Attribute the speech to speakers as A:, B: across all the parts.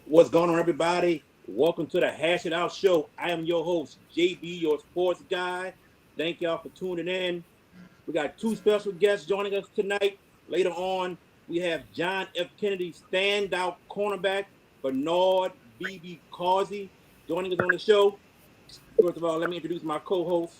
A: What's going on, everybody? Welcome to the Hash It Out Show. I am your host, JB, your sports guy. Thank y'all for tuning in. We got two special guests joining us tonight. Later on, we have John F. Kennedy, standout cornerback, Bernard B.B. Causey, joining us on the show. First of all, let me introduce my co-host.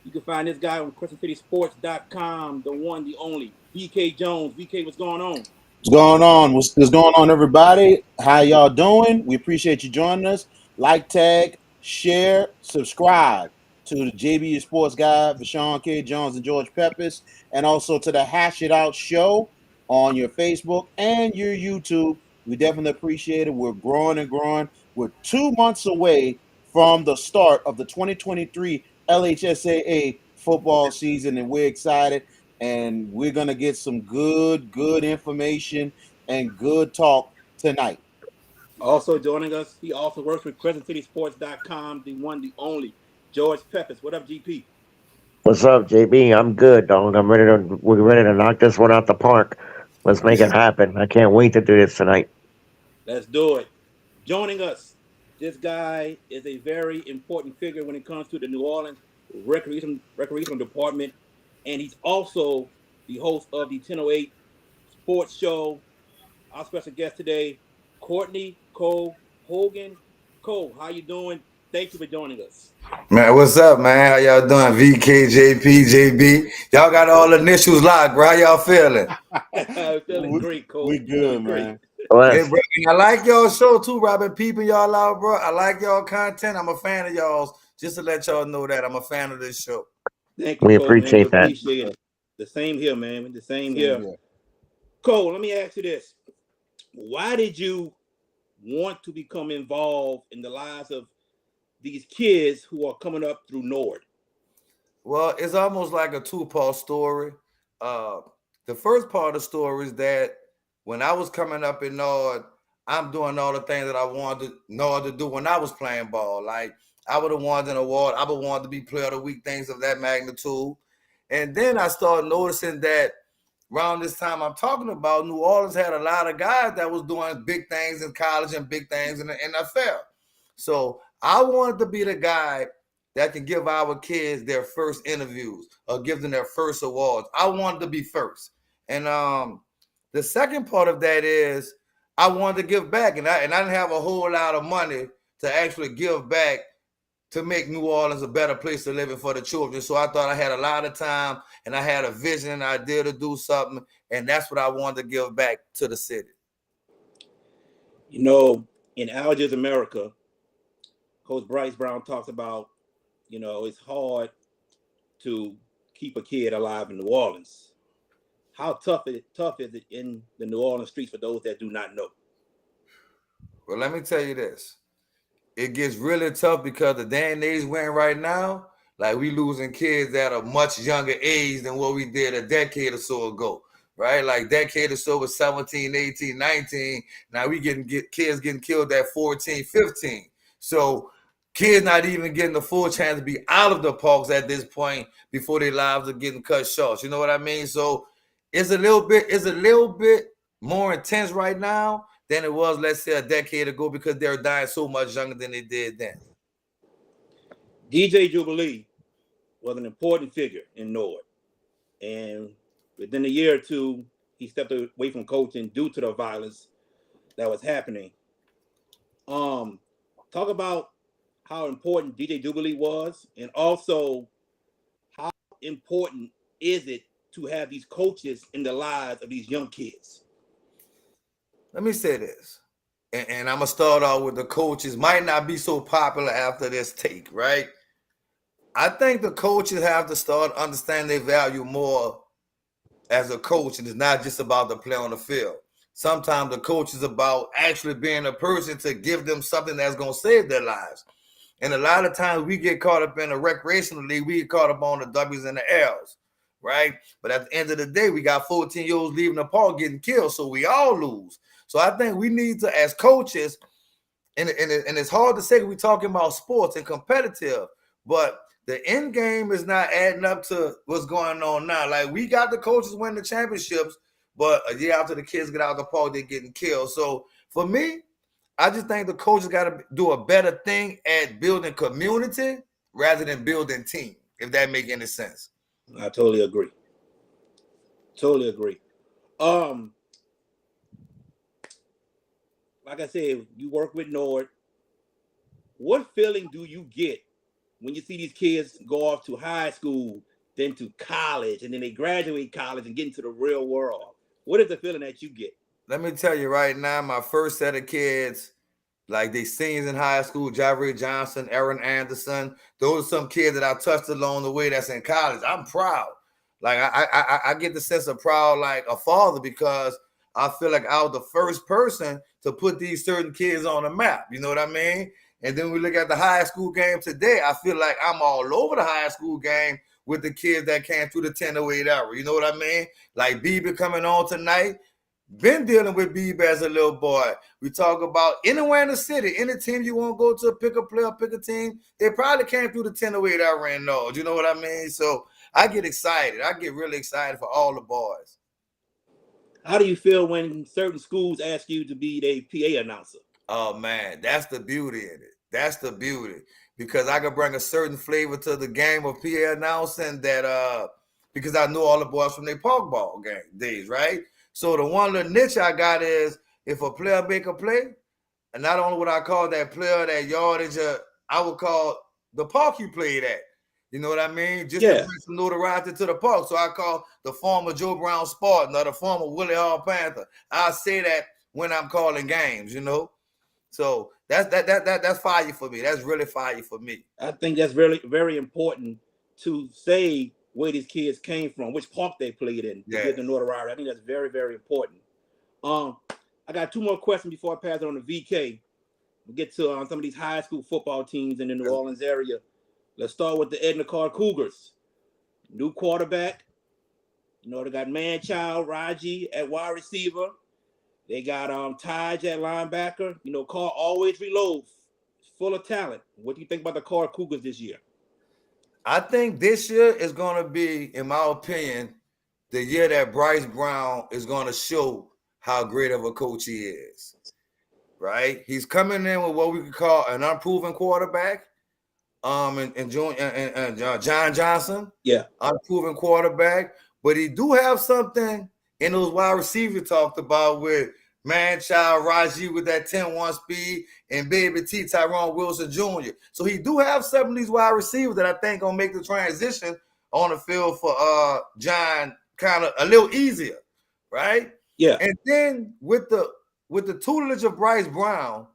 A: You can find this guy on CrescentCitySports.com, the one, the only, VK Jones. VK, what's going on?
B: What's going on? What's going on, everybody? How y'all doing? We appreciate you joining us. Like, tag, share, subscribe to the JB Sports Guy, Vashawn K. Jones and George Peppers, and also to the Hash It Out Show on your Facebook and your YouTube. We definitely appreciate it. We're growing and growing. We're 2 months away from the start of the 2023 LHSAA football season, and we're excited. And we're going to get some good information and good talk tonight.
A: Also joining us, he also works with CrescentCitySports.com, the one, the only, George Peppers. What up, GP?
C: What's up, JB? I'm good, dog. We're ready to knock this one out the park. Let's make it happen. I can't wait to do this tonight.
A: Let's do it. Joining us, this guy is a very important figure when it comes to the New Orleans recreational department, and he's also the host of the 1008 Sports Show. Our special guest today, Cortney Hogan. Cole, how you doing? Thank you for joining us.
D: Man, what's up, man? How y'all doing? VKJP, JB. Y'all got all the initials locked, bro. How y'all feeling?
A: Feeling great, Cole.
B: We good,
A: Feeling
B: man.
A: great.
D: Hey, bro, I like y'all show too, bro. I've been peeping y'all out, bro. I like y'all content. I'm a fan of y'all's. Just to let y'all know that I'm a fan of this show.
A: Thank you,
C: We
A: Cole, man. We
C: appreciate that.
A: appreciate it. The same here, man. The same here. Cole, let me ask you this. Why did you want to become involved in the lives of these kids who are coming up through Nord?
D: Well, it's almost like a two-part story. The first part of the story is that when I was coming up in Nord, I'm doing all the things that I wanted Nord to do when I was playing ball. Like I would have wanted an award. I would want to be player of the week, things of that magnitude. And then I started noticing that around this time I'm talking about, New Orleans had a lot of guys that was doing big things in college and big things in the NFL. So I wanted to be the guy that can give our kids their first interviews or give them their first awards. I wanted to be first. And the second part of that is I wanted to give back. And I didn't have a whole lot of money to actually give back to make New Orleans a better place to live in for the children. So I thought I had a lot of time and I had a vision and idea to do something. And that's what I wanted to give back to the city.
A: You know, in Algiers, America, Coach Bryce Brown talks about, it's hard to keep a kid alive in New Orleans. How tough is it in the New Orleans streets for those that do not know?
D: Well, let me tell you this. It gets really tough because the day and age we're in right now, like we losing kids at a much younger age than what we did a decade or so ago, right? Like decade or so was 17, 18, 19. Now we kids getting killed at 14, 15. So kids not even getting the full chance to be out of the parks at this point before their lives are getting cut short. You know what I mean? So it's a little bit more intense right now than it was, let's say, a decade ago because they're dying so much younger than they did then.
A: DJ Jubilee was an important figure in Nord. And within a year or two, he stepped away from coaching due to the violence that was happening. Talk about how important DJ Jubilee was, and also how important is it to have these coaches in the lives of these young kids?
D: Let me say this, and I'm going to start off with the coaches. Might not be so popular after this take, right? I think the coaches have to start understanding their value more as a coach, and it's not just about the play on the field. Sometimes the coach is about actually being a person to give them something that's going to save their lives. And a lot of times we get caught up in a recreational league. We get caught up on the W's and the L's, right? But at the end of the day, we got 14-year-olds leaving the park getting killed, so we all lose. So I think we need to, as coaches, and it's hard to say we're talking about sports and competitive, but the end game is not adding up to what's going on now. Like we got the coaches win the championships, but a year after the kids get out of the park, they're getting killed. So for me, I just think the coaches got to do a better thing at building community rather than building team, if that make any sense.
A: I totally agree. Totally agree. Like I said, you work with Nord. What feeling do you get when you see these kids go off to high school, then to college, and then they graduate college and get into the real world? What is the feeling that you get?
D: Let me tell you right now, my first set of kids, like they seniors in high school, Javier Johnson, Aaron Anderson, those are some kids that I touched along the way that's in college. I'm proud. Like I get the sense of proud like a father because I feel like I was the first person to put these certain kids on the map. You know what I mean? And then we look at the high school game today. I feel like I'm all over the high school game with the kids that came through the 1008 era. You know what I mean? Like Bieber coming on tonight. Been dealing with Bieber as a little boy. We talk about anywhere in the city, any team you want to go to, pick a player, pick a team. They probably came through the 1008 era and all. You know what I mean? So I get excited. I get really excited for all the boys.
A: How do you feel when certain schools ask you to be their PA announcer?
D: Oh, man, that's the beauty in it. That's the beauty. Because I can bring a certain flavor to the game of PA announcing that because I know all the boys from their park ball game days, right? So the one little niche I got is if a player make a play, and not only would I call that player that yardage, I would call the park you played at. You know what I mean? Just to bring some notoriety to the park. So I call the former Joe Brown Spartan or the former Willie Hall Panther. I say that when I'm calling games, you know. So that's fire for me. That's really fire for me.
A: I think that's really very important to say where these kids came from, which park they played in to get the notoriety. I think that's very, very important. I got two more questions before I pass it on to VK. We'll get to some of these high school football teams in the New Orleans area. Let's start with the Edna Card Cougars. New quarterback. You know, they got man-child Raji at wide receiver. They got Taj at linebacker. You know, Carr always reloads, full of talent. What do you think about the Card Cougars this year?
D: I think this year is going to be, in my opinion, the year that Bryce Brown is going to show how great of a coach he is, right? He's coming in with what we could call an unproven quarterback, and John Johnson, unproven quarterback, but he do have something in those wide receivers talked about with man-child Raji with that 10-1 speed and baby T Tyrone Wilson Jr. So he do have some of these wide receivers that I think gonna make the transition on the field for John kind of a little easier, right?
A: Yeah.
D: And then with the tutelage of Bryce Brown,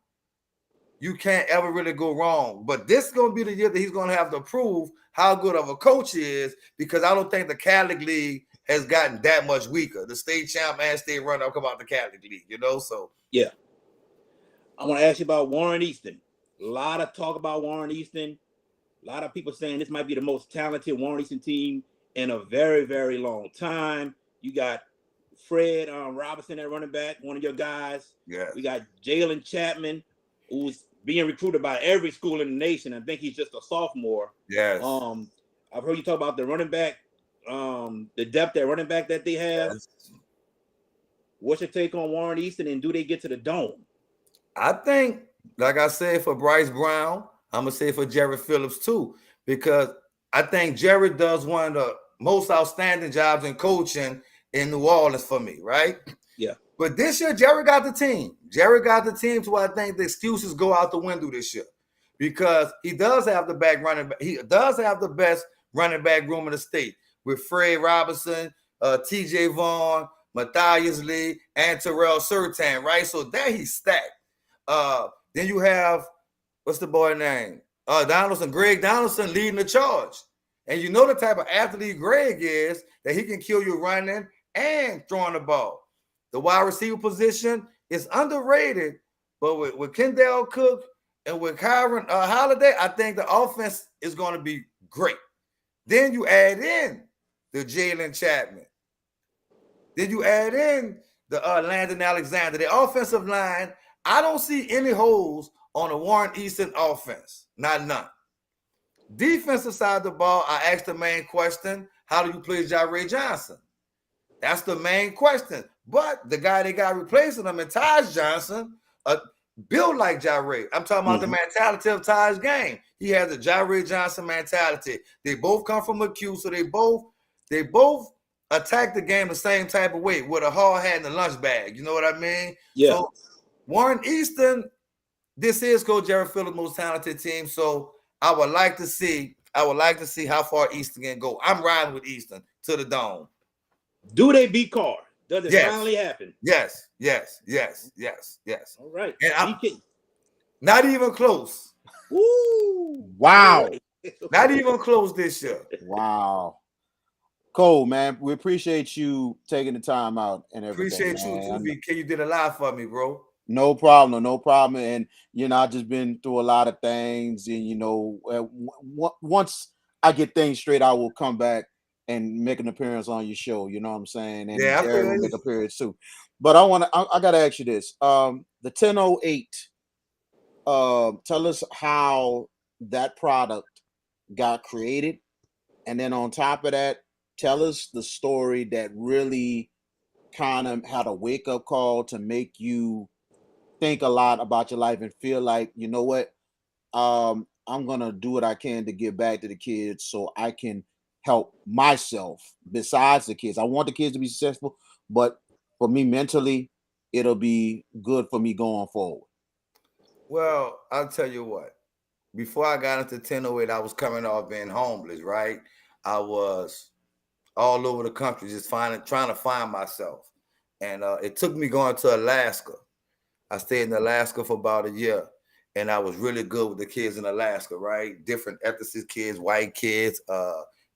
D: you can't ever really go wrong. But this is gonna be the year that he's gonna have to prove how good of a coach he is, because I don't think the Catholic League has gotten that much weaker. The state champ and state runner come out the Catholic League, you know? So
A: yeah. I want to ask you about Warren Easton. A lot of talk about Warren Easton. A lot of people saying this might be the most talented Warren Easton team in a very, very long time. You got Fred Robinson at running back, one of your guys.
D: Yeah.
A: We got Jalen Chapman, who's being recruited by every school in the nation. I think he's just a sophomore.
D: Yes.
A: I've heard you talk about the running back, the depth at running back that they have. Yes. What's your take on Warren Easton, and do they get to the Dome?
D: I think, like I said, for Bryce Brown, I'm gonna say for Jared Phillips too, because I think Jared does one of the most outstanding jobs in coaching in New Orleans for me, right?
A: Yeah.
D: But this year, Jared got the team. Jared got the team to where I think the excuses go out the window this year, because he does have the back running back. He does have the best running back room in the state with Fred Robinson, T.J. Vaughn, Matthias Lee, and Terrell Surtain, right? So there he's stacked. Then you have, what's the boy name? Greg Donaldson leading the charge. And you know the type of athlete Greg is, that he can kill you running and throwing the ball. The wide receiver position is underrated, but with Kendall Cook and with Kyron Holiday, I think the offense is going to be great. Then you add in the Jalen Chapman. Then you add in the Landon Alexander. The offensive line, I don't see any holes on the Warren Easton offense. Not none. Defensive side of the ball, I asked the main question, how do you play Jaire Johnson? That's the main question. But the guy they got replacing him, and Taj Johnson, built like Jaray. I'm talking about the mentality of Ty's game. He has the Jaray Johnson mentality. They both come from McHugh, so they both attack the game the same type of way with a hard hat and a lunch bag. You know what I mean?
A: Yeah.
D: So Warren Easton, this is Coach Jerry Phillips' most talented team. So I would like to see how far Easton can go. I'm riding with Easton to the dome.
A: Do they beat Carr? Does it finally happen?
D: Yes.
A: All right.
D: And not even close.
A: Woo!
B: Wow.
D: Not even close this year.
B: Wow. Cole, man, we appreciate you taking the time out and everything.
D: Appreciate you too, VK. You did a lot for me, bro.
B: No problem. And I've just been through a lot of things, and once I get things straight, I will come back and make an appearance on your show. You know what I'm saying? And Jerry will make an appearance too. But I gotta ask you this: the 1008. Tell us how that product got created, and then on top of that, tell us the story that really kind of had a wake-up call to make you think a lot about your life and feel like, you know what, I'm gonna do what I can to give back to the kids so I can help myself besides the kids. I want the kids to be successful, but for me mentally, it'll be good for me going forward.
D: Well, I'll tell you what. Before I got into 1008, I was coming off being homeless, right? I was all over the country just trying to find myself. And it took me going to Alaska. I stayed in Alaska for about a year, and I was really good with the kids in Alaska, right? Different ethnicity kids, white kids,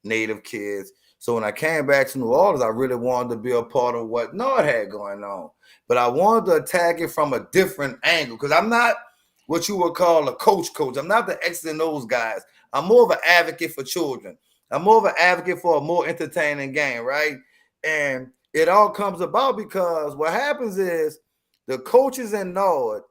D: native kids. So when I came back to New Orleans, I really wanted to be a part of what Nord had going on. But I wanted to attack it from a different angle because I'm not what you would call a coach. I'm not the X and O's guys. I'm more of an advocate for children. I'm more of an advocate for a more entertaining game, right? And it all comes about because what happens is the coaches in Nord,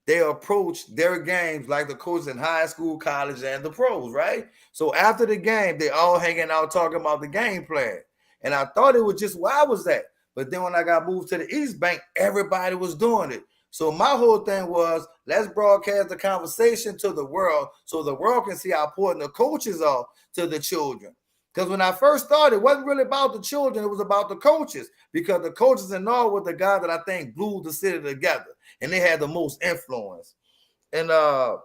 D: they approach their games like the coaches in high school, college, and the pros, right? So after the game, they all hanging out talking about the game plan. And I thought it was just where I was at. But then when I got moved to the East Bank, everybody was doing it. So my whole thing was, let's broadcast the conversation to the world so the world can see how important the coaches are to the children. Because when I first started, it wasn't really about the children. It was about the coaches, because the coaches in Norway were the guys that I think glued the city together, and they had the most influence. And the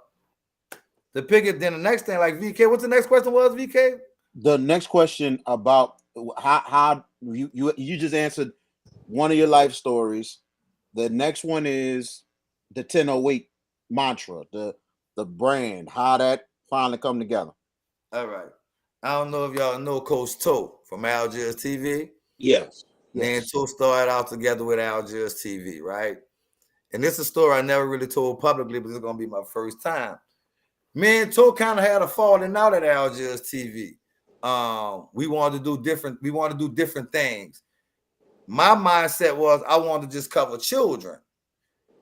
D: next thing, like VK, what's the next question was, VK?
B: The next question about how you just answered one of your life stories. The next one is the 1008 mantra, the brand, how that finally come together.
D: All right. I don't know if y'all know Coach Toe from Algiers TV.
A: Yes.
D: Me and Toe started out together with Algiers TV, right? And this is a story I never really told publicly, but it's going to be my first time. Me and Toe kind of had a falling out at Algiers TV. We wanted to do different things. My mindset was I wanted to just cover children.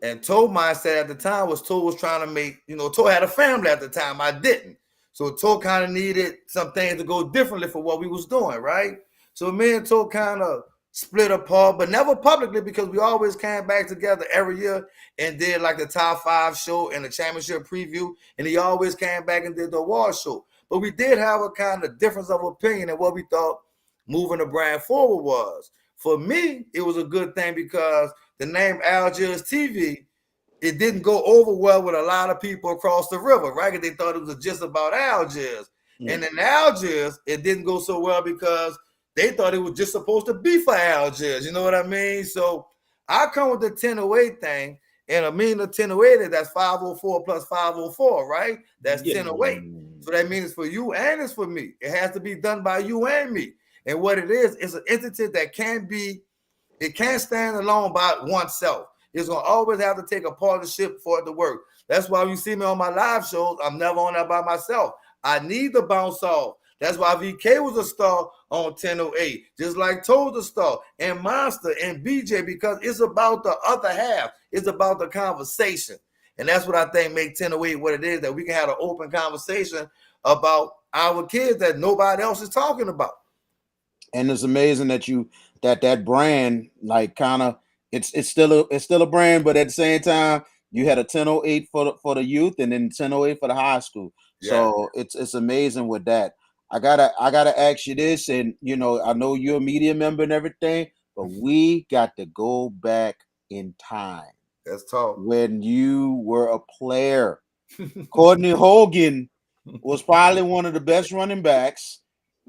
D: And Toe mindset at the time was Toe was trying to make, Toe had a family at the time. I didn't. So Toe kind of needed some things to go differently for what we was doing, right? So me and Toe kind of split apart, but never publicly, because we always came back together every year and did like the top 5 show and the championship preview. And he always came back and did the award show. But we did have a kind of difference of opinion in what we thought moving the brand forward was. For me, it was a good thing because the name Algiers TV, it didn't go over well with a lot of people across the river, right? Because they thought it was just about Algiers. Mm-hmm. And in Algiers, it didn't go so well because they thought it was just supposed to be for Algiers. You know what I mean? So I come with the 1008 thing, and I mean the 1008, that's 504 plus 504, right? That's 1008. So that means it's for you and it's for me. It has to be done by you and me. And what it is an entity that can't stand alone by oneself. It's going to always have to take a partnership for it to work. That's why you see me on my live shows, I'm never on that by myself. I need to bounce off. That's why VK was a star on 1008, just like Toad a star, and Monster and BJ, because it's about the other half. It's about the conversation. And that's what I think make 1008 what it is, that we can have an open conversation about our kids that nobody else is talking about.
B: And it's amazing that brand, like, kind of, it's still a brand, but at the same time, You had a 1008 for the youth, and then 1008 for the high school.
D: Yeah.
B: So it's amazing with that. I gotta ask you this, and I know you're a media member and everything, but we got to go back in time.
D: Let's talk.
B: When you were a player, Cortney Hogan was probably one of the best running backs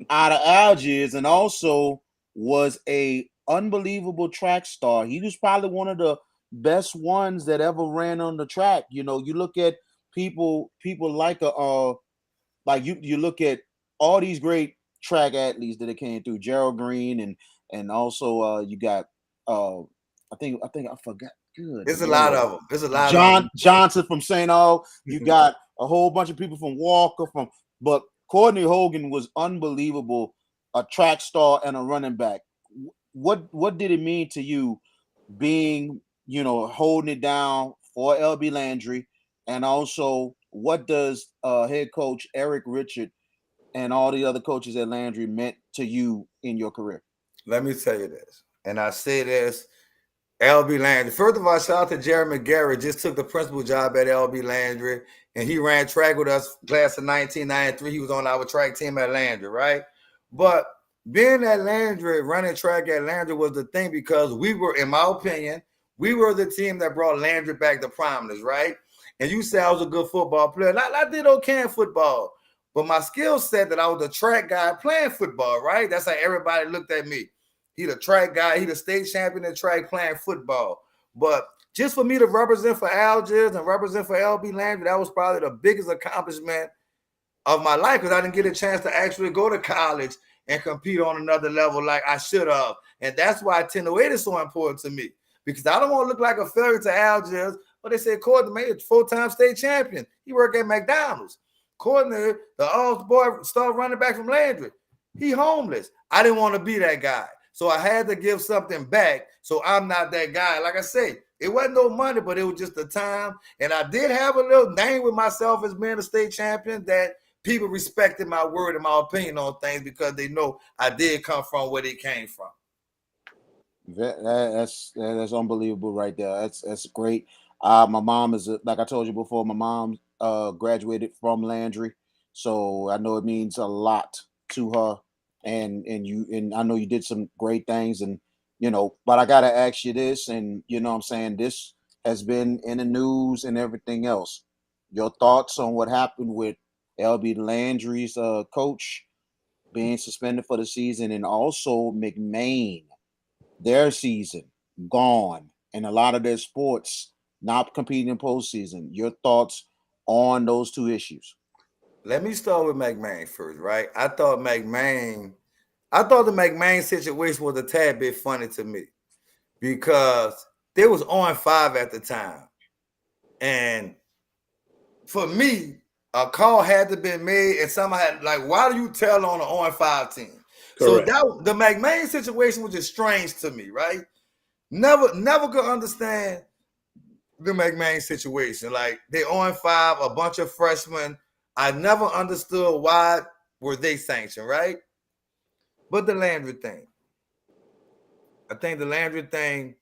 B: out of Algiers, and also was a unbelievable track star. He was probably one of the best ones that ever ran on the track. You look at people like you look at all these great track athletes that came through, Gerald Green, and also you got I think I forgot. Good.
D: There's a lot of them. There's a lot of them.
B: Johnson from St. Aug. You got a whole bunch of people from Walker, but Cortney Hogan was unbelievable, a track star and a running back. What did it mean to you being, holding it down for LB Landry, and also what does head coach Eric Richard and all the other coaches at Landry meant to you in your career?
D: Let me tell you this, and I say this, LB Landry. First of all, shout out to Jerry McGarrett, just took the principal job at LB Landry, and he ran track with us, class of 1993. He was on our track team at Landry, right? But being at Landry, running track at Landry was the thing, because we were, in my opinion, we were the team that brought Landry back to prominence, right? And you say I was a good football player. And I did okay in football, but my skill set that I was a track guy playing football, right? That's how everybody looked at me. He the track guy. He the state champion in track playing football. But just for me to represent for Algiers and represent for LB Landry, that was probably the biggest accomplishment of my life, because I didn't get a chance to actually go to college and compete on another level like I should have. And that's why 1008 is so important to me, because I don't want to look like a failure to Algiers. But they said Cortney made a 4-time state champion. He worked at McDonald's. Cortney, the all-boy star running back from Landry, he homeless. I didn't want to be that guy. So I had to give something back. So I'm not that guy. Like I say, it wasn't no money, but it was just the time. And I did have a little name with myself as being a state champion, that people respected my word and my opinion on things, because they know I did come from where they came from.
B: That's unbelievable right there. That's great. My mom is, like I told you before, my mom graduated from Landry, so I know it means a lot to her. And I know you did some great things, and but I gotta ask you this, and what I'm saying, this has been in the news and everything else. Your thoughts on what happened with LB Landry's coach being suspended for the season, and also McMain, their season gone, and a lot of their sports not competing in postseason. Your thoughts on those two issues?
D: Let me start with McMain first, right? I thought the McMain situation was a tad bit funny to me, because they was on 5 at the time. And for me, a call had to be made, and somebody had, like, why do you tell on an on 5 team? Correct. So the McMain situation was just strange to me, right? Never could understand the McMain situation. Like, they on 5, a bunch of freshmen. I never understood why were they sanctioned, right? But the Landry thing, I think the Landry thing,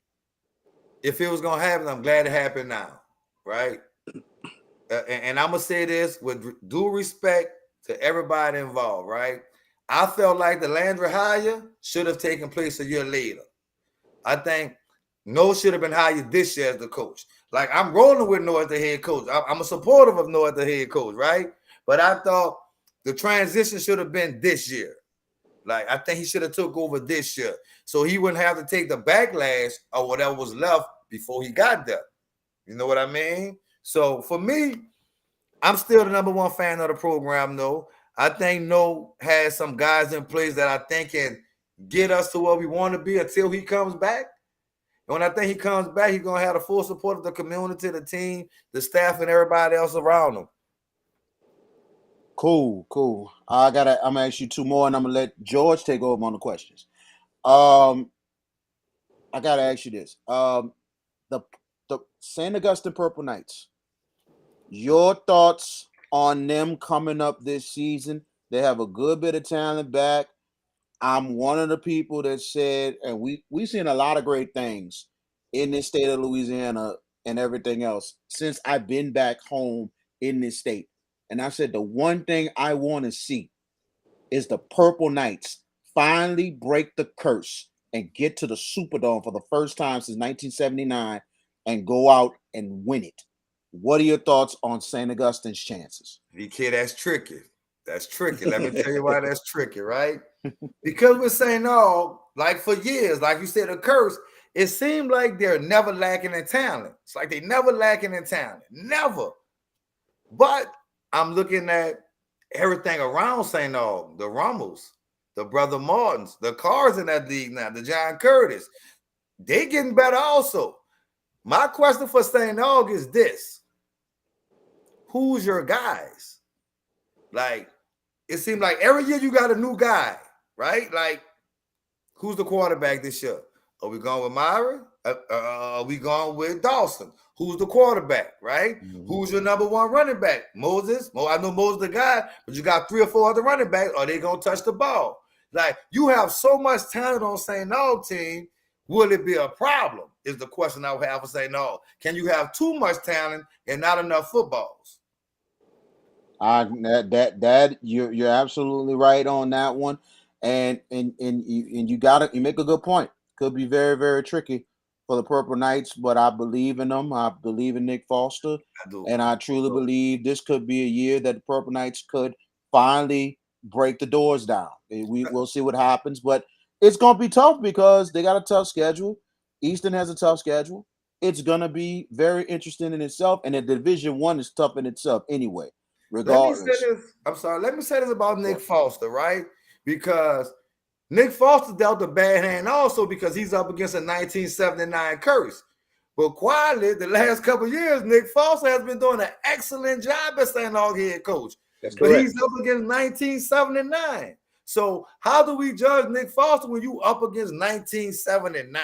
D: if it was going to happen, I'm glad it happened now, right? And I'm going to say this with due respect to everybody involved, right? I felt like the Landry hire should have taken place a year later. I think Noah should have been hired this year as the coach. Like, I'm rolling with Noah as the head coach. I'm a supporter of Noah as the head coach, right? But I thought the transition should have been this year. Like, I think he should have took over this year, so he wouldn't have to take the backlash or whatever was left before he got there. You know what I mean? So for me, I'm still the number one fan of the program, though. I think No has some guys in place that I think can get us to where we want to be until he comes back. And when I think he comes back, he's going to have the full support of the community, the team, the staff, and everybody else around him.
B: Cool. I'm gonna ask you 2 more, and I'm gonna let George take over on the questions. I gotta ask you this. The St. Augustine Purple Knights, your thoughts on them coming up this season? They have a good bit of talent back. I'm one of the people that said, and we've seen a lot of great things in this state of Louisiana and everything else since I've been back home in this state. And I said the one thing I want to see is the Purple Knights finally break the curse and get to the Superdome for the first time since 1979 and go out and win it. What are your thoughts on St. Augustine's chances?
D: VK, that's tricky. That's tricky. Let me tell you why that's tricky, right? Because we're saying no, like for years, like you said, a curse. It seemed like they're never lacking in talent. It's like they never lacking in talent. Never. But I'm looking at everything around St. Aug, the Rummels, the Brother Martins, the Cars in that league now, the John Curtis. They getting better also. My question for St. Aug is this. Who's your guys? Like, it seems like every year you got a new guy, right? Like, who's the quarterback this year? Are we going with Myra? Are we going with Dawson? Who's the quarterback, right?
B: Mhm.
D: Who's your number one running back? Moses? Well, I know Moses the guy, but you got 3 or 4 other running backs. Are they going to touch the ball? Like, you have so much talent on St. Aug team. Will it be a problem? Is the question I would have for St. Aug. Can you have too much talent and not enough footballs?
B: You're absolutely right on that one, and you make a good point. Could be very, very tricky for the Purple Knights, but I believe in them. I believe in Nick Foster,
D: I do.
B: and I truly believe this could be a year that the Purple Knights could finally break the doors down. We'll see what happens, but it's gonna be tough because they got a tough schedule. Easton has a tough schedule. It's gonna be very interesting in itself, and the Division One is tough in itself anyway. Regardless.
D: Let me say this. I'm sorry. Let me say this about Nick Foster, right? Because Nick Foster dealt a bad hand also because he's up against a 1979 curse. But quietly, the last couple of years, Nick Foster has been doing an excellent job as St. Aug head coach.
A: That's
D: but
A: correct.
D: He's up against 1979. So how do we judge Nick Foster when you up against 1979?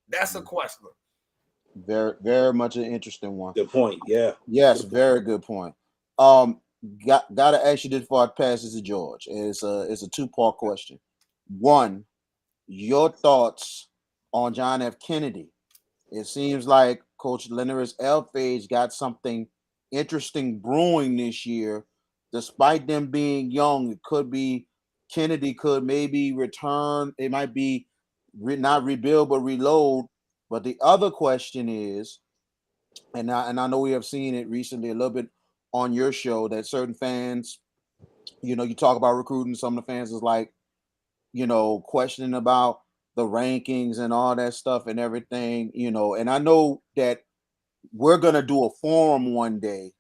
D: That's a question.
B: Very, very much an interesting one.
A: Good point. Yeah.
B: Yes, very good point. Gotta ask you this before I pass this to George. It's a 2-part question. One, your thoughts on John F. Kennedy. It seems like Coach Leonard's Elfage got something interesting brewing this year. Despite them being young, it could be Kennedy could maybe return. It might be not rebuild but reload. But the other question is, and I know we have seen it recently a little bit on your show, that certain fans, you talk about recruiting, some of the fans is like, questioning about the rankings and all that stuff and everything, and I know that we're going to do a forum one day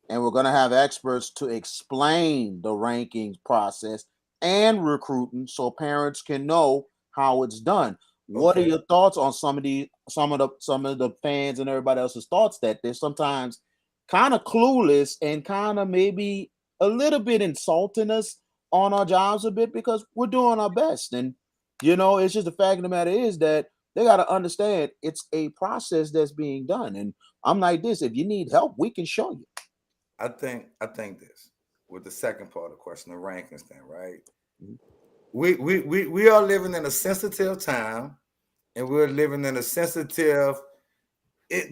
B: and we're going to have experts to explain the rankings process and recruiting so parents can know how it's done. What are your thoughts on some of the fans and everybody else's thoughts that they're sometimes kind of clueless and kind of maybe a little bit insulting us on our jobs a bit because we're doing our best? And it's just the fact of the matter is that they got to understand it's a process that's being done. And I'm like this: if you need help, we can show you.
D: I think this with the second part of the question, the rankings thing, right? Mm-hmm. We are living in a sensitive time, and we're living in a sensitive.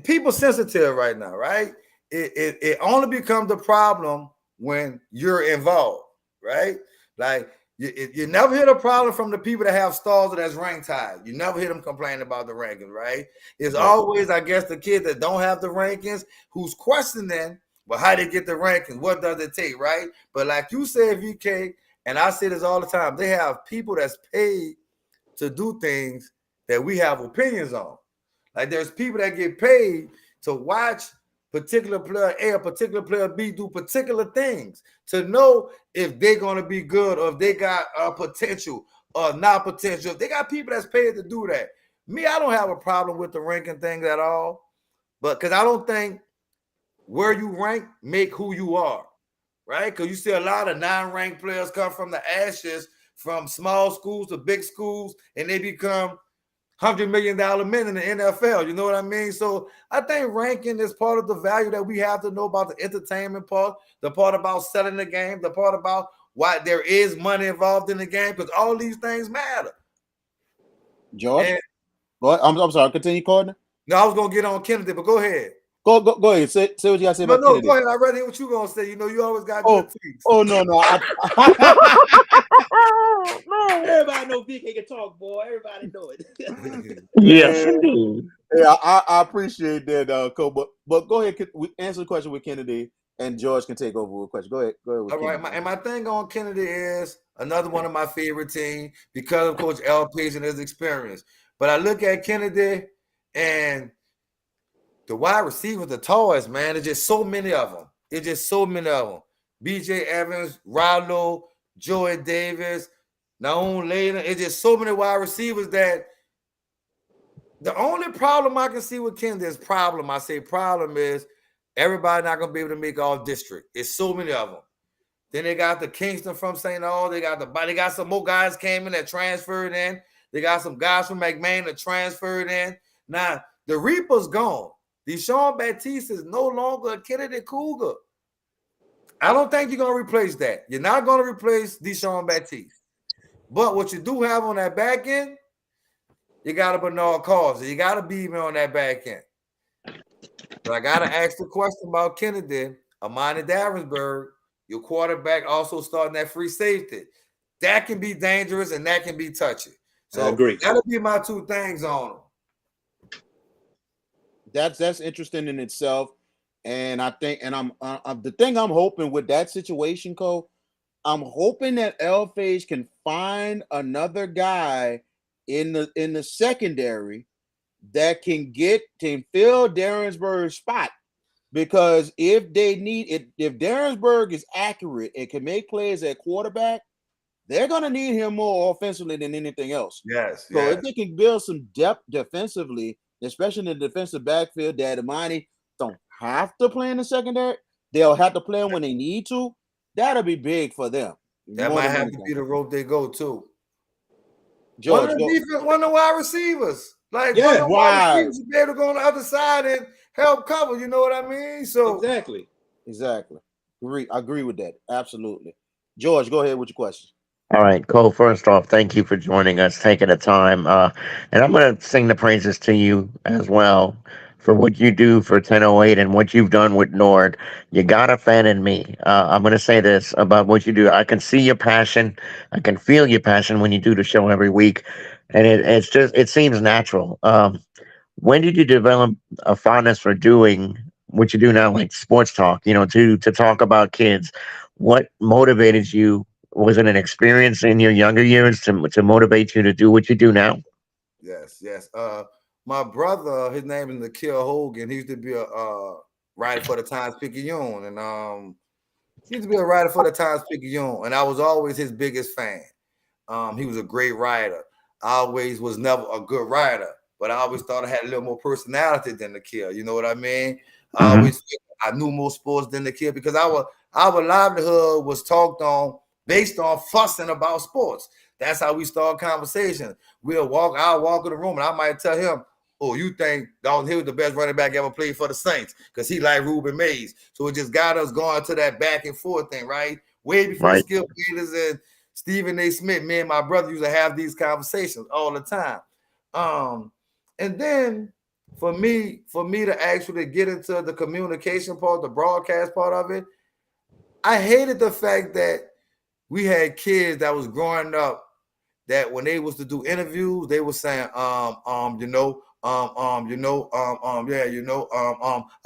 D: People sensitive right now, right? It only becomes a problem when you're involved, right? Like you never hear the problem from the people that have stars or that's ranked high. You never hear them complain about the rankings, right? It's always, I guess, the kids that don't have the rankings who's questioning, well, how they get the rankings? What does it take, right? But like you said, VK, and I say this all the time, they have people that's paid to do things that we have opinions on. Like there's people that get paid to watch particular player A or particular player B do particular things to know if they're going to be good or if they got potential or not potential. They got people that's paid to do that. Me, I don't have a problem with the ranking thing at all, but because I don't think where you rank make who you are, right? Because you see a lot of non-ranked players come from the ashes, from small schools to big schools, and they become $100 million men in the NFL. You know what I mean? So I think ranking is part of the value that we have to know about the entertainment part, the part about selling the game, the part about why there is money involved in the game, because all these things matter.
B: George? I'm sorry. Continue, Cortney.
D: No, I was gonna get on Kennedy, but go ahead.
B: Go ahead. Say what you got to say about
D: No,
B: Kennedy.
D: go ahead. I read it. What you gonna say? You know, you always got
B: Oh,
D: good things.
B: no.
A: Everybody know VK can talk, boy. Everybody know it.
C: Yes,
B: Yeah,
C: indeed.
B: yeah, I appreciate that, Cole. But go ahead, answer the question with Kennedy, and George can take over with a question. Go ahead with
D: All right,
B: Kennedy.
D: my thing on Kennedy is another one of my favorite teams because of Coach L. Page and his experience. But I look at Kennedy and the wide receivers, the toys, man. There's just so many of them. It's just so many of them. B.J. Evans, Rollo, Joey Davis, Naomi Layden. It's just so many wide receivers that the only problem I can see with Kennedy is problem is everybody not gonna be able to make all district. It's so many of them. Then they got the Kingston from St. Aul. They got some more guys came in that transferred in. They got some guys from McMain that transferred in. Now the Reaper's gone. Deshaun Baptiste is no longer a Kennedy Cougar. I don't think you're gonna replace that. You're not gonna replace Deshaun Baptiste. But what you do have on that back end, you got a Bernard Causey. You got a Beaver on that back end. But I gotta ask the question about Kennedy, Amani Davenport, your quarterback also starting that free safety. That can be dangerous and that can be touchy. So
A: I agree.
D: That'll be my two things on them.
B: That's interesting in itself, and I think, and I'm the thing I'm hoping with that situation, Cole. I'm hoping that Elphage can find another guy in the secondary that can fill Darrensburg's spot. Because if Darrensburg is accurate and can make plays at quarterback, they're gonna need him more offensively than anything else.
D: Yes.
B: So if they can build some depth defensively, especially in the defensive backfield, that Amani don't have to play in the secondary, they'll have to play him when they need to. That'll be big for them.
D: That might have to be the rope they go to.
B: George,
D: one of the wide receivers. Like,
A: Yeah,
D: one of the wide receivers to be able to go on the other side and help cover. You know what I mean? So
A: exactly.
B: I agree with that. Absolutely. George, go ahead with your question.
C: All right, Cole, first off, thank you for joining us, taking the time. And I'm going to sing the praises to you as well for what you do for 1008 and what you've done with Nord. You got a fan in me. I'm going to say this about what you do. I can see your passion. I can feel your passion when you do the show every week. And it seems natural. When did you develop a fondness for doing what you do now, like sports talk, to talk about kids? What motivated you? Was it an experience in your younger years to motivate you to do what you do now?
D: Yes. My brother, his name is Cortney Hogan. He used to be a writer for the Times-Picayune, and he used to be a writer for the Times-Picayune, and I was always his biggest fan. He was a great writer. I always was never a good writer, but I always thought I had a little more personality than the kid. You know what I mean? I always I knew more sports than the kid because our livelihood was talked on based on fussing about sports. That's how we start conversations. I'll walk in the room and I might tell him, "Oh, you think Dalton Hill was the best running back ever played for the Saints?" Because he like Ruben Mays. So it just got us going to that back and forth thing, right? Way before Skip Peters and Stephen A. Smith, me and my brother used to have these conversations all the time. And then for me to actually get into the communication part, the broadcast part of it, I hated the fact that we had kids that was growing up that when they was to do interviews, they were saying, I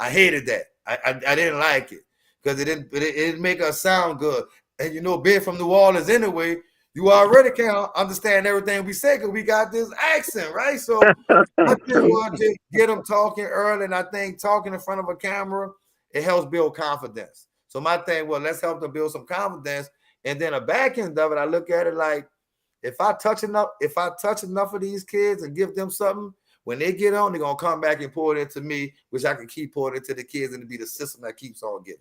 D: hated that. I didn't like it because it didn't make us sound good. And being from New Orleans anyway, you already can't understand everything we say because we got this accent, right? So I think we'll just get them talking early, and I think talking in front of a camera, it helps build confidence. So my thing, let's help them build some confidence. And then a back end of it, I look at it like if I touch enough of these kids and give them something, when they get on, they're gonna come back and pour it into me, which I can keep pouring into the kids and to be the system that keeps on giving.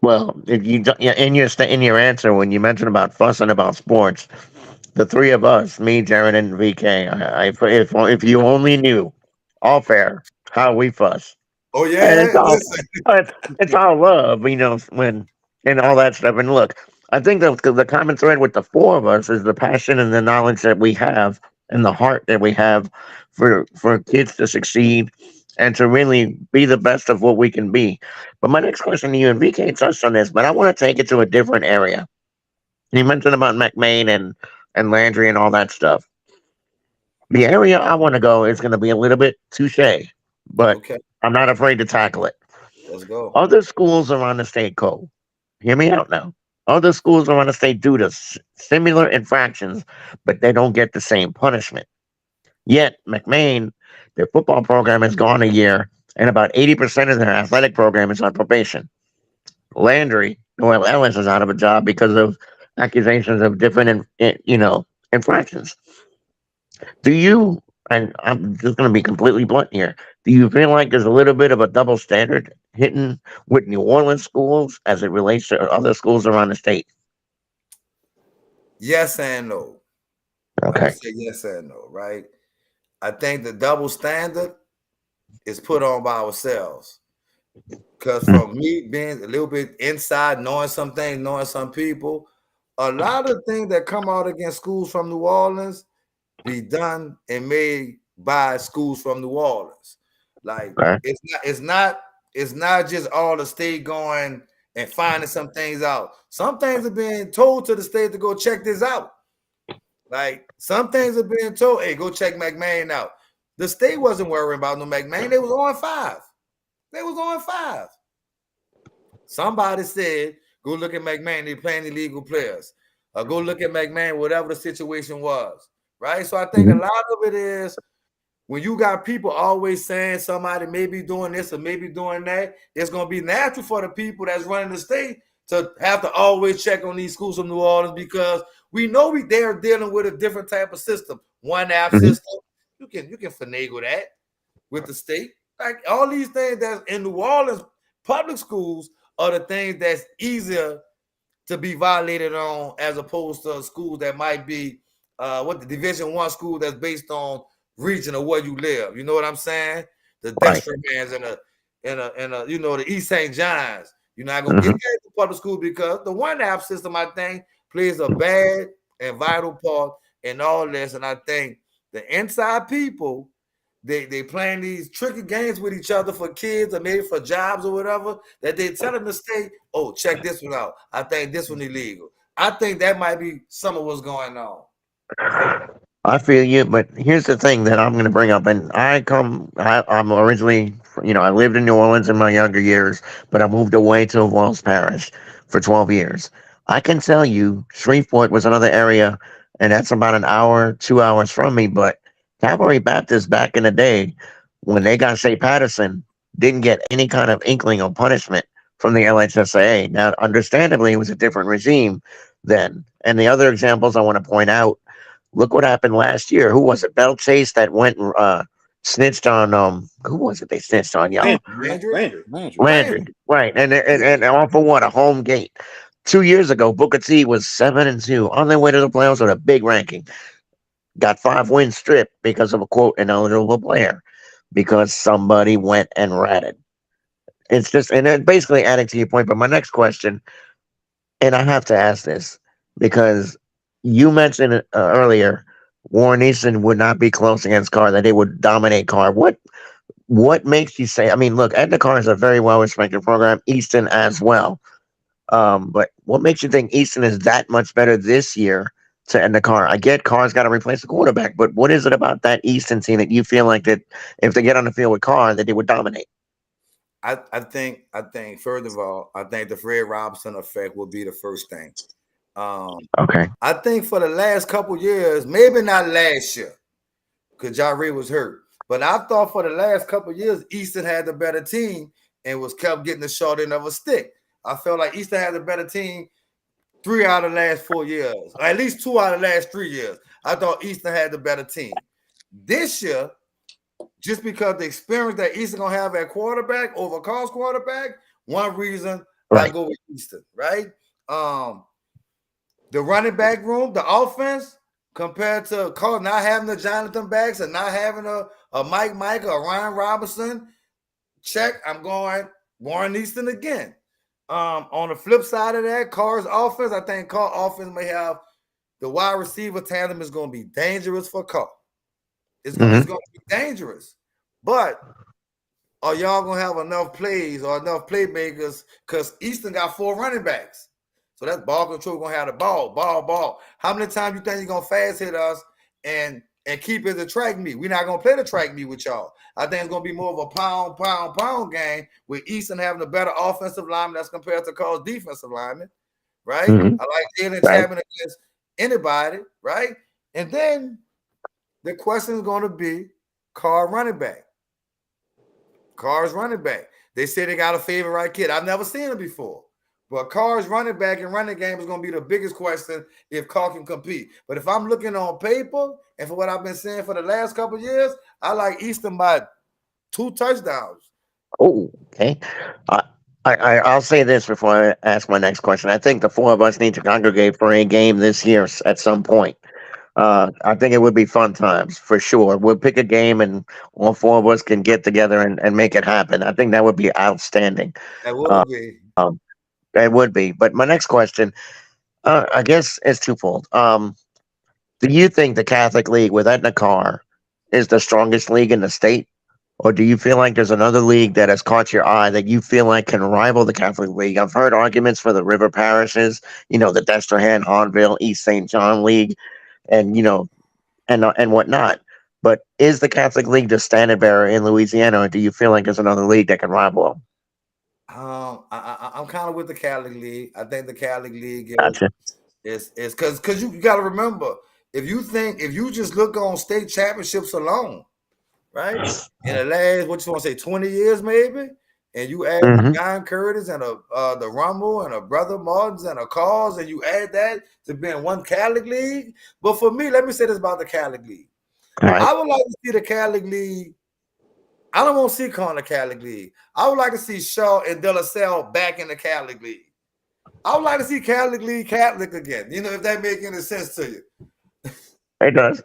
C: Well, if you in your answer when you mentioned about fussing about sports, the three of us, me, Jared, and VK, if you only knew, all fair, how we fuss.
D: Oh
C: And
D: yeah,
C: it's all love, when and all that stuff. And look, I think the common thread with the four of us is the passion and the knowledge that we have and the heart that we have for kids to succeed and to really be the best of what we can be. But my next question to you, and VK touched on this, but I want to take it to a different area. You mentioned about McMain and Landry and all that stuff. The area I want to go is going to be a little bit touche, but
D: Okay,
C: I'm not afraid to tackle it.
D: let's go.
C: Other schools around the state code, hear me out now. Other schools around the state do the similar infractions, but they don't get the same punishment. Yet, McMain, their football program has gone a year, and about 80% of their athletic program is on probation. Landry, Noel Ellis, is out of a job because of accusations of different, infractions. Do you, and I'm just going to be completely blunt here, do you feel like there's a little bit of a double standard hitting with New Orleans schools as it relates to other schools around the state?
D: Yes and no. I'm gonna
C: Okay.
D: say yes and no, right? I think the double standard is put on by ourselves. Because
C: Mm.
D: from me being a little bit inside, knowing some things, knowing some people, a lot of things that come out against schools from New Orleans be done and made by schools from New Orleans. Like
C: Okay.
D: it's not just all the state going and finding some things out. Some things are being told to the state to go check this out. Like some things are being told, hey, go check McMain out. The state wasn't worrying about no McMain. They was on 5. They was on 5. Somebody said, go look at McMahon, they playing illegal players. Go look at McMahon, whatever the situation was. Right? So I think a
C: Mhm.
D: lot of it is when you got people always saying somebody may be doing this or maybe doing that, it's going to be natural for the people that's running the state to have to always check on these schools from New Orleans because we know they're dealing with a different type of system. One app
C: Mhm.
D: system, you can finagle that with the state. Like all these things that's in New Orleans public schools are the things that's easier to be violated on as opposed to schools that might be what the Division I school that's based on region of where you live. You know what I'm saying? The
C: Right.
D: Dexter Mans and the East St. John's. You're not gonna get
C: Mhm.
D: that to public school because the one app system, I think, plays a bad and vital part in all this. And I think the inside people they playing these tricky games with each other for kids or maybe for jobs or whatever that they telling the state, oh, check this one out. I think this one illegal. I think that might be some of what's going on.
C: I feel you, but here's the thing that I'm going to bring up. And I'm originally, I lived in New Orleans in my younger years, but I moved away to Wells Parish for 12 years. I can tell you, Shreveport was another area, and that's about an hour, 2 hours from me. But Calvary Baptist back in the day, when they got St. Patterson, didn't get any kind of inkling of punishment from the LHSAA. Now, understandably, it was a different regime then. And the other examples I want to point out, look what happened last year. Who was it? Bell Chase that went and snitched on who was it they snitched on, y'all?
D: Landry?
B: Landry.
C: Landry.
D: Landry.
C: Right. And all for what? A home gate. 2 years ago, Booker T was 7-2 on their way to the playoffs with a big ranking. Got 5 wins stripped because of a quote ineligible player. Because somebody went and ratted. It's just and then basically adding to your point, but my next question, and I have to ask this because you mentioned earlier, Warren Easton would not be close against Carr; that they would dominate Carr. What makes you say? I mean, look, Edna Carr is a very well respected program, Easton as well. But what makes you think Easton is that much better this year to Edna Carr? I get Carr's got to replace the quarterback, but what is it about that Easton team that you feel like that if they get on the field with Carr, that they would dominate?
D: I think first of all, I think the Fred Robinson effect will be the first thing. Um,
C: Okay.
D: I think for the last couple years, maybe not last year, because Jare was hurt. But I thought for the last couple years, Easton had the better team and was kept getting the short end of a stick. I felt like Easton had the better team 3 out of the last 4 years, or at least 2 out of the last 3 years. I thought Easton had the better team. This year, just because the experience that Easton gonna have at quarterback over Carl's quarterback, one reason I
C: Right.
D: go with Easton, right? The running back room, the offense, compared to Carl not having the Jonathan Backs and not having a Mike or Ryan Robinson, check. I'm going Warren Easton again. On the flip side of that, Carr's offense, I think Carr offense may have the wide receiver tandem is going to be dangerous for Carr.
C: Hmm.
D: it's gonna be dangerous. But are y'all gonna have enough plays or enough playmakers? Because Eastern got 4 running backs. So that's ball control, gonna have the ball. How many times you think you're gonna fast hit us and keep it the track meet? We're not gonna play the track meet with y'all. I think it's gonna be more of a pound game with Eastern having a better offensive lineman that's compared to Carl's defensive lineman, right?
C: Hmm.
D: I like Jalen
C: Right.
D: Chapman against anybody, right? And then the question is gonna be Carr running back. Carr's running back. They say they got a favorite kid. I've never seen him before. But Carr's running back and running game is going to be the biggest question if Carr can compete. But if I'm looking on paper and for what I've been saying for the last couple of years, I like Easton by 2 touchdowns.
C: Oh, okay. I, I'll say this before I ask my next question. I think the four of us need to congregate for a game this year at some point. I think it would be fun times for sure. We'll pick a game and all four of us can get together and make it happen. I think that would be outstanding.
D: That
C: Uh,
D: would be.
C: um, it would be. But my next question, I guess, is twofold. Do you think the Catholic League with Etna Carr is the strongest league in the state? Or do you feel like there's another league that has caught your eye that you feel like can rival the Catholic League? I've heard arguments for the river parishes, the Destrehan, Hahnville, East St. John League, and and whatnot. But is the Catholic League the standard bearer in Louisiana, or do you feel like there's another league that can rival them?
D: I'm kind of with the Catholic League. I think the Catholic League
C: Gotcha.
D: is because you got to remember, if you just look on state championships alone, right? In the last, what you want to say, 20 years maybe, and you add
C: Hmm.
D: John Curtis and the Rumble and a Brother Martins and a Cause, and you add that to being one Catholic League. But for me, let me say this about the Catholic League.
C: All right.
D: I would like to see the Catholic League. I don't want to see Corner Catholic League. I would like to see Shaw and De La Salle back in the Catholic League. I would like to see Catholic League Catholic again. If that make any sense to you.
C: It does.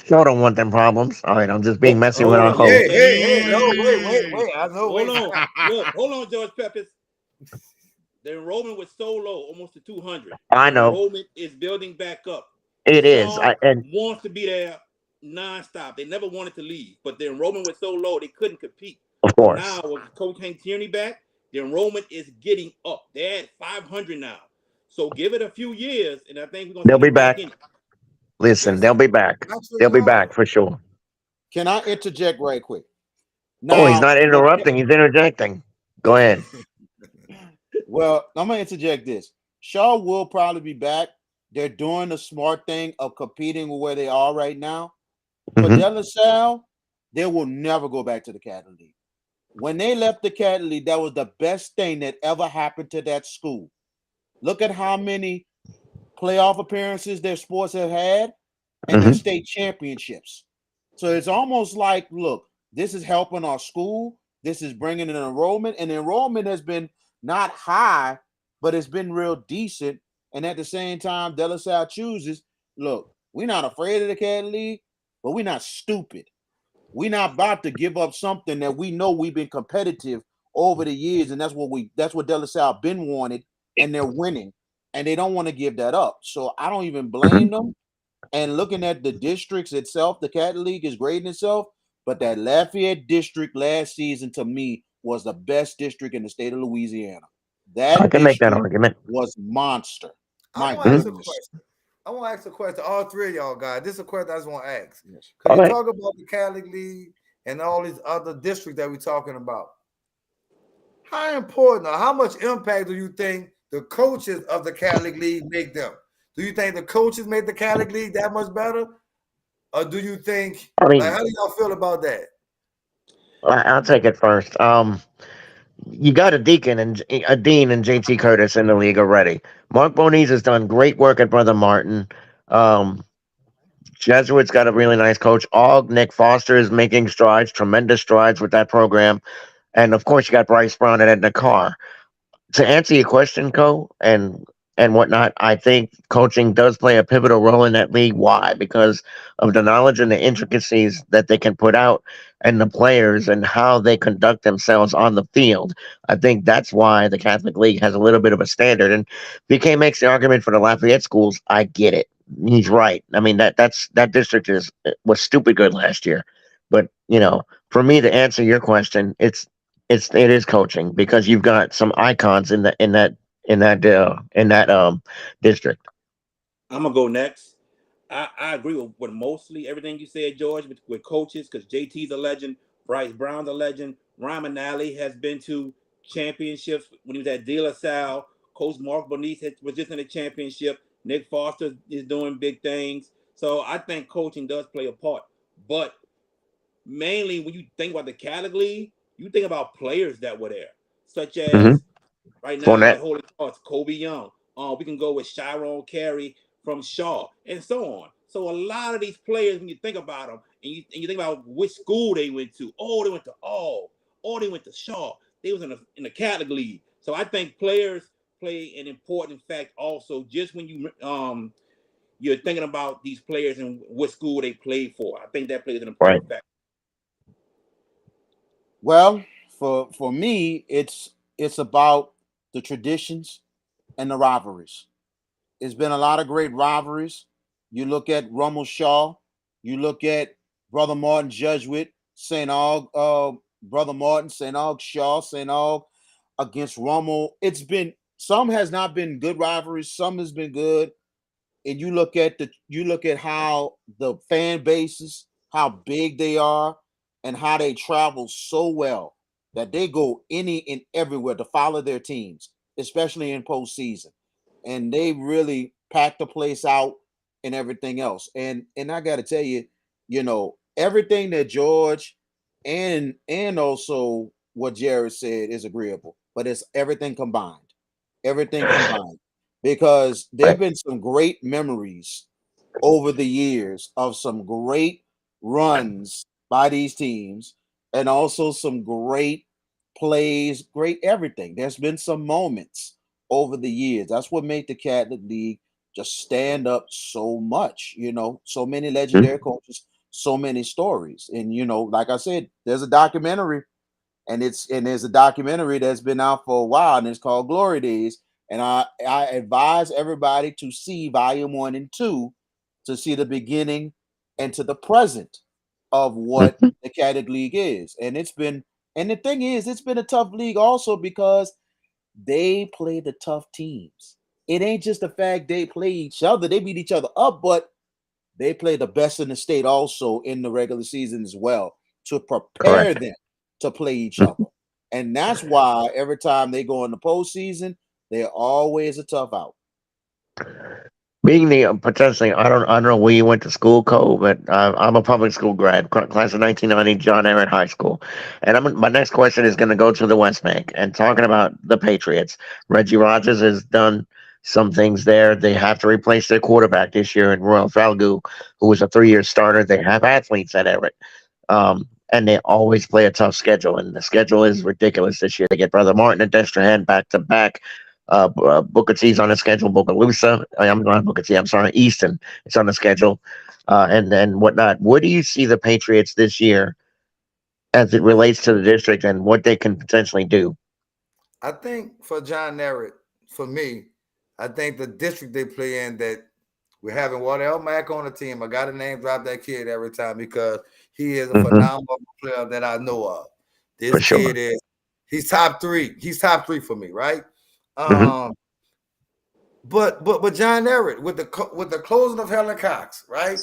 C: Sure don't want them problems. All right, I'm just being messy with our
A: Oh,
D: Hey,
C: host.
D: no, wait. I know.
A: hold
D: Wait.
A: on. Look, hold on, George Peppers. The enrollment was so low, almost to 200.
C: I
A: The
C: know
A: enrollment is building back up.
C: it is.
A: Shaw
C: And
A: wants to be there nonstop. They never wanted to leave, but the enrollment was so low they couldn't compete.
C: of
A: But
C: course,
A: now with Coach Hank Tierney back, the enrollment is getting up. They're at 500 now. So give it a few years, and I think we're gonna
C: they'll
A: see
C: be
A: them back
C: back.
A: in it.
C: Listen, they'll be back. They'll be back for sure.
B: Can I interject right quick?
C: Oh, he's
B: Now,
C: not interrupting. He's interjecting. Go ahead.
B: well, I'm gonna interject this. Shaw will probably be back. They're doing the smart thing of competing with where they are right now. For
C: Mhm.
B: De La Salle, they will never go back to the Catholic League. When they left the Catholic League, that was the best thing that ever happened to that school. Look at how many playoff appearances their sports have had and their
C: Mhm.
B: state championships. So it's almost like, look, this is helping our school. This is bringing an enrollment, and the enrollment has been not high, but it's been real decent. And at the same time, De La Salle chooses, look, we're not afraid of the Catholic League, but we're not stupid. We're not about to give up something that we know we've been competitive over the years, and that's what De La Salle been wanted, and they're winning, and they don't want to give that up. So I don't even
C: Mhm.
B: blame them. And looking at the districts itself, the Catholic League is great in itself, but that Lafayette district last season to me was the best district in the state of Louisiana.
C: I
B: That
C: can make that
B: district
C: argument.
B: was monster.
D: I
B: My
D: want to ask a
B: goodness.
D: question. I want to ask a question. All three of y'all guys. This is a question I just want to ask.
B: Yes.
D: Because
C: All
D: you
C: right.
D: talk about the Catholic League and all these other districts that we're talking about. How important or how much impact do you think the coaches of the Catholic League make them? Do you think the coaches make the Catholic League that much better? Or do you think,
C: I
D: like,
C: mean,
D: how do y'all feel about that?
C: I'll take it first. You got a dean and JT Curtis in the league already. Mark Boniz has done great work at Brother Martin. Um, Jesuits got a really nice coach. Og Nick Foster is making strides, tremendous strides with that program. And of course, you got Bryce Brown and Edna Carr. To answer your question, Co, and whatnot, I think coaching does play a pivotal role in that league. Why? Because of the knowledge and the intricacies that they can put out, and the players and how they conduct themselves on the field. I think that's why the Catholic League has a little bit of a standard. And BK makes the argument for the Lafayette schools. I get it. he's right. I mean that district was stupid good last year, but for me to answer your question, it is coaching because you've got some icons in that district.
A: I'm gonna go next. I agree with mostly everything you said, George, with coaches, because JT's a legend, Bryce Brown's a legend, Ryan Alley has been to championships when he was at De La Salle. Coach Mark Bernice was just in the championship. Nick Foster is doing big things. So I think coaching does play a part. But mainly when you think about the category, you think about players that were there, such
C: Hmm.
A: as right now, like
C: Fournette,
A: holding cards, Kobe Young. We can go with Chiron Carey from Shaw, and so on. So a lot of these players, when you think about them, and you think about which school they went to, they went to they went to Shaw. They was in the Catholic League. So I think players play an important fact also. Just when you're thinking about these players and what school they played for, I think that plays an
C: right?
A: important fact.
B: Well, for me, it's about the traditions and the rivalries. It's been a lot of great rivalries. You look at Rummel Shaw, you look at Brother Martin Jesuit, St. Aug, Brother Martin, St. Aug Shaw, St. Aug against Rummel. It's been some has not been good rivalries, some has been good. And you look at how the fan bases, how big they are, and how they travel so well that they go any and everywhere to follow their teams, especially in postseason. And they really pack the place out and everything else. And I gotta tell you, everything that George and also what Jared said is agreeable, but it's everything combined. Everything combined because there have
C: Right.
B: been some great memories over the years of some great runs by these teams and also some great plays, great everything. There's been some moments over the years. That's what made the Catholic League just stand up so much, so many legendary
C: Mhm.
B: coaches, so many stories. And like I said, there's a documentary and there's a documentary that's been out for a while and it's called Glory Days. And I advise everybody to see volume 1 and 2 to see the beginning and to the present of what
C: Mhm.
B: the Catholic League is. And the thing is, it's been a tough league also because they play the tough teams. It ain't just the fact they play each other, they beat each other up, but they play the best in the state also in the regular season as well to prepare
C: Correct.
B: them to play each
C: Mhm.
B: other. And that's why every time they go in the postseason, they're always a tough out.
C: Being the potentially, I don't know where you went to school, Cole, but I'm a public school grad, class of 1990, John Ehret High School, and my next question is going to go to the West Bank and talking about the Patriots. Reggie Rogers has done some things there. They have to replace their quarterback this year in Royal Falgu, who was a 3-year starter. They have athletes at Everett. And they always play a tough schedule, and the schedule is ridiculous this year. They get Brother Martin and Destrehan back to back. Booker T's on the schedule. Bogalusa, I'm not Booker T. I'm sorry, Easton. It's on the schedule, and then whatnot. Where do you see the Patriots this year as it relates to the district and what they can potentially do?
D: I think for John Ehret, for me, I think the district they play in that we're having Wardell Mack on the team. I got to name drop that kid every time because he is a
C: Hmm.
D: phenomenal player that I know of.
C: For
D: This
C: sure.
D: kid he's top three. He's top three for me, right?
C: Hmm.
D: Um, but John Ehret with the closing of Helen Cox, right?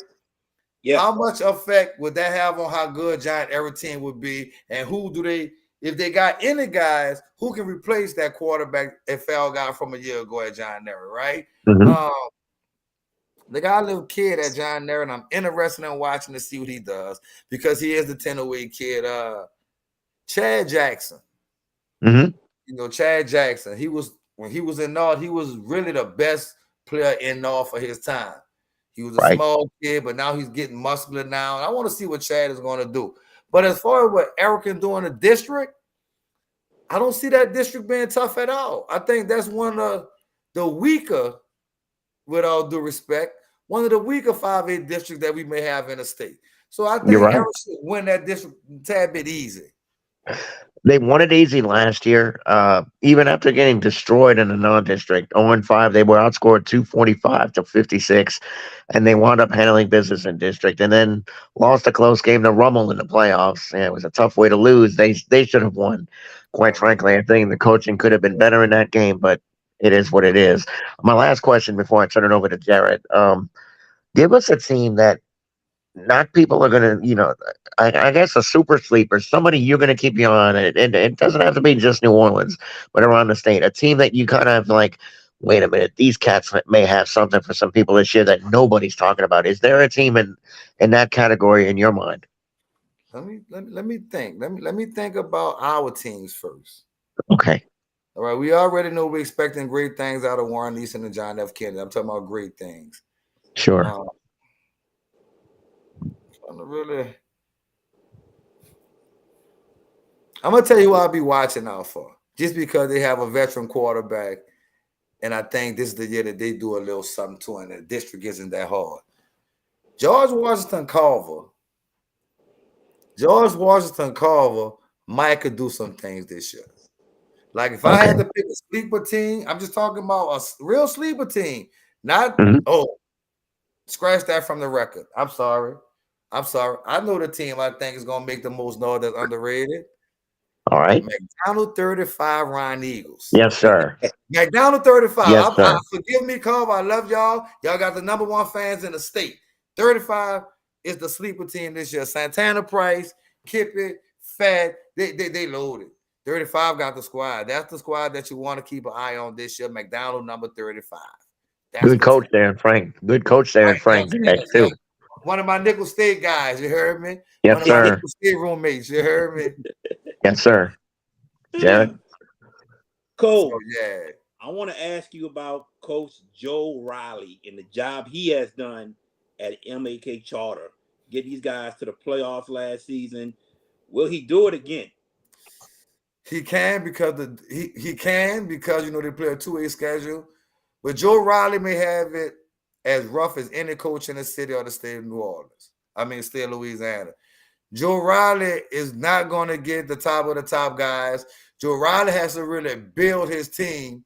A: Yeah.
D: How much effect would that have on how good John Ehret team would be, and who do they? If they got any guys who can replace that quarterback and fell guy from a year ago at John Ehret, right?
C: Hmm.
D: Um, they got a little kid at John Ehret, and I'm interested in watching to see what he does because he is the 1008 kid, Chad Jackson.
C: Hmm.
D: Chad Jackson. He was when he was in North, he was really the best player in North for his time. He was a
C: Right.
D: small kid, but now he's getting muscular now. And I want to see what Chad is going to do. But as far as what Eric can do in the district, I don't see that district being tough at all. I think that's one of the weaker, with all due respect, one of the weaker 5A districts that we may have in the state. So I
C: You're
D: think
C: right.
D: Eric should win that district a tad bit easy.
C: They won it easy last year. Even after getting destroyed in the non-district, 0-5, they were outscored 245 to 56, and they wound up handling business in district, and then lost a close game to Rummel in the playoffs. Yeah, it was a tough way to lose. They should have won. Quite frankly, I think the coaching could have been better in that game, but it is what it is. My last question before I turn it over to Jared. Give us a team that not people are going to, I guess a super sleeper, somebody you're going to keep your eye on. And it doesn't have to be just New Orleans, but around the state, a team that you kind of like, wait a minute, these cats may have something for some people this year that nobody's talking about. Is there a team in that category in your mind?
D: Let me think. Let me think about our teams first.
C: Okay.
D: All right. We already know we're expecting great things out of Warren Easton and John F. Kennedy. I'm talking about great things.
C: Sure.
D: I'm gonna tell you who I'll be watching out for, just because they have a veteran quarterback, and I think this is the year that they do a little something to it, and the district isn't that hard. George Washington Carver might could do some things this year. Like if I had to pick a sleeper team, I'm just talking about a real sleeper team, not scratch that from the record. I'm sorry. I know the team I think is gonna make the most noise that's underrated.
C: All right.
D: McDonald 35 Ryan Eagles.
C: Yes, sir.
D: McDonald 35.
C: Yes, sir.
D: Forgive me, Carver. I love y'all. Y'all got the number one fans in the state. 35 is the sleeper team this year. Santana Price, Kippett, Fat, they loaded. 35 got the squad. That's the squad that you want to keep an eye on this year. McDonald number 35.
C: Good coach there in Frank. Good coach there in Frank too.
D: One of my Nickel State guys, you heard me?
C: Yes,
D: One of
C: sir.
D: my Nickel State roommates, you heard me?
C: Yes, sir. Jared?
A: Coach,
D: So, yeah.
A: I want to ask you about Coach Joe Riley and the job he has done at MAK Charter. Get these guys to the playoffs last season. Will he do it again?
D: He can because he can because they play a 2A schedule. But Joe Riley may have it as rough as any coach in the city or the state of New Orleans. I mean, state of Louisiana. Joe Riley is not going to get the top of the top guys. Joe Riley has to really build his team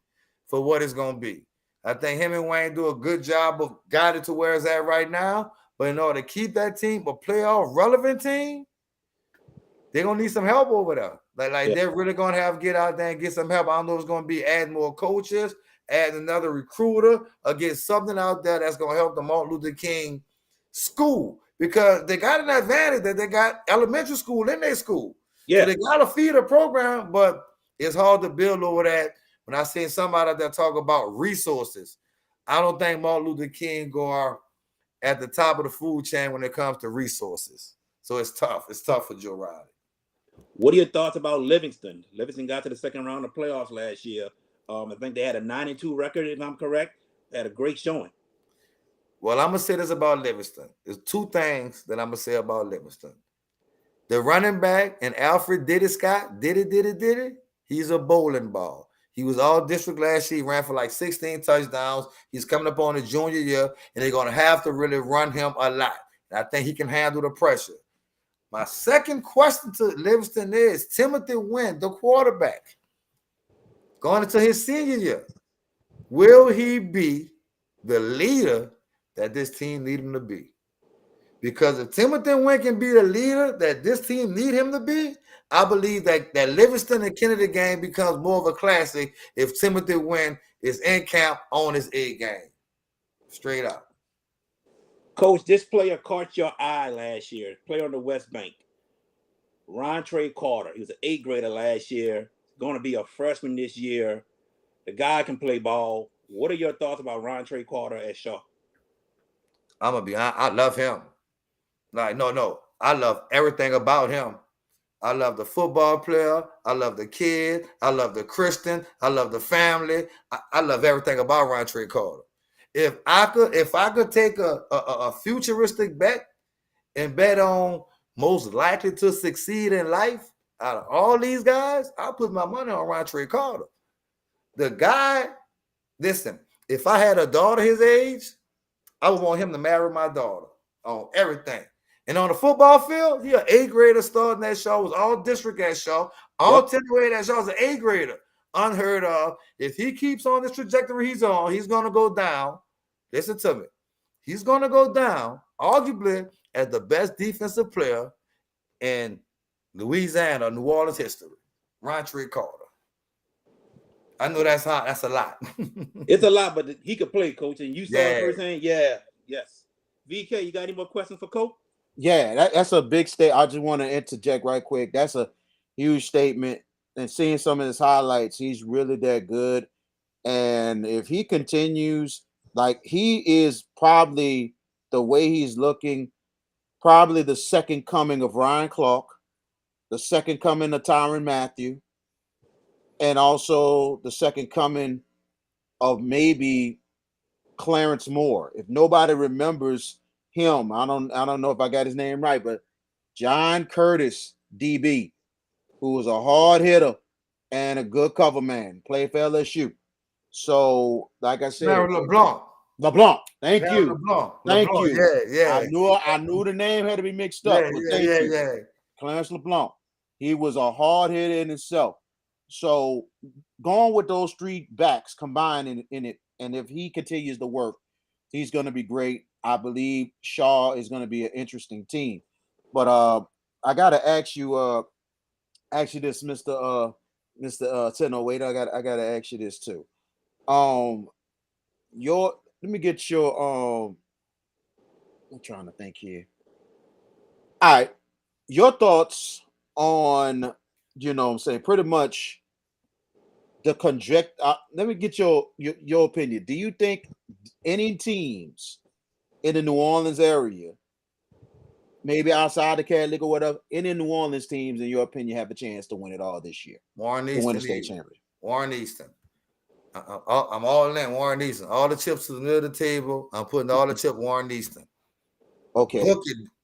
D: for what it's going to be. I think him and Wayne do a good job of guiding to where it's at right now. But in order to keep that team a playoff relevant team, they're going to need some help over there. Like they're really going to have to get out there and get some help. I don't know if it's going to be adding more coaches, adding another recruiter, or get something out there that's going to help the Martin Luther King school. Because they got an advantage that they got elementary school in their school. Yeah. So they got to feed a program, but it's hard to build over that. When I see somebody out there talk about resources, I don't think Martin Luther King go at the top of the food chain when it comes to resources. So it's tough. It's tough for Joe Riley.
A: What are your thoughts about Livingston? Livingston got to the second round of playoffs last year. I think they had a 9-2 record, if I'm correct. They had a great showing.
D: Well, I'm going to say this about Livingston. There's two things that I'm going to say about Livingston. The running back and Alfred Diddy Scott, Diddy, he's a bowling ball. He was all district last year. He ran for like 16 touchdowns. He's coming up on his junior year, and they're going to have to really run him a lot. And I think he can handle the pressure. My second question to Livingston is Timothy Wynn, the quarterback, going into his senior year. Will he be the leader that this team need him to be? Because if Timothy Wynn can be the leader that this team need him to be, I believe that Livingston and Kennedy game becomes more of a classic if Timothy Wynn is in camp on his A game. Straight up.
A: Coach, this player caught your eye last year. Player on the West Bank. Rontre Carter. He was an 8th grader last year. Going to be a freshman this year. The guy can play ball. What are your thoughts about Rontre Carter at Shaw?
D: I'm going to be honest. I love him. Like, no. I love everything about him. I love the football player. I love the kid. I love the Christian. I love the family. I love everything about Rontre Carter. If I could take a futuristic bet and bet on most likely to succeed in life out of all these guys, I'll put my money on Rontre Carter. The guy, listen, if I had a daughter his age, I would want him to marry my daughter on everything. And on the football field, he an A grader starting that Shaw, was all district at Shaw, all 10th grade at Shaw was an A grader. Unheard of. If he keeps on this trajectory he's on, he's going to go down. Listen to me. He's going to go down, arguably, as the best defensive player in Louisiana, New Orleans history. Rontre Carter. I know that's a lot.
A: It's a lot, but he could play, Coach. And you saw it
D: Yeah.
A: firsthand. Yeah, yes. VK, you got any more questions for Coach?
B: Yeah, that's a big statement. I just want to interject right quick. That's a huge statement. And seeing some of his highlights, he's really that good. And if he continues, like he is probably the way he's looking, probably the second coming of Ryan Clark, the second coming of Tyrann Mathieu, and also the second coming of maybe Clarence Moore. If nobody remembers him, I don't know if I got his name right, but John Curtis, DB, who was a hard hitter and a good cover man, played for LSU. So, like I said, LeBlanc. Thank you.
D: LeBlanc. Yeah.
B: I knew the name had to be mixed up.
D: Yeah.
B: Clarence LeBlanc. He was a hard hitter in himself. So, going with those three backs combined in it, and if he continues to work, he's going to be great. I believe Shaw is going to be an interesting team. But I got to ask you this, Mr. 1008. I got to ask you this too. Let me get your I'm trying to think here. All right, your thoughts on, pretty much the conject. Let me get your opinion. Do you think any teams in the New Orleans area, maybe outside the Cali League or whatever, any New Orleans teams, in your opinion, have a chance to win it all this year?
D: Warren Easton.
B: To win the state championship.
D: Warren Easton. I'm all in Warren Easton. All the chips to the middle of the table. I'm putting all the chip Warren Easton.
B: Okay.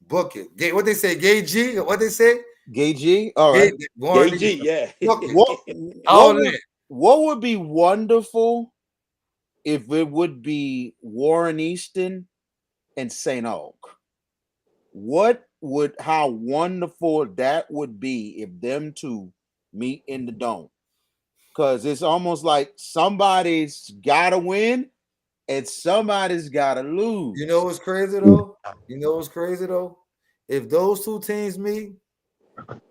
D: Book it. What they say, Gay G? What they say?
B: Gay G? All right.
A: Gay G, yeah.
B: What would be wonderful if it would be Warren Easton and St. Aug? How wonderful that would be if them two meet in the dome. Because it's almost like somebody's got to win and somebody's got to lose.
D: You know what's crazy though? If those two teams meet,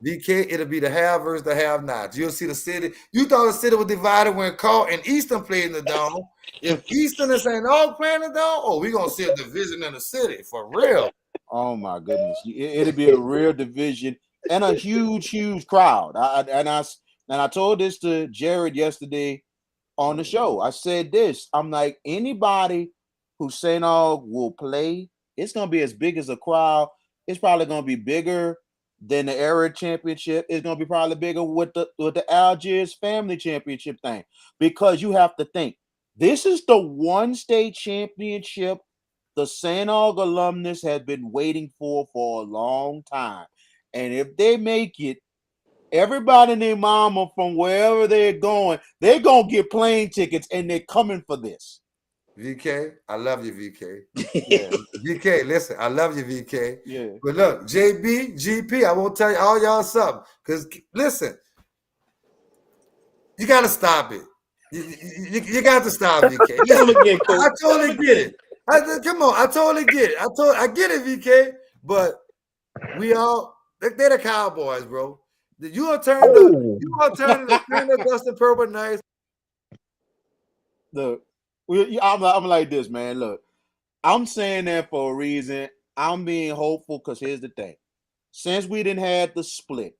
D: VK, it'll be the have versus the have-nots. You'll see the city. You thought the city was divided when Carl and Easton played in the dome. If Easton and St. Aug playing in the dome, we're going to see a division in the city for real.
B: Oh, my goodness. It'll be a real division and a huge, huge crowd. I told this to Jared yesterday on the show. I said this. I'm like, anybody who St. Aug will play, it's going to be as big as a crowd. It's probably going to be bigger than the Era Championship. It's going to be probably bigger with the Algiers Family Championship thing. Because you have to think, this is the one state championship the St. Aug alumnus has been waiting for a long time. And if they make it, everybody and their mama from wherever they're going to get plane tickets, and they're coming for this.
D: VK, I love you, VK. Yeah. VK, listen, I love you, VK.
B: Yeah.
D: But look, JB, GP, I won't tell you all y'all something. Because, listen, you got to stop it. You got to stop, VK. I totally get it. Come on, I totally get it. I get it, VK. But they're the Cowboys, bro. You gonna turn the Dustin Purple Knights.
B: Look, I'm like this, man. Look, I'm saying that for a reason. I'm being hopeful because here's the thing. Since we didn't have the split,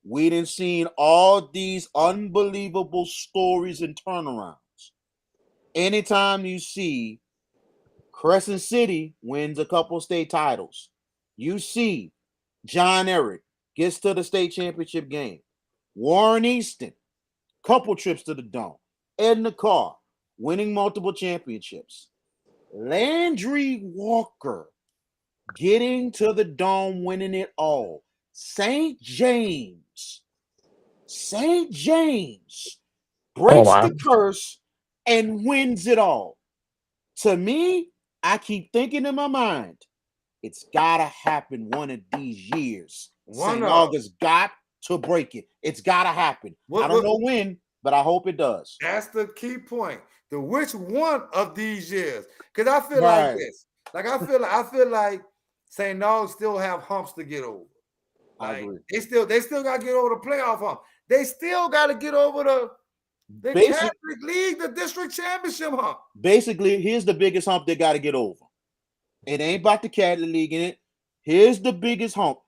B: we didn't seen all these unbelievable stories and turnarounds. Anytime you see Crescent City wins a couple state titles, you see John Eric gets to the state championship game. Warren Easton, couple trips to the dome. Edna Carr, winning multiple championships. Landry Walker, getting to the dome, winning it all. St. James breaks the curse and wins it all. To me, I keep thinking in my mind, It's gotta happen one of these years.
D: One
B: St.
D: of-
B: August got to break it. It's gotta happen. I don't know when, but I hope it does.
D: That's the key point. The which one of these years? Because I feel like this. Like I feel like St. August still have humps to get over.
B: I
D: Like
B: agree.
D: they still got to get over the playoff hump. They still got to get over the Catholic League, the district championship hump.
B: Basically, here's the biggest hump they got to get over. It ain't about the Catholic League in it. Here's the biggest hump.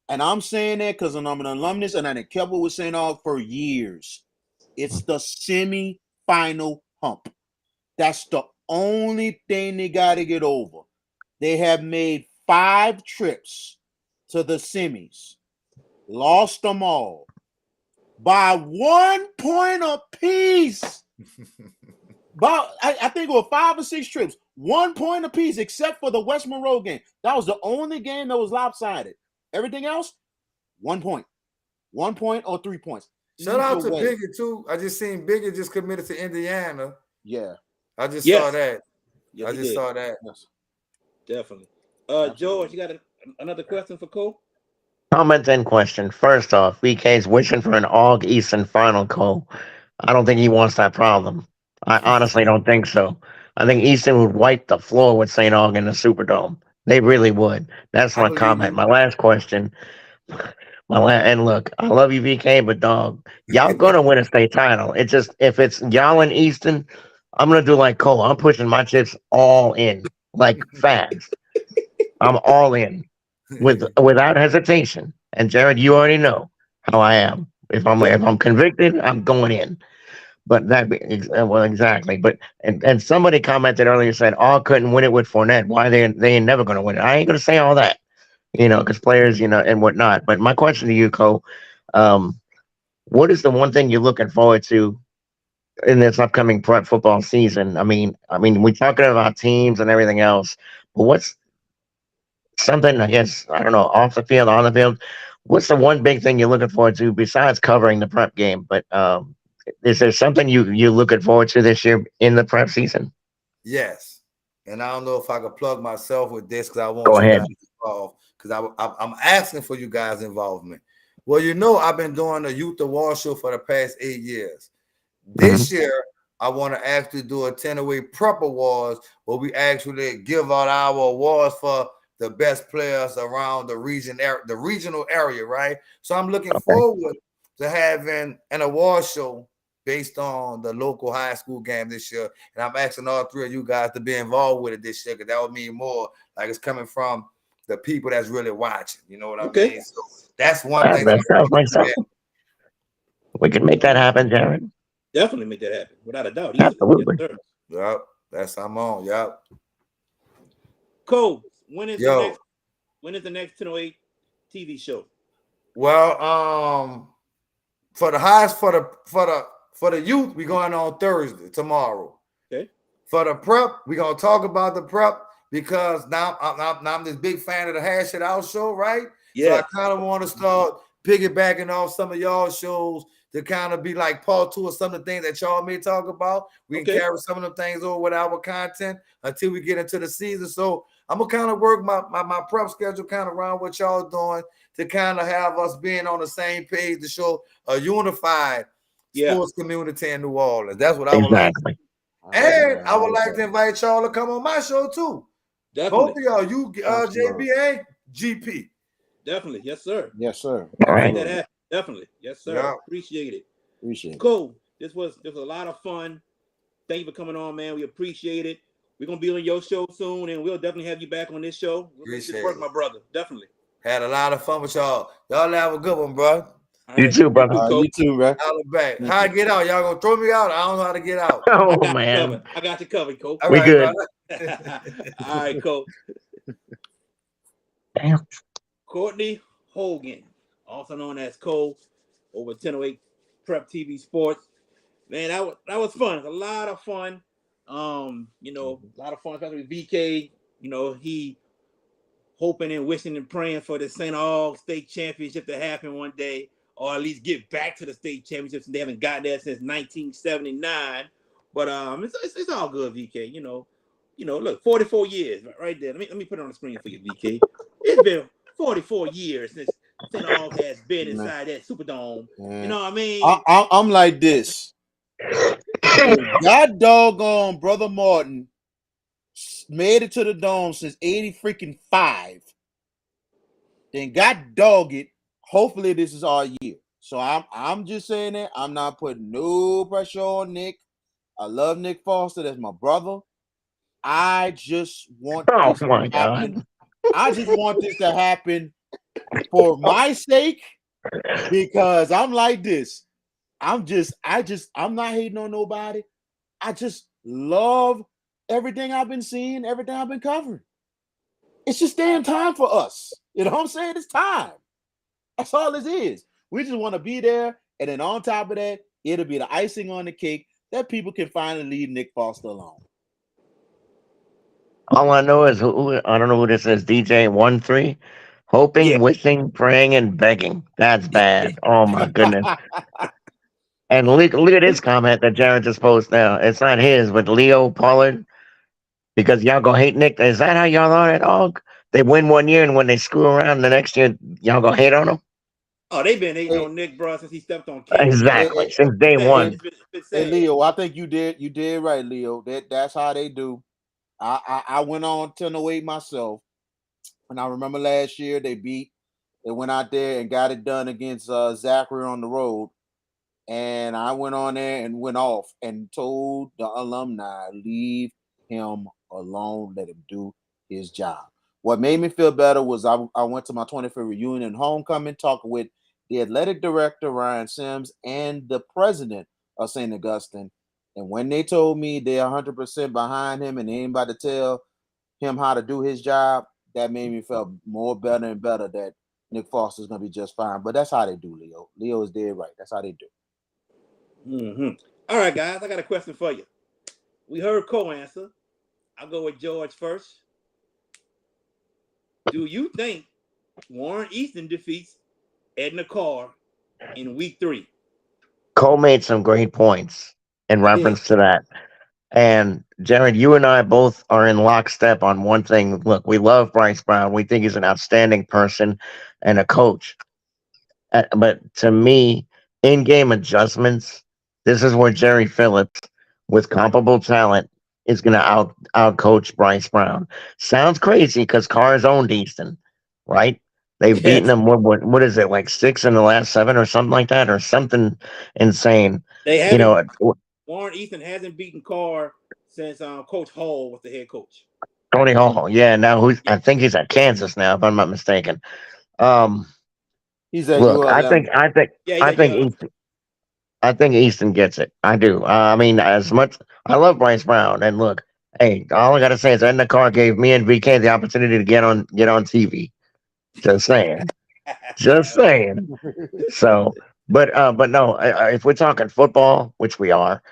B: And I'm saying that because I'm an alumnus and I done kept with St. Aug for years. It's the semi-final hump. That's the only thing they got to get over. They have made 5 trips to the semis, lost them all by 1 point apiece. I think it was 5 or 6 trips, 1 point apiece, except for the West Monroe game. That was the only game that was lopsided. Everything else, 1 point. 1 point or 3 points.
D: Shout out to Biggie, too. I just seen Biggie just committed to Indiana.
B: Yeah.
D: I just saw that.
A: Yes,
D: I just saw that.
B: Yes.
A: Definitely. George, you got another question for Cole?
C: Comment and question. First off, BK's wishing for an Aug Eastern final, Cole. I don't think he wants that problem. I honestly don't think so. I think Easton would wipe the floor with St. Aug in the Superdome. They really would. That's my comment. My last question. And look, I love you, VK, but dog, y'all gonna win a state title. It's just if it's y'all and Easton, I'm gonna do like Cole. I'm pushing my chips all in, like fast. I'm all in without hesitation. And Jared, you already know how I am. If I'm convicted, I'm going in. But exactly. But and somebody commented earlier said, "Oh, couldn't win it with Fournette. Why they ain't never going to win it?" I ain't going to say all that, because players, and whatnot. But my question to you, Cole, what is the one thing you're looking forward to in this upcoming prep football season? I mean, we're talking about teams and everything else, but what's something, I guess, I don't know, off the field, on the field? What's the one big thing you're looking forward to besides covering the prep game? But is there something you're looking forward to this year in the prep season?
D: Yes. And I don't know if I could plug myself with this because I want
C: Go ahead.
D: guys involved because I'm asking for you guys' involvement. Well, I've been doing the Youth Award show for the past 8 years. This year, I want to actually do a 10-away prep awards where we actually give out our awards for the best players around the regional area, right? So I'm looking forward to having an award show based on the local high school game this year. And I'm asking all 3 of you guys to be involved with it this year because that would mean more like it's coming from the people that's really watching. You know what I mean? So that's one thing.
C: That sounds like something. We can make that happen, Jared.
A: Definitely make that happen, without a doubt.
C: Absolutely.
D: Yep. I'm on. Yep.
A: Cole, when is the next 1008 TV show?
D: Well, for the youth, we're going on Thursday, tomorrow.
A: Okay.
D: For the prep, we're gonna talk about the prep because now I'm this big fan of the Hash It Out show, right? Yeah. So I kind of want to start piggybacking off some of y'all shows to kind of be like part 2 of some of the things that y'all may talk about. We can carry some of the things over with our content until we get into the season. So I'm gonna kind of work my prep schedule kind of around what y'all doing to kind of have us being on the same page to show a unified sports community in New Orleans. That's what I would like. And I would like to invite y'all to come on my show too.
A: Definitely.
D: Both of y'all, you JB and GP.
A: Definitely. Yes, sir.
B: Yes, sir.
C: All right.
A: That happen. Definitely. Yes, sir.
D: Yeah.
A: Appreciate it.
B: Appreciate it.
A: Cool. This was a lot of fun. Thank you for coming on, man. We appreciate it. We're gonna be on your show soon, and we'll definitely have you back on this show.
D: Appreciate
A: work,
D: it.
A: my brother. Definitely.
D: Had a lot of fun with y'all. Y'all have a good one, bro.
C: You too, brother.
B: You too, bro.
D: Y'all back. How I get out? Y'all gonna throw me out? I don't know how to get out.
C: Oh, man.
A: I got you covered, Cole.
C: We good.
A: All right, Cole.
C: Damn.
A: Cortney Hogan, also known as Cole, over 1008 Prep TV Sports. Man, that was fun. A lot of fun. A lot of fun, especially with VK. He hoping and wishing and praying for the St. Aug State Championship to happen one day, or at least get back to the state championships. They haven't gotten there since 1979. But it's all good, VK. look, 44 years right there. Let me put it on the screen for you, VK. It's been 44 years since St. Aug has been inside that Superdome. You know what I mean?
B: I'm like this. God doggone brother Martin made it to the dome since 85. Then God dog it. Hopefully this is our year. So I'm just saying that. I'm not putting no pressure on Nick. I love Nick Foster. That's my brother. I just want
C: Oh
B: this to
C: my
B: happen.
C: God.
B: I just want this to happen for my sake because I'm like this. I'm not hating on nobody. I just love everything I've been seeing, everything I've been covering. It's just damn time for us. You know what I'm saying? It's time. That's all this is. We just want to be there. And then on top of that, it'll be the icing on the cake that people can finally leave Nick Foster alone.
C: All I know is I don't know who this is. DJ 13, hoping,
A: Yeah.
C: wishing, praying, and begging. That's bad. Oh my goodness. And look at this comment that Jared just posted now. It's not his, but Leo Pollard. Because y'all gonna hate Nick. Is that how y'all are at all? They win one year, and when they screw around the next year, y'all gonna hate on them?
A: Oh, they've been hating
B: Hey,
A: on Nick, bro, since he stepped on campus, man.
C: Exactly. Since day
A: It's
C: one.
A: been
B: hey,
A: sad.
B: Leo, I think you did right, Leo. That's how they do. I went on 10-08 myself. And I remember last year they went out there and got it done against Zachary on the road. And I went on there and went off and told the alumni, leave him alone, let him do his job. What made me feel better was I went to my 25th reunion and homecoming, talking with the athletic director, Ryan Sims, and the president of St. Augustine. And when they told me they're 100% behind him and they ain't about to tell him how to do his job, that made me feel more better and better that Nick Foster's going to be just fine. But that's how they do, Leo. Leo is dead right. That's how they do.
A: Mm-hmm. All right, guys, I got a question for you. We heard co-answer. I'll go with George first. Do you think Warren Easton defeats Edna Carr in week 3?
C: Cole made some great points in reference to that. And Jared, you and I both are in lockstep on one thing. Look, we love Bryce Brown. We think he's an outstanding person and a coach. But to me, in-game adjustments, this is where Jerry Phillips, with comparable talent, is going to out coach Bryce Brown. Sounds crazy because Carr's owned Easton, right? They've beaten
A: Yes.
C: him. What is it, like 6 in the last 7 or something like that, or something insane?
A: They
C: You
A: haven't.
C: know,
A: Warren Easton hasn't beaten Carr since Coach Hall was the head coach.
C: Tony Hall. Yeah, now
A: Yeah.
C: I think he's at Kansas now, if I'm not mistaken. Um,
B: He's at
C: look,
B: ULM.
A: Yeah, he's
C: I
A: at
C: think
A: ULM.
C: Easton. I think Easton gets it. I do. I mean, as much I love Bryce Brown, and look, hey, all I gotta say is Edna Carr gave me and VK the opportunity to get on TV. Just saying, just saying. So, but no, if we're talking football, which we are,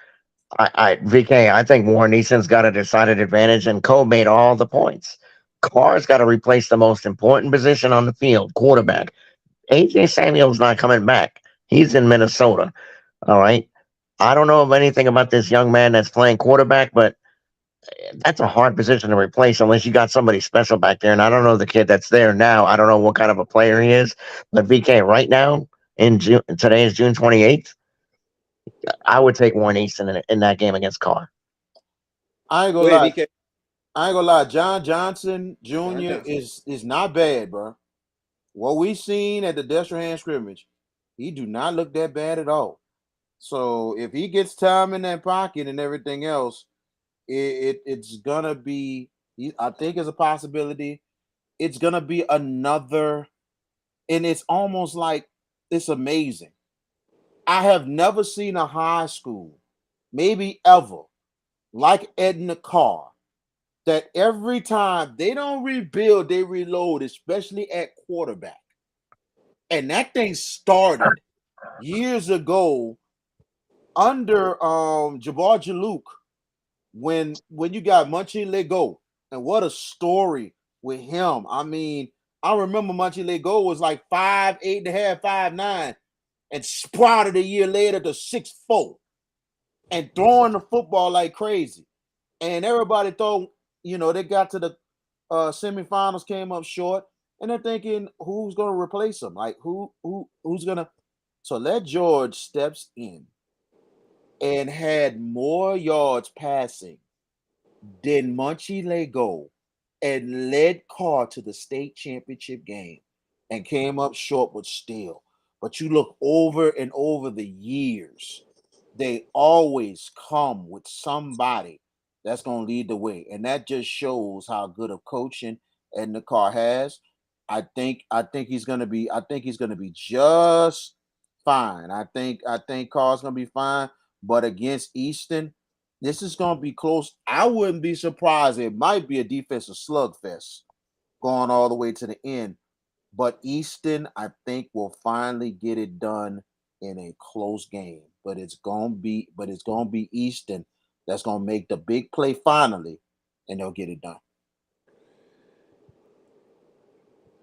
C: VK, I think Warren Easton's got a decided advantage, and Cole made all the points. Carr's got to replace the most important position on the field, quarterback. AJ Samuel's not coming back. He's in Minnesota. All right. I don't know of anything about this young man that's playing quarterback, but that's a hard position to replace unless you got somebody special back there. And I don't know the kid that's there now. I don't know what kind of a player he is. But VK, right now, today is June 28th, I would take Warren Easton in that game against Carr.
B: I ain't
A: Go
B: gonna
A: ahead,
B: lie.
A: BK.
B: I ain't gonna lie. John Johnson
A: John
B: Jr.
A: Johnson.
B: is not bad, bro. What we seen at the Destrehan scrimmage, he do not look that bad at all. So if he gets time in that pocket and everything else, it's gonna be. I think it's a possibility. It's gonna be another, and it's almost like it's amazing. I have never seen a high school, maybe ever, like Edna Carr, that every time they don't rebuild, they reload, especially at quarterback. And that thing started years ago under Jabbar Jaluk when you got Munchie Lego. And what a story with him. I mean, I remember Munchie Lego was like 5'8" and a half, 5'9", and sprouted a year later to 6'4", and throwing the football like crazy. And everybody thought they got to the semifinals, came up short, and they're thinking, who's going to replace him? Like who's going to? So let George steps in and had more yards passing than Munchie Lego and led Carr to the state championship game and came up short but still. But you look over and over the years, they always come with somebody that's going to lead the way. And that just shows how good of coaching Edna Carr has. I think he's going to be just fine. I think Carr's going to be fine, but against Easton, this is going to be close. I wouldn't be surprised. It might be a defensive slugfest going all the way to the end. But Easton, I think, will finally get it done in a close game. But it's gonna be Easton that's gonna make the big play finally, and they'll get it done.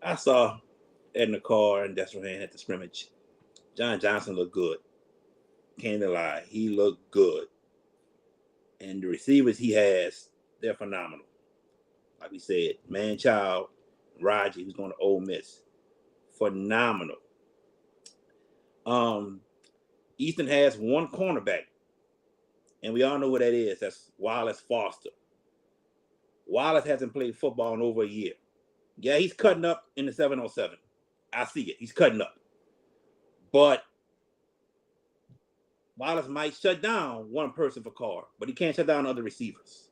A: I saw Edna Carr and Desiree Hand at the scrimmage. John Johnson looked good. Can't lie, he looked good. And the receivers he has, they're phenomenal. Like we said, man-child, Raji, who's going to Ole Miss. Phenomenal. Easton has one cornerback, and we all know what that is. That's Wallace Foster. Wallace hasn't played football in over a year. Yeah, he's cutting up in the 707. I see it. He's cutting up. But Wallace might shut down one person for Carr, but he can't shut down other receivers.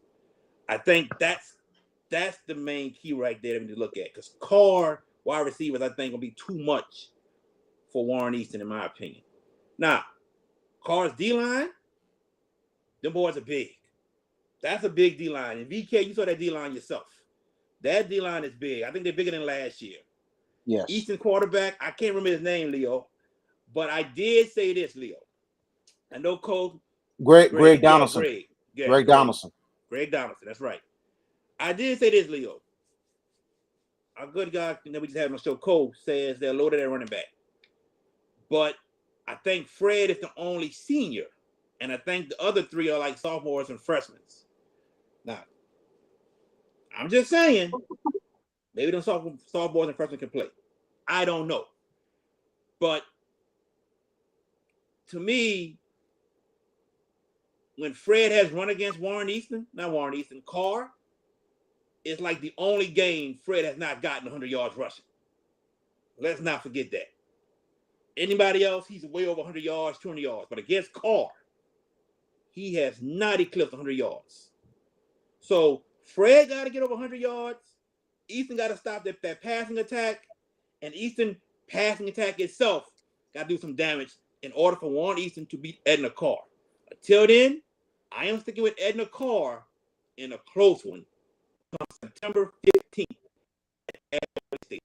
A: I think that's the main key right there that we need to look at, because Carr wide receivers, I think, will be too much for Warren Easton, in my opinion. Now, Carr's D-line, them boys are big. That's a big D-line. And VK, you saw that D-line yourself. That D-line is big. I think they're bigger than last year.
B: Yes.
A: Easton quarterback, I can't remember his name, Leo, but I did say this, Leo. I know Cole.
B: Greg Donaldson. Greg Donaldson.
A: Greg Donaldson, that's right. I did say this, Leo. Our good guy that we just had on the show, Cole, says they're loaded at running back. But I think Fred is the only senior. And I think the other three are like sophomores and freshmen. Now, I'm just saying, maybe them sophomores and freshmen can play. I don't know. But to me, when Fred has run against Carr, it's like the only game Fred has not gotten 100 yards rushing. Let's not forget that. Anybody else, he's way over 100 yards, 200 yards. But against Carr, he has not eclipsed 100 yards. So Fred got to get over 100 yards. Easton got to stop that passing attack. And Easton passing attack itself got to do some damage in order for Warren Easton to beat Edna Carr. Until then, I am sticking with Edna Carr in a close one on September 15th at State.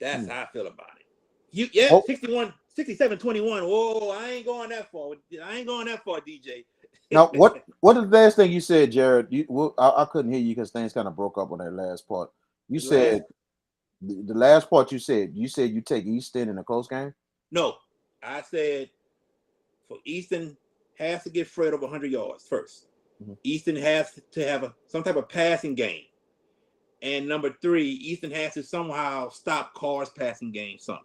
A: That's how I feel about it. 67-21. Whoa, I ain't going that far, DJ.
B: Now, what is the last thing you said, Jared? I couldn't hear you because things kind of broke up on that last part. You said the last part. You said you take Easton in a close game.
A: No, I said for Easton has to get Fred over 100 yards first. Mm-hmm. Easton has to have some type of passing game. And number 3, Easton has to somehow stop Carr's passing game some.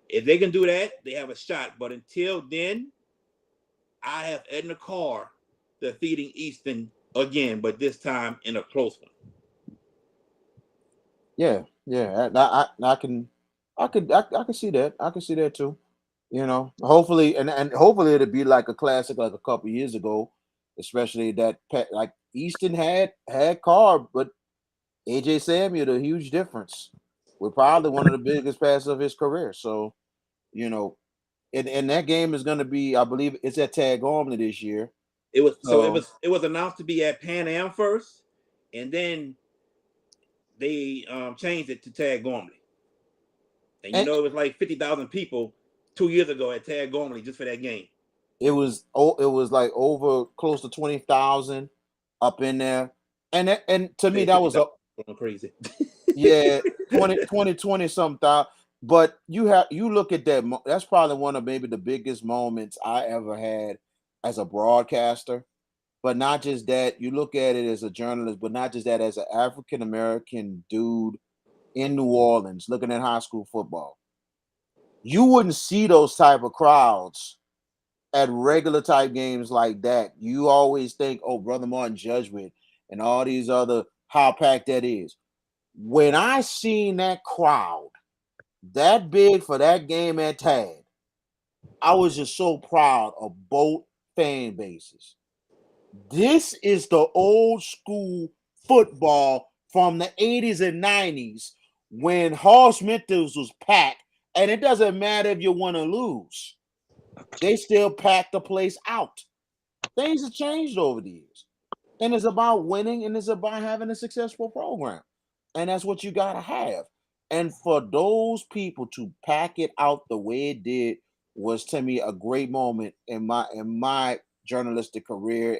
A: If they can do that, they have a shot. But until then, I have Edna Carr defeating Easton again, but this time in a close one.
B: Yeah. I can see that. I can see that too. Hopefully, and hopefully it'll be like a classic like a couple years ago, especially that like Easton had Carr, but AJ Samuel, a huge difference. We're probably one of the biggest passes of his career. So, and that game is going to be, I believe, it's at Tag Gormley this year.
A: It was announced to be at Pan Am first, and then they changed it to Tag Gormley. And it was like 50,000 people 2 years ago at Tag Gormley just for that game.
B: It was like over close to 20,000 up in there, and to me that was
A: crazy.
B: Yeah, 20 something thousand. But you look at that. That's probably one of maybe the biggest moments I ever had as a broadcaster. But not just that, you look at it as a journalist, but not just that, as an African American dude in New Orleans looking at high school football. You wouldn't see those type of crowds at regular type games like that. You always think, oh, Brother Martin Judgment and all these other how packed that is. When I seen that crowd that big for that game at Tad, I was just so proud of both fan bases. This is the old school football from the 80s and 90s when Hoss Mentos was packed, and it doesn't matter if you want to lose. They still pack the place out. Things have changed over the years. And it's about winning and it's about having a successful program. And that's what you got to have. And for those people to pack it out the way it did was to me a great moment in my journalistic career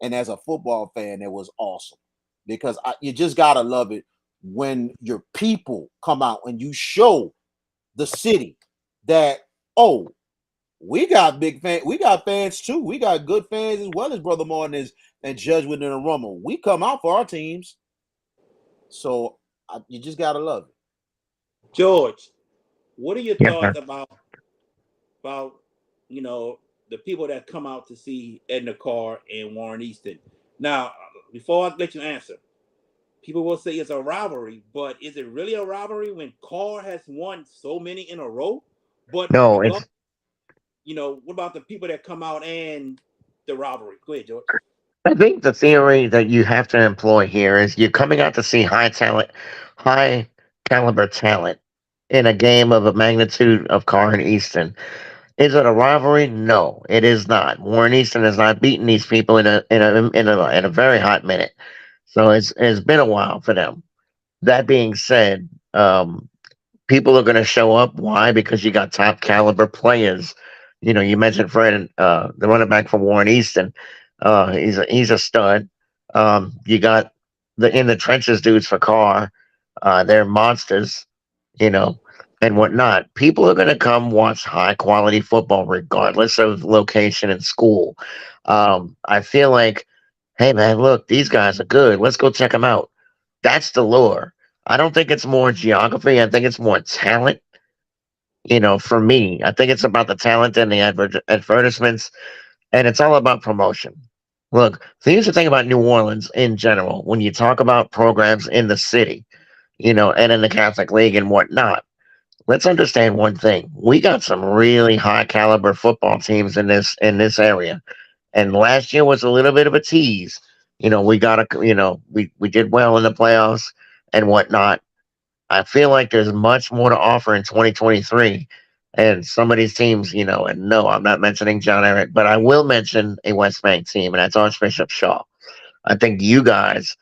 B: and as a football fan, it was awesome because you just got to love it when your people come out and you show the city that, oh, we got big fans. We got fans too. We got good fans as well as Brother Martin and Judge within a Rumble. We come out for our teams. So you just got to love it.
A: George, what are your
C: Yes,
A: thoughts
C: sir.
A: about the people that come out to see Edna Carr and Warren Easton? Now, before I let you answer, people will say it's a rivalry, but is it really a rivalry when Carr has won so many in a row? But
C: No,
A: regardless,
C: it's.
A: what about the people that come out and the rivalry? Go ahead, George.
C: I think the theory that you have to employ here is you're coming out to see high caliber talent in a game of a magnitude of Carr and Easton. Is it a rivalry? No, it is not. Warren Easton has not beaten these people in a very hot minute, so it's been a while for them. That being said, people are going to show up. Why? Because you got top caliber players. You mentioned Fred, the running back for Warren Easton. He's a stud. You got the in the trenches dudes for Carr. They're monsters, you know, and whatnot. People are going to come watch high quality football, regardless of location and school. I feel like, hey man, look, these guys are good. Let's go check them out. That's the lure. I don't think it's more geography. I think it's more talent. For me, I think it's about the talent and the advertisements, and it's all about promotion. Look, so here's the thing about New Orleans in general. When you talk about programs in the city, and in the Catholic League and whatnot, let's understand one thing. We got some really high caliber football teams in this area. And last year was a little bit of a tease. We got we did well in the playoffs and whatnot. I feel like there's much more to offer in 2023. And some of these teams, and no, I'm not mentioning John Eric, but I will mention a West Bank team, and that's Archbishop Shaw. I think you guys,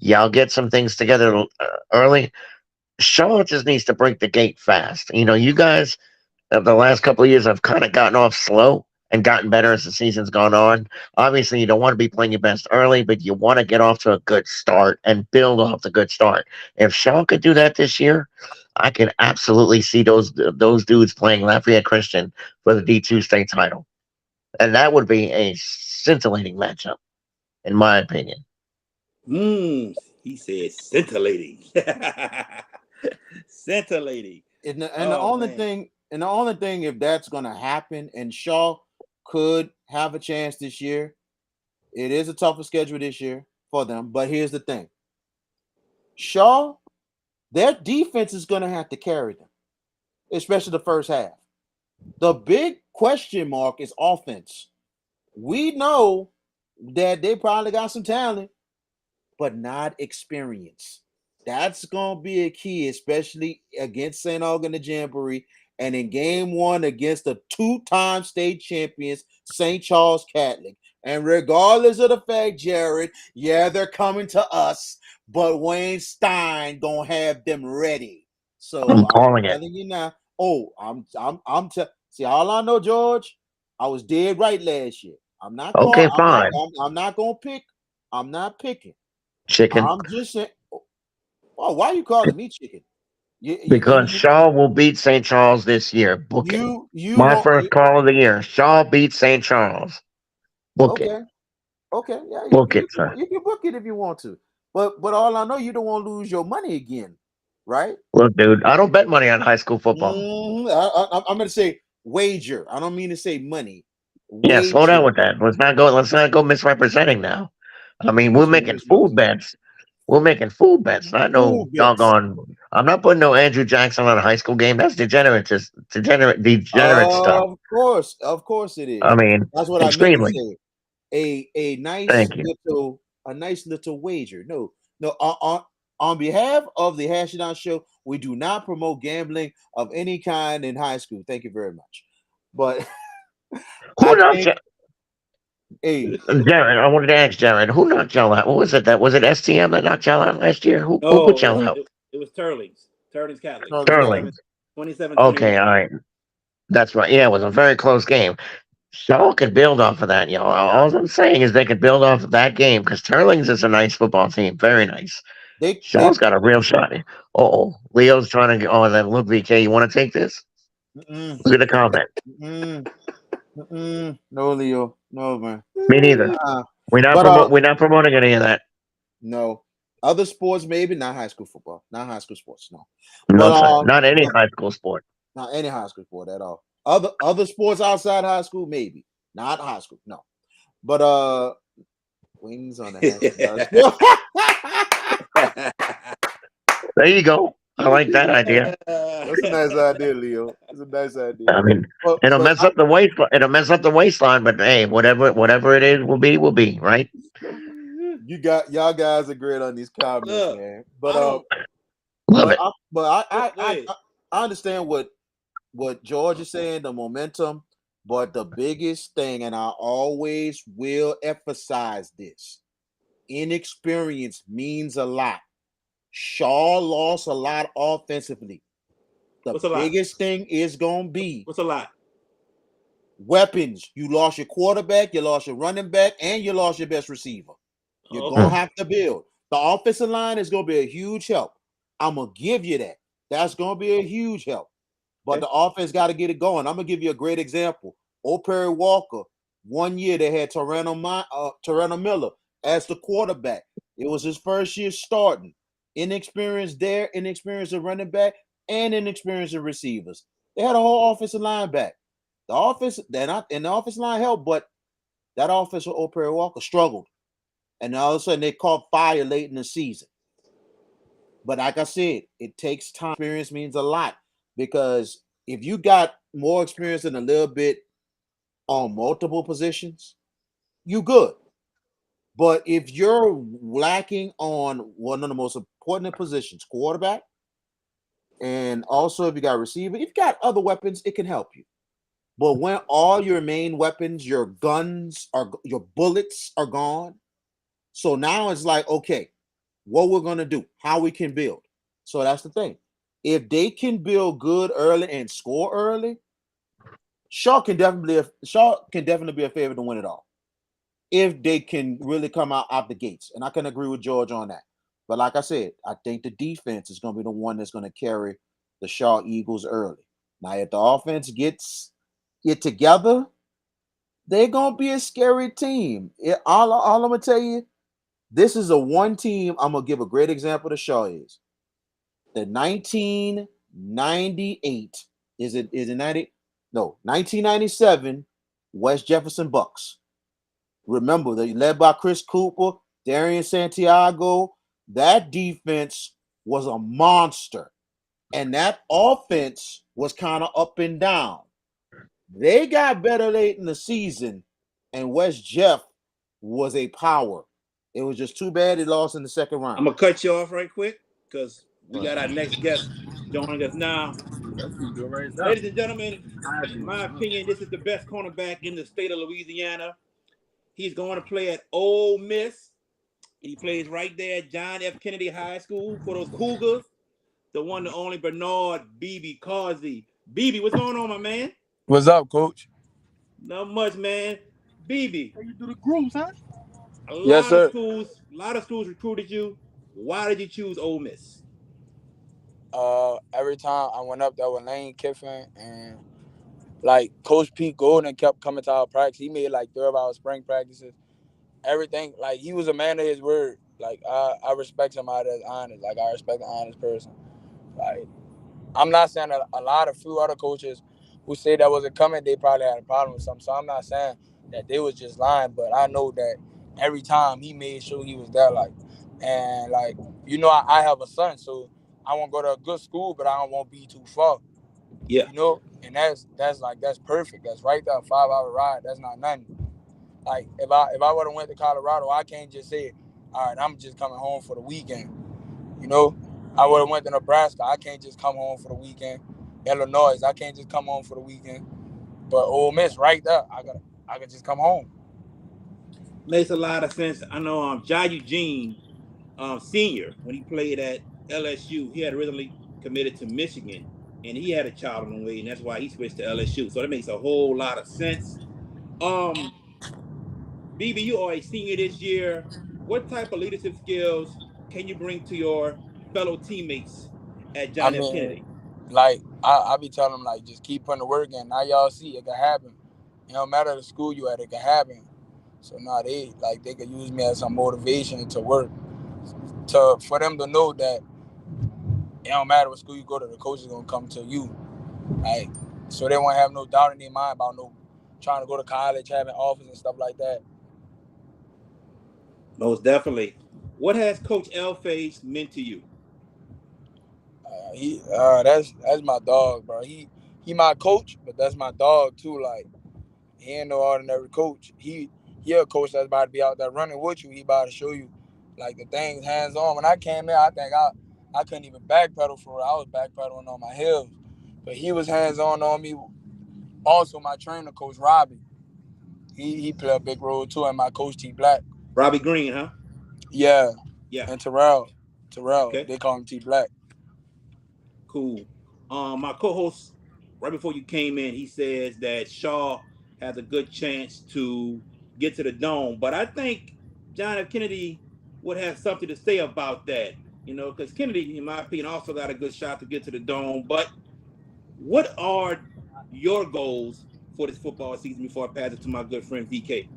C: y'all get some things together early. Shaw just needs to break the gate fast. You guys, the last couple of years have kind of gotten off slow and gotten better as the season's gone on. Obviously, you don't want to be playing your best early, but you want to get off to a good start and build off the good start. If Shaw could do that this year, I can absolutely see those dudes playing Lafayette Christian for the D2 state title, and that would be a scintillating matchup, in my opinion.
A: He said scintillating. Scintillating.
B: And the
A: Oh
B: only
A: man.
B: thing, if that's going to happen, and Shaw could have a chance this year, it is a tougher schedule this year for them. But here's the thing: Shaw, their defense is going to have to carry them, especially the first half. The big question mark is offense. We know that they probably got some talent, but not experience. That's going to be a key, especially against St. Augustine the Jamboree and in game one against the two-time state champions, St. Charles Catholic. And regardless of the fact, Jared, yeah, they're coming to us, but Wayne Stein going to have them ready. So
C: I'm
B: I'm
C: calling it.
B: telling you now. Oh, see, all I know, George, I was dead right last year. I'm not
C: Okay,
B: call. I'm not.
C: fine.
B: I'm not gonna pick. I'm not picking.
C: Chicken.
B: I'm just saying. Oh, why are you calling me chicken? You
C: Because
B: you
C: Shaw will beat St. Charles this year. Book it.
B: you
C: My
B: want
C: first call of the year. Shaw beats St. Charles. Book it.
B: okay. Okay, yeah,
C: Book it, sir.
B: you can book it if you want to. But all I know, you don't want to lose your money again, right?
C: Look, dude, I don't bet money on high school football.
B: I'm going to say wager. I don't mean to say money.
C: Yeah, slow down
B: Wager.
C: with that. Let's not go misrepresenting now. I mean, we're
B: That's what
C: making
B: you're supposed
C: food bets. We're making food bets. Not no
B: Food bets.
C: doggone. I'm not putting no Andrew Jackson on a high school game. That's degenerate stuff.
B: Of course it
C: I
B: is.
C: mean,
B: That's what I meant to
C: extremely.
B: say. A
C: Thank you.
B: nice little wager. No. On behalf of the Hash It Out Show, we do not promote gambling of any kind in high school. Thank you very much. But
C: Who
B: I
C: knocked
B: think,
C: you?
B: hey,
C: Jared, I wanted to ask Jared, who knocked y'all out? What was it? That was it STM that knocked y'all out last year? Who put
A: No,
C: y'all out?
A: it was Turlings Catholic,
B: Charles Catholic.
A: 27,
C: Sterling.
A: 27,
C: Okay,
A: 21.
C: all right. That's right. Yeah, it was a very close game. Y'all could build off of that, y'all. All I'm saying is they could build off of that game because Sterling's is a nice football team. Very nice.
B: They
C: Shaw's got a real shot. Oh, Leo's trying to. Oh, then look, VK, you want to take this?
B: mm-mm,
C: Look at the comment.
B: mm-mm, no, Leo, no, man.
C: Me neither.
B: Uh,
C: We're not
B: but
C: We're not promoting any of that.
B: no. Other sports, maybe not high school football, not high school sports, no.
C: No,
B: But
C: sir. Not any high school sport.
B: not any high school sport at all. Other sports outside high school, maybe. Not high school, no. But wings on the hash.
C: There you go. I like that idea.
B: That's a nice idea, Leo. That's a nice idea.
C: I mean,
B: But
C: it'll
B: but
C: mess up the waist. It'll mess up the waistline. But hey, whatever it is, will be right.
B: y'all guys are great on these comments,
A: Look,
B: man.
A: I
B: But
A: don't.
C: Love it.
A: Go ahead.
B: I understand what George is saying, the momentum. But the biggest thing, and I always will emphasize this: inexperience means a lot. Shaw lost a lot offensively. The
A: What's a lot?
B: biggest thing is going to be
A: What's a lot?
B: weapons. You lost your quarterback, you lost your running back, and you lost your best receiver. You're
A: Oh,
B: going to
A: okay.
B: have to build. The offensive line is going to be a huge help. I'm going to give you that. That's going to be a huge help. But the offense got to get it going. I'm going to give you a great example. Perry Walker, 1 year they had Terrell Miller as the quarterback. It was his first year starting. Inexperienced there, inexperienced at running back, and inexperienced at receivers. They had a whole offensive line back. The offensive line helped, but that offense with Perry Walker struggled. And all of a sudden they caught fire late in the season. But like I said, it takes time. Experience means a lot because if you got more experience than a little bit on multiple positions, you good. But if you're lacking on one of the most important positions, quarterback, and also if you got receiver, if you got other weapons, it can help you. But when all your main weapons, your guns your bullets are gone, so now it's like, okay, what we're gonna do, how we can build. So that's the thing. If they can build good early and score early, Shaw can definitely be a favorite to win it all. If they can really come out the gates. And I can agree with George on that. But like I said, I think the defense is going to be the one that's going to carry the Shaw Eagles early. Now, if the offense gets it together, they're going to be a scary team. All I'm going to tell you, this is a one team I'm going to give a great example to Shaw is. The 1998, is it 90? No, 1997 West Jefferson Bucks. Remember, they led by Chris Cooper, Darian Santiago. That defense was a monster. And that offense was kind of up and down. They got better late in the season, and West Jeff was a power. It was just too bad he lost in the second round.
A: I'm gonna cut you off right quick because we got our next guest joining us now. Ladies and gentlemen, in my opinion, this is the best cornerback in the state of Louisiana. He's going to play at Ole Miss. He plays right there at John F. Kennedy High School for those Cougars. The one, the only Bernard BB Causey. BB, what's going on, my man?
E: What's up, Coach?
A: Not much, man. BB.
E: You do the groups, huh?
A: A
E: Yes, sir.
A: lot of schools recruited you. Why did you choose Ole Miss?
E: Every time I went up there with Lane Kiffin and like Coach Pete Golden kept coming to our practice. He made like 3 of our spring practices. everything. Like, he was a man of his word. Like, I respect somebody that's honest. Like, I respect an honest person. Like, I'm not saying that a lot of few other coaches who say that wasn't coming, they probably had a problem with something. So I'm not saying that they was just lying, but I know that every time he made sure he was there. Like, and like, I have a son, so I want to go to a good school, but I don't want to be too far.
A: Yeah.
E: And that's perfect. That's right there, 5 hour ride. That's not nothing. Like, if I would have went to Colorado, I can't just say, all right, I'm just coming home for the weekend. You know, I would have went to Nebraska. I can't just come home for the weekend. Illinois, I can't just come home for the weekend. But Ole Miss, right there, I could just come home.
A: Makes a lot of sense. I know Jai Eugene, senior, when he played at LSU, he had originally committed to Michigan, and he had a child on the way, and that's why he switched to LSU. So that makes a whole lot of sense. BB, you are a senior this year. What type of leadership skills can you bring to your fellow teammates at
E: I
A: John F.
E: mean,
A: Kennedy?
E: like, I be telling them, like, just keep putting the work in. Now y'all see it can happen. It don't matter the school you at, it can happen. So now they could use me as some motivation to work. For them to know that it don't matter what school you go to, the coach is gonna come to you. Like, so they won't have no doubt in their mind about no trying to go to college, having offers and stuff like that.
A: Most definitely. What has Coach L. Face meant to you?
E: That's my dog, bro. He my coach, but that's my dog too. Like, he ain't no ordinary coach. He a coach that's about to be out there running with you. He about to show you like the things hands on. When I came in, I think I couldn't even backpedal for real. I was backpedaling on my heels, but he was hands on me. Also, my trainer, Coach Robbie, he played a big role too, and my coach T Black.
A: Robbie Green, huh?
E: Yeah,
A: Yeah.
E: and Terrell,
A: Okay.
E: they call him T Black.
A: Cool. My co-host, right before you came in, he says that Shaw has a good chance to get to the dome, but I think John F. Kennedy would have something to say about that. Because Kennedy, in my opinion, also got a good shot to get to the dome. But what are your goals for this football season before I pass it to my good friend VK?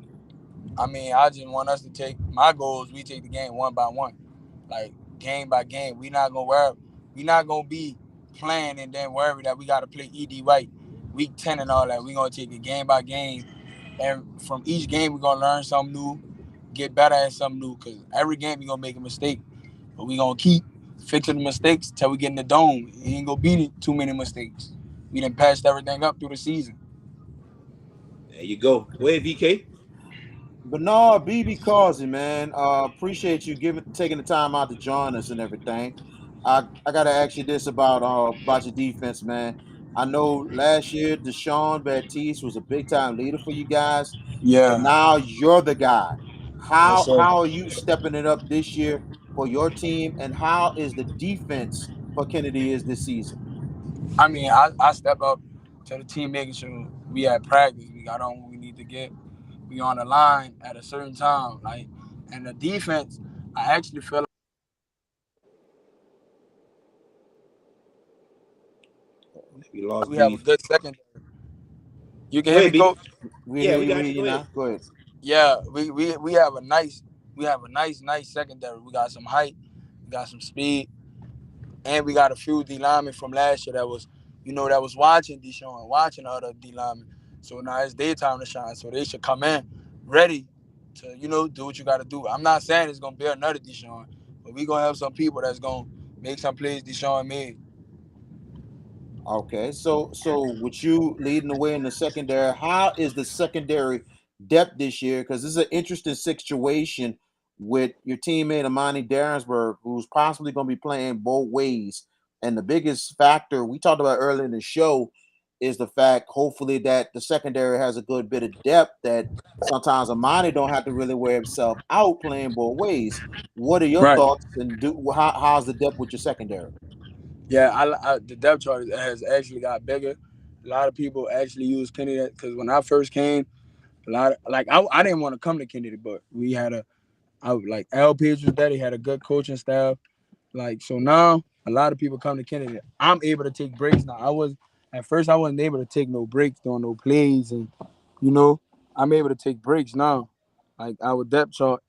E: I mean, I just want us to take my goals. We take the game one by one, like game by game. We not gonna be playing and then worry that we got to play ED White week 10 and all that. We gonna take it game by game, and from each game we gonna learn something new, get better at something new. Cause every game we gonna make a mistake, but we gonna keep fixing the mistakes till we get in the dome. It ain't gonna be too many mistakes. We done patched everything up through the season.
A: There you go. Go ahead, VK.
B: Bernard BB Causey, man. Appreciate you taking the time out to join us and everything. I gotta ask you this about your defense, man. I know last year Deshaun Baptiste was a big time leader for you guys, but
E: Yeah,
B: now you're the guy.
E: yes
B: How
E: sir.
B: how are you stepping it up this year for your team, and how is the defense for Kennedy is this season?
E: I mean, I step up to the team, making sure we at practice. We got on what we need to get. We on the line at a certain time. Like, and the defense, I actually feel
A: We
E: like
A: lost
E: we have a
A: beef.
E: good secondary. You can
A: Go
E: hear me,
A: ahead, B.
E: coach?
B: We
A: Yeah,
B: hear
A: we
B: you, we
A: got
B: hear
A: you.
B: you
A: Go ahead.
B: now. Go ahead.
E: Yeah, we have a nice secondary. We got some height, we got some speed, and we got a few D linemen from last year that was, that was watching Deshaun, watching other D linemen. So now it's their time to shine. So they should come in ready to, do what you got to do. I'm not saying it's gonna be another Deshaun, but we gonna have some people that's gonna make some plays Deshaun made.
B: Okay, so with you leading the way in the secondary, how is the secondary depth this year? Because this is an interesting situation with your teammate Amani Darrensburg, who's possibly going to be playing both ways. And the biggest factor we talked about earlier in the show is the fact, hopefully, that the secondary has a good bit of depth that sometimes Amani don't have to really wear himself out playing both ways. What are your
E: Right.
B: thoughts? And how's the depth with your secondary?
E: Yeah, the depth chart has actually got bigger. A lot of people actually use Kennedy because when I first came, a lot of, like I didn't want to come to Kennedy, but we had like Al Page was there. He had a good coaching staff. Like, so now a lot of people come to Kennedy. I'm able to take breaks now. At first I wasn't able to take no breaks doing no plays, and you know I'm able to take breaks now. Like our depth chart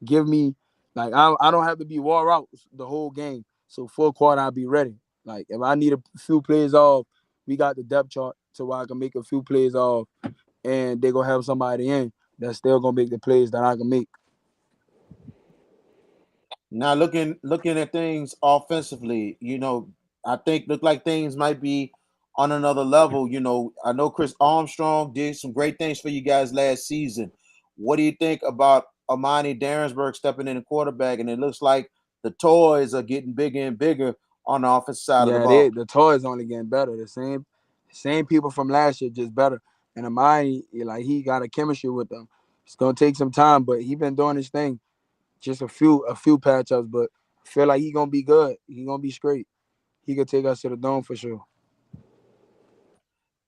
E: give me like I don't have to be wore out the whole game. So full quarter I'll be ready. Like if I need a few plays off, we got the depth chart to where I can make a few plays off and they gonna have somebody in that's still gonna make the plays that I can make.
B: Now looking at things offensively, I think look like things might be on another level. I know Chris Armstrong did some great things for you guys last season. What do you think about Amani Darrensburg stepping in the quarterback? And it looks like the toys are getting bigger and bigger on the offensive side of the
E: Yeah,
B: ball.
E: the toys only getting better. The same people from last year, just better. And Amani, like he got a chemistry with them. It's gonna take some time, but he been doing his thing. Just a few patch ups, but I feel like he gonna be good. He gonna be straight. He could take us to the dome for sure.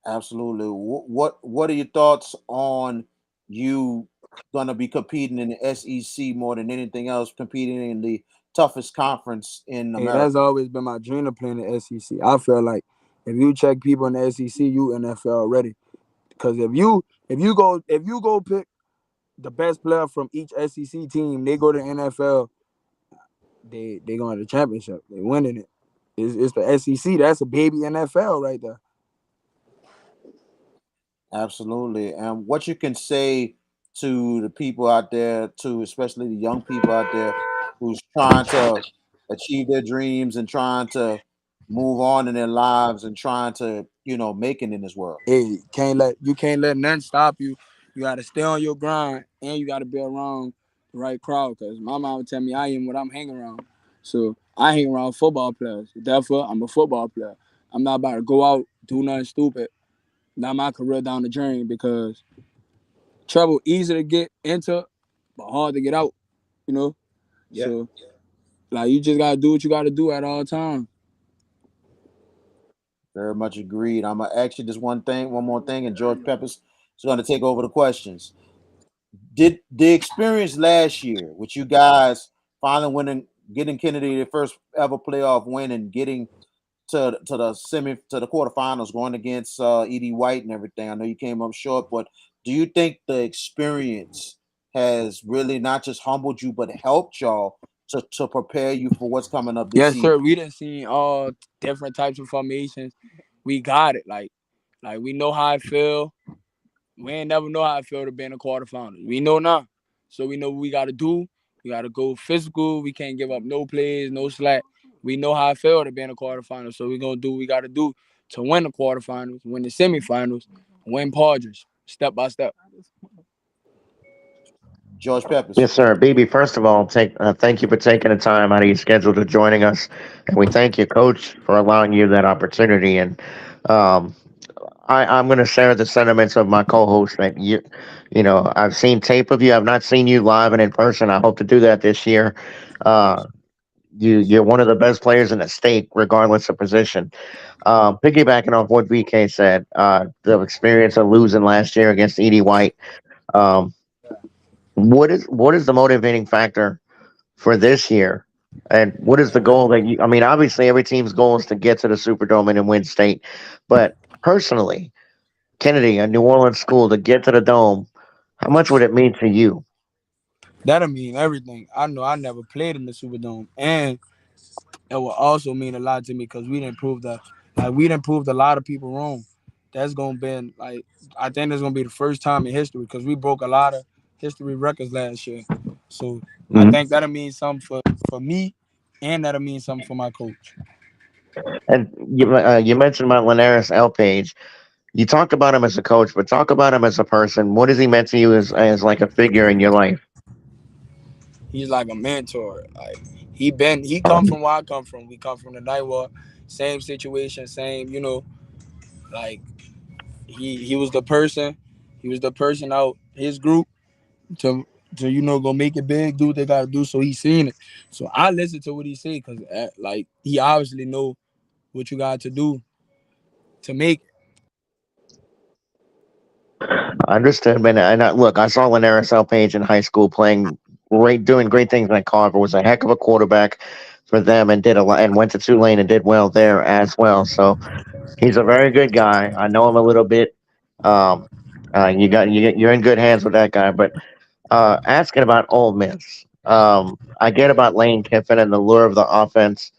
B: Absolutely. What are your thoughts on you gonna be competing in the SEC more than anything else, competing in the toughest conference in
E: Hey, that's
B: America?
E: always been my dream to play in the SEC. I feel like if you check people in the SEC, you NFL already. Because if you go pick the best player from each SEC team, they go to NFL, they going to the championship. They winning it. It's the SEC. That's a baby NFL right there.
B: Absolutely. And what you can say to the people out there, to especially the young people out there who's trying to achieve their dreams and trying to move on in their lives and trying to, make it in this world.
E: Hey, you can't let nothing stop you. You gotta stay on your grind and you gotta be around the right crowd. Cause my mom would tell me I am what I'm hanging around. So I hang around football players. Therefore, I'm a football player. I'm not about to go out, do nothing stupid, not my career down the drain because trouble easy to get into, but hard to get out, you know?
A: Yeah.
E: So like you just gotta do what you gotta do at all times.
B: Very much agreed. I'm gonna ask you this one more thing, and George Peppers is gonna take over the questions. Did the experience last year with you guys finally winning, getting Kennedy their first ever playoff win, and getting to the quarterfinals, going against Ed White and everything? I know you came up short, but do you think the experience has really not just humbled you, but helped y'all to prepare you for what's coming up this
E: Yes, sir.
B: season?
E: We done seen all different types of formations. We got it. Like we know how I feel. We ain't never know how I feel to be in the quarterfinals. We know now. So we know what we gotta do. We gotta go physical. We can't give up no plays, no slack. We know how I feel to be in the quarterfinals. So we gonna do what we gotta do to win the quarterfinals, win the semifinals, win Padres, step by step.
B: George Peppers.
C: Yes, sir. BB, first of all, thank you for taking the time out of your schedule to joining us. And we thank you, Coach, for allowing you that opportunity. And um, I'm going to share the sentiments of my co-host that I've seen tape of you. I've not seen you live and in person. I hope to do that this year. Uh, you're one of the best players in the state, regardless of position. Piggybacking off what VK said, the experience of losing last year against Edie White. Um, what is the motivating factor for this year? And what is the goal that you? I mean, obviously, every team's goal is to get to the Superdome and win state. But personally, Kennedy, a New Orleans school, to get to the dome, how much would it mean to you?
E: That'll mean everything. I know I never played in the Superdome, and it will also mean a lot to me because we didn't prove a lot of people wrong. That's gonna be like I think that's gonna be the first time in history because we broke a lot of history records last year. So I
C: Mhm.
E: think that'll mean something for me, and that'll mean something for my coach.
C: And you mentioned about Linares L. Page. You talked about him as a coach, but talk about him as a person. What has he meant to you as like a figure in your life?
E: He's like a mentor. Like he come from where I come from. We come from the night war, same situation, same like he was the person. He was the person out his group to go make it big, do what they gotta do. So he seen it. So I listen to what he say because like he obviously know what you got to do to make it.
C: I understood, man. And look, I saw Linares L. Page in high school playing great, doing great things at Carver. Was a heck of a quarterback for them, and did a lot, and went to Tulane and did well there as well. So he's a very good guy. I know him a little bit. Um, you're in good hands with that guy. But asking about Ole Miss. I get about Lane Kiffin and the lure of the offense.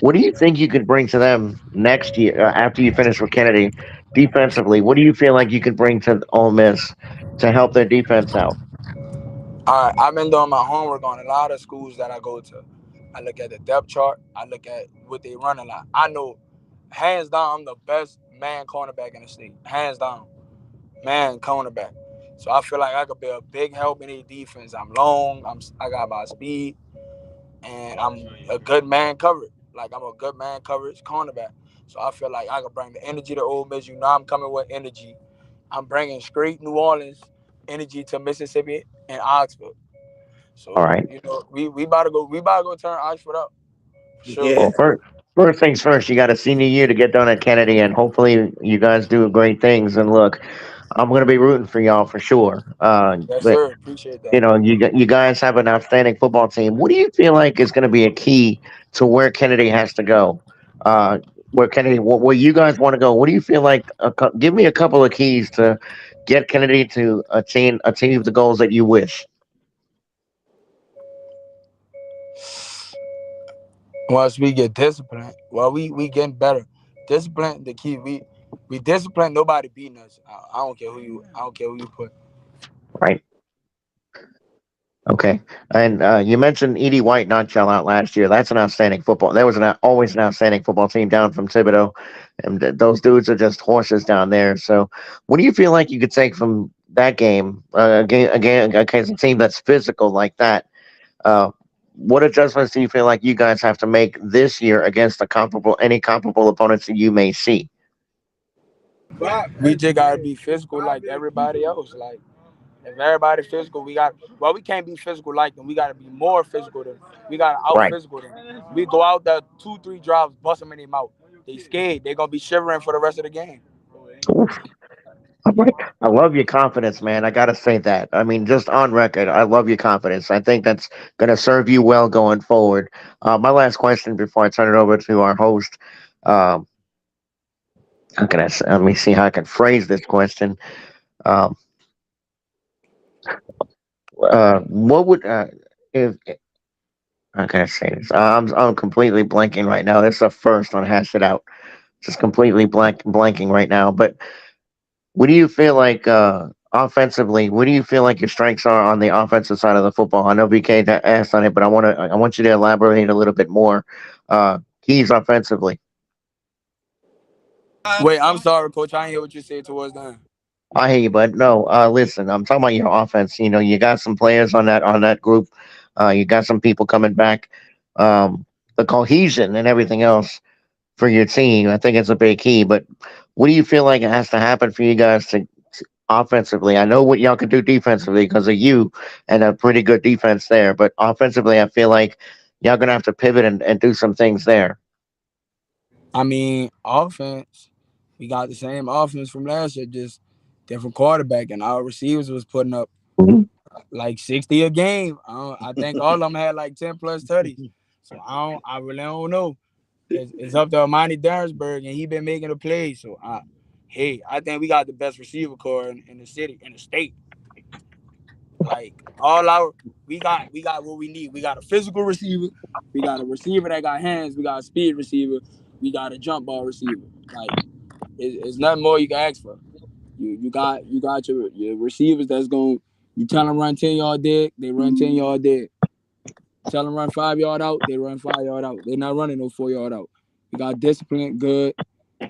C: What do you think you could bring to them next year after you finish with Kennedy defensively? What do you feel like you could bring to Ole Miss to help their defense out?
E: All right, I've been doing my homework on a lot of schools that I go to. I look at the depth chart. I look at what they run a lot. I know, hands down, I'm the best man cornerback in the state. Hands down, man cornerback. So I feel like I could be a big help in their defense. I'm long. I got my speed, and I'm a good man coverage. Like I'm a good man coverage cornerback. So I feel like I could bring the energy to Ole Miss. You know, I'm coming with energy. I'm bringing straight New Orleans energy to Mississippi and Oxford.
C: All
E: So
C: right.
E: you know, we about to go. We about to go turn Oxford up for sure.
C: Well,
A: Yeah.
C: first things first, you got a senior year to get done at Kennedy, and hopefully you guys do great things. And look, I'm going to be rooting for y'all for sure.
E: Yes,
C: But
E: sir. Appreciate that.
C: you know, you guys have an outstanding football team. What do you feel like is going to be a key to where Kennedy has to go? Where you guys want to go? What do you feel like? Give me a couple of keys to get Kennedy to achieve the goals that you wish.
E: Once we get disciplined, well, we getting better. Discipline, the key. We discipline. Nobody beating us. I don't care who you. I don't care who you put.
C: Right. Okay. And you mentioned Edie White not shell out last year. That's an outstanding football. There was always an outstanding football team down from Thibodeau, and those dudes are just horses down there. So, what do you feel like you could take from that game against a team that's physical like that? Uh, what adjustments do you feel like you guys have to make this year against any comparable opponents that you may see?
E: We just gotta be physical like everybody else. Like if everybody physical, we can't be physical like them. We gotta be more physical than we gotta out
C: Right.
E: physical them. We go out there 2-3 drives, bust them in their mouth. They scared. They gonna be shivering for the rest of the game.
C: Oof. All right. I love your confidence, man. I gotta say that. I mean, just on record, I love your confidence. I think that's gonna serve you well going forward. My last question before I turn it over to our host. Um, let me see how I can phrase this question. Um, what would if how can I say this? I'm completely blanking right now. This is a first on hash it out. Just completely blanking right now. But what do you feel like offensively? What do you feel like your strengths are on the offensive side of the football? I know BK asked on it, but I want you to elaborate a little bit more. Keys offensively.
E: Wait, I'm sorry, coach. I didn't hear what you said towards the end.
C: I hear you, but no. Listen, I'm talking about your offense. You know, you got some players on that group. You got some people coming back. The cohesion and everything else for your team, I think it's a big key. But what do you feel like it has to happen for you guys to offensively? I know what y'all can do defensively because of you and a pretty good defense there. But offensively, I feel like y'all gonna have to pivot and do some things there.
E: I mean, offense. We got the same offense from last year, just different quarterback, and our receivers was putting up
C: Mhm.
E: like 60 a game. I think all of them had like 10 plus 30s. So I really don't know. It's up to Amani Darensburg, and he been making a play. So I think we got the best receiver core in the city, in the state. Like we got what we need. We got a physical receiver. We got a receiver that got hands. We got a speed receiver. We got a jump ball receiver. Like it's nothing more you can ask for. You got your receivers that's going. You tell them run 10 yard dig, they run 10 yard dig. Tell them run 5 yard out, they run 5 yard out. They're not running no 4 yard out. We got disciplined, good,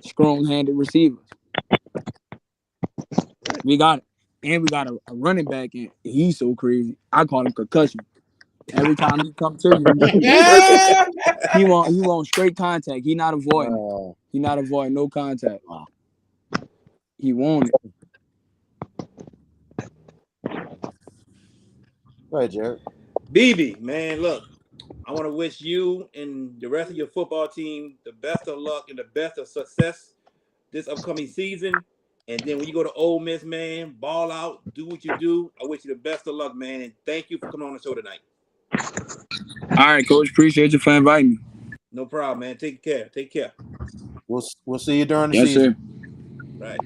E: strong-handed receivers. We got it, and we got a running back, and he's so crazy. I call him concussion. Every time he come to you, he want straight contact. He not avoiding it. He not avoiding no contact. He want it.
B: Go ahead, Jared.
A: BB, man, look, I want to wish you and the rest of your football team the best of luck and the best of success this upcoming season. And then when you go to Ole Miss, man, ball out, do what you do. I wish you the best of luck, man, and thank you for coming on the show tonight.
E: All right, coach. Appreciate you for inviting me.
A: No problem, man. Take care. Take care.
B: We'll see you during the
E: Yes,
B: season.
E: sir.
A: Right.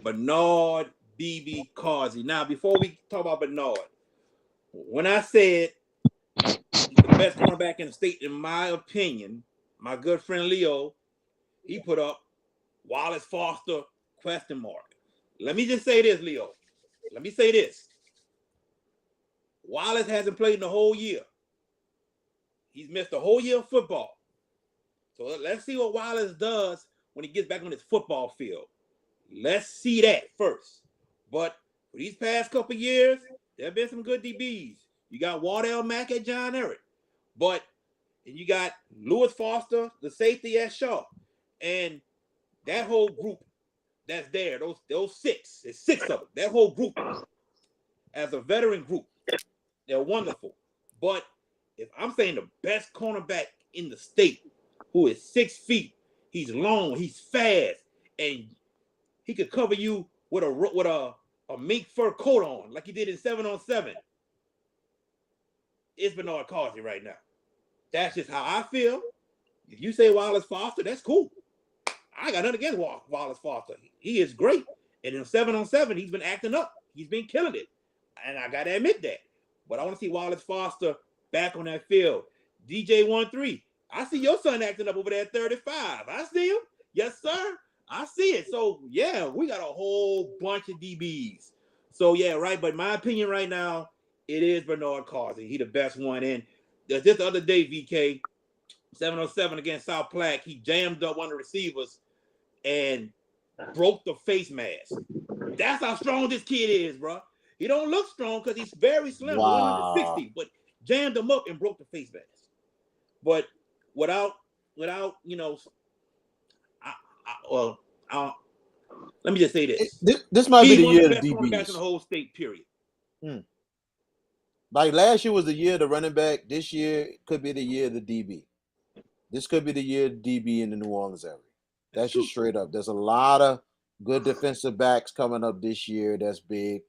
A: Bernard BB Causey. Now, before we talk about Bernard, when I said he's the best cornerback in the state, in my opinion, my good friend Leo, he put up Wallace Foster ? Let me just say this, Leo. Let me say this. Wallace hasn't played in the whole year. He's missed a whole year of football. So let's see what Wallace does when he gets back on his football field. Let's see that first. But for these past couple years, there have been some good DBs. You got Wardell Mack at John Eric. And you got Lewis Foster, the safety at Shaw. And that whole group that's there, those six, there's six of them. That whole group, as a veteran group, they're wonderful. But if I'm saying the best cornerback in the state, who is 6 feet, he's long, he's fast, and he could cover you with a mink fur coat on, like he did in 7-on-7. It's Bernard Causey right now. That's just how I feel. If you say Wallace Foster, that's cool. I got nothing against Wallace Foster. He is great. And in 7-on-7, he's been acting up. He's been killing it. And I got to admit that. But I want to see Wallace Foster back on that field. DJ13, I see your son acting up over there at 35. I see him. Yes, sir. I see it. So, yeah, we got a whole bunch of DBs. So, yeah, right. But my opinion right now, it is Bernard Causey. He the best one. And just the other day, VK, 7-on-7 against South Platte, he jammed up one of the receivers and broke the face mask. That's how strong this kid is, bro. He don't look strong because he's very slim, 160, but jammed him up and broke the face mask. But without let me just say this.
B: This might be the year of the
A: DBs.
B: DBs.
A: In the whole state, period.
B: Like last year was the year of the running back. This year could be the year of the DB. This could be the year of the DB in the New Orleans area. That's just straight up. There's a lot of good defensive backs coming up this year. That's big.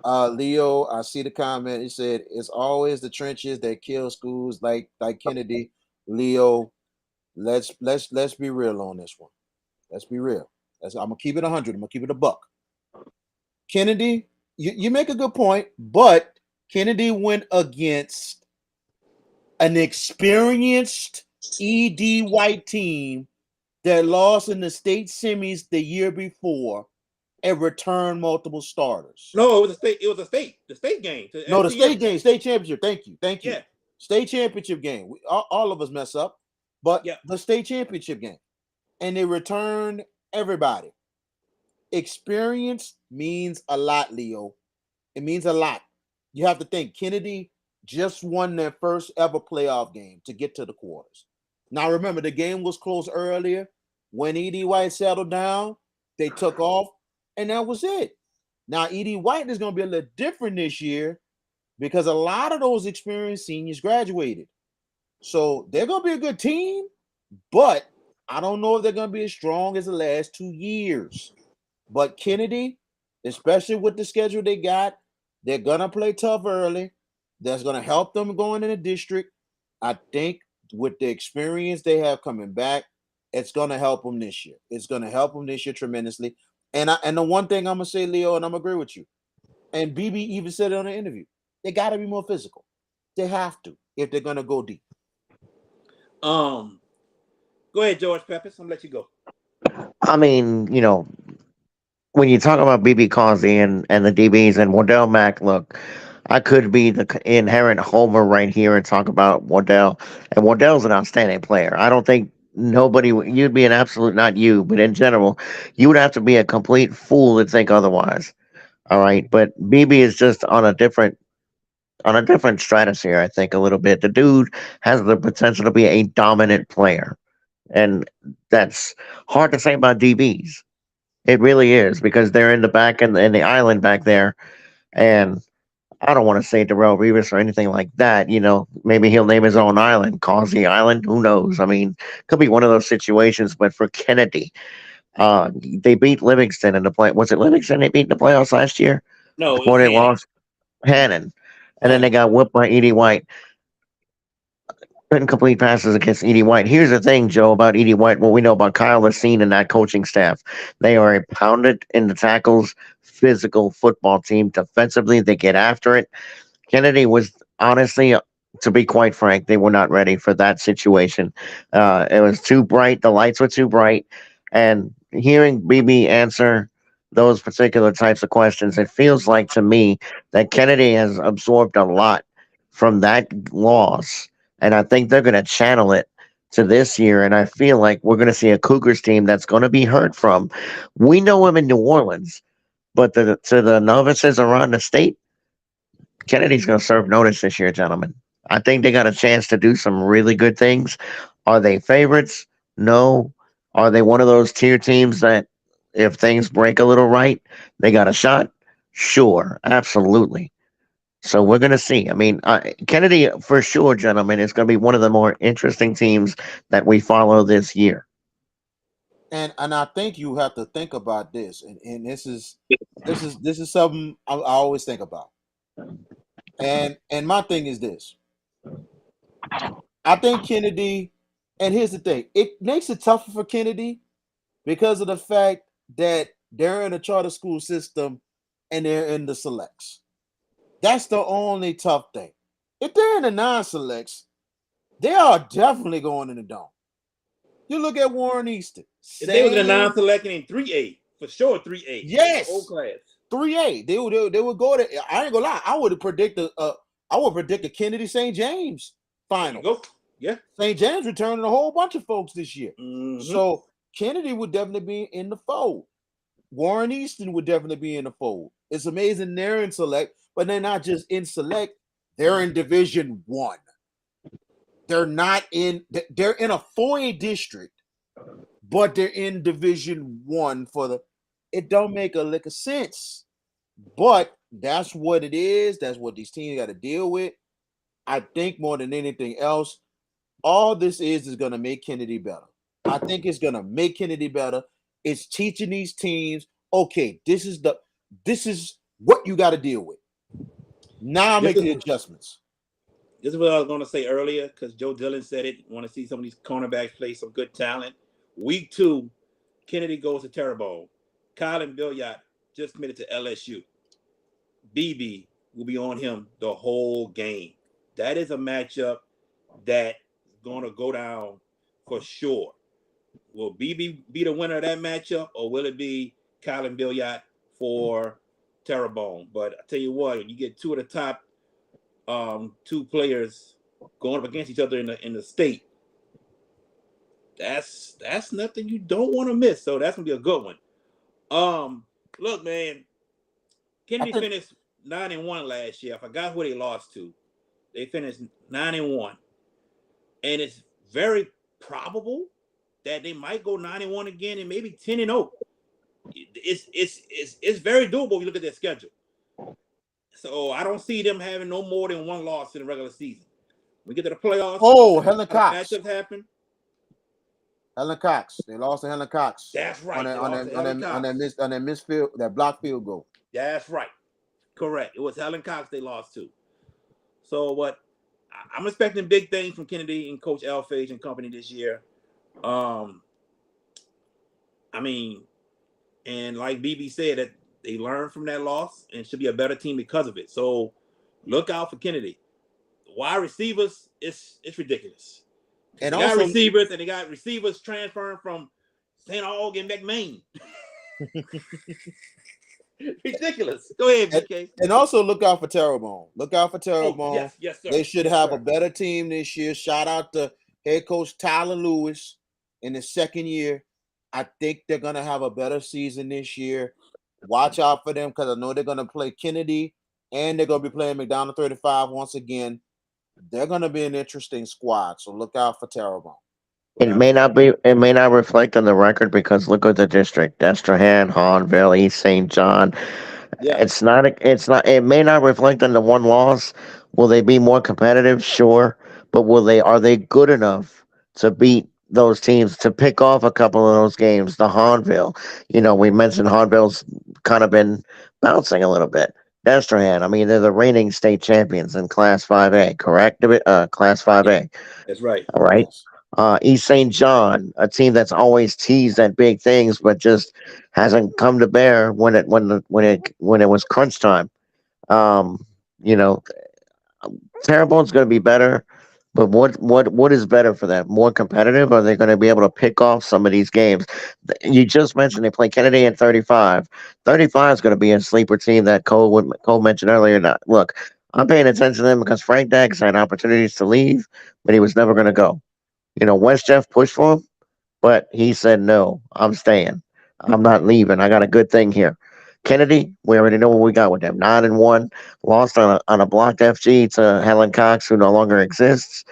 B: Leo, I see the comment. He said it's always the trenches that kill schools like Kennedy. Leo, let's be real on this one. Let's be real. I'm gonna keep it 100. I'm gonna keep it a buck. Kennedy, you make a good point, but Kennedy went against an experienced ED White team that lost in the state semis the year before and returned multiple starters.
A: No, it was a state game.
B: No, the state game, state championship. Thank you.
A: Yeah.
B: State championship game. All of us mess up, but the state championship game. And they returned everybody. Experience means a lot, Leo. It means a lot. You have to think Kennedy just won their first ever playoff game to get to the quarters. Now, remember, the game was close earlier. When E.D. White settled down, they took off, and that was it. Now, E.D. White is going to be a little different this year because a lot of those experienced seniors graduated. So they're going to be a good team, but I don't know if they're going to be as strong as the last 2 years. But Kennedy, especially with the schedule they got, they're going to play tough early. That's going to help them going in the district. I think with the experience they have coming back, it's going to help them this year. It's going to help them this year tremendously. And the one thing I'm going to say, Leo, and I'm going to agree with you, and BB even said it on the interview, they got to be more physical. They have to if they're going to go deep.
A: Go ahead, George Peppers. I'm going to let you go.
C: I mean, when you talk about BB Causey and the DBs and Wardell Mack, look, I could be the inherent homer right here and talk about Wardell. And Wardell's an outstanding player. I don't think you'd be an absolute, not you, but in general, you would have to be a complete fool to think otherwise. All right. But BB is just on a different stratosphere, I think, a little bit. The dude has the potential to be a dominant player. And that's hard to say about DBs. It really is because they're in the back and in the island back there. And I don't want to say Darrell Revis or anything like that. Maybe he'll name his own island, Causey Island. Who knows? I mean, could be one of those situations. But for Kennedy, they beat Livingston in the play. Was it Livingston they beat in the playoffs last year?
A: No,
C: before they lost Hannon, and then they got whipped by E.D. White. couldn't complete passes against Edie White. Here's the thing, Joe, about Edie White. What we know about Kyle Racine and that coaching staff, they are a pounded in the tackles, physical football team. Defensively, they get after it. Kennedy was honestly, to be quite frank, they were not ready for that situation. It was too bright. The lights were too bright. And hearing BB answer those particular types of questions, it feels like to me that Kennedy has absorbed a lot from that loss. And I think they're going to channel it to this year. And I feel like we're going to see a Cougars team that's going to be heard from. We know him in New Orleans, but to the novices around the state, Kennedy's going to serve notice this year, gentlemen. I think they got a chance to do some really good things. Are they favorites? No. Are they one of those tier teams that if things break a little right, they got a shot? Sure, absolutely. So we're going to see. I mean, Kennedy, for sure, gentlemen, is going to be one of the more interesting teams that we follow this year.
B: And I think you have to think about this, and this is something I always think about. And my thing is this. I think Kennedy, and here's the thing, it makes it tougher for Kennedy because of the fact that they're in a charter school system and they're in the selects. That's the only tough thing. If they're in the non-selects, they are definitely going in the dome. You look at Warren Easton.
A: If they was in a non-select in 3A, for sure 3A.
B: Yes.
A: Old class.
B: 3A. They would go to, I ain't gonna lie, I would predict a Kennedy St. James final.
A: Go. Yeah.
B: St. James returning a whole bunch of folks this year.
A: Mm-hmm.
B: So Kennedy would definitely be in the fold. Warren Easton would definitely be in the fold. It's amazing they're in select, but they're not just in select, they're in Division 1. They're in a 4A district, but they're in Division 1 it don't make a lick of sense. But that's what it is. That's what these teams got to deal with. I think more than anything else, all this is going to make Kennedy better. I think it's going to make Kennedy better. It's teaching these teams, okay, this is what you got to deal with. Now make the adjustments.
A: This is what I was going to say earlier because Joe Dillon said it. Want to see some of these cornerbacks play some good talent. Week 2, Kennedy goes to Terrebonne. Kyle and Billiard just committed to LSU. BB will be on him the whole game. That is a matchup that's going to go down for sure. Will BB be the winner of that matchup, or will it be Kyle and Billiard for Terrebonne? But I tell you what, when you get two of the top two players going up against each other in the state, that's nothing you don't want to miss. So that's gonna be a good one. Look, man, Kennedy finished 9-1 last year. I forgot who they lost to. They finished 9-1, and it's very probable that they might go 9-1 again and maybe 10-0. It's very doable if you look at their schedule. So I don't see them having no more than one loss in the regular season. We get to the playoffs.
B: Oh, Helen Cox.
A: Matchups happen.
B: Helen Cox. They lost to Helen Cox.
A: That's right.
B: On that missed field, that block field goal.
A: That's right. Correct. It was Helen Cox they lost to. So what I'm expecting big things from Kennedy and Coach Alphage and company this year. I mean, and like BB said, that they learned from that loss and should be a better team because of it. So look out for Kennedy. Wide receivers, it's ridiculous. And they got receivers, and they got receivers transferring from St. Aug and McMain. Ridiculous. Go ahead, BK.
B: And also look out for Terrebonne. Look out for Terrebonne.
A: Oh, yes, sir.
B: They should have a better team this year. Shout out to head coach Tyler Lewis in his second year. I think they're going to have a better season this year. Watch out for them because I know they're going to play Kennedy and they're going to be playing McDonald 35 once again. They're going to be an interesting squad, so look out for Terrebonne.
C: It may not reflect on the record because look at the district: Destrehan, Hahnville, East St. John. Yeah. It may not reflect on the one loss. Will they be more competitive? Sure, but are they good enough to beat those teams, to pick off a couple of those games? The Hahnville, we mentioned Hahnville's kind of been bouncing a little bit. Destrehan. I mean, they're the reigning state champions in Class 5A, correct? Class
A: Yeah,
C: 5A.
A: that's right.
C: All right.
B: Yes.
C: East St. John, a team that's always teased at big things, but just hasn't come to bear when it was crunch time. Um, you know, Terrebonne's going to be better, but what is better for them? More competitive? Are they going to be able to pick off some of these games? You just mentioned they play Kennedy at 35. 35 is going to be a sleeper team that Cole mentioned earlier. Now, look, I'm paying attention to them because Frank Daggs had opportunities to leave, but he was never going to go. West Jeff pushed for him, but he said, no, I'm staying. I'm not leaving. I got a good thing here. Kennedy, we already know what we got with them. 9-1, lost on a blocked FG to Helen Cox, who no longer exists.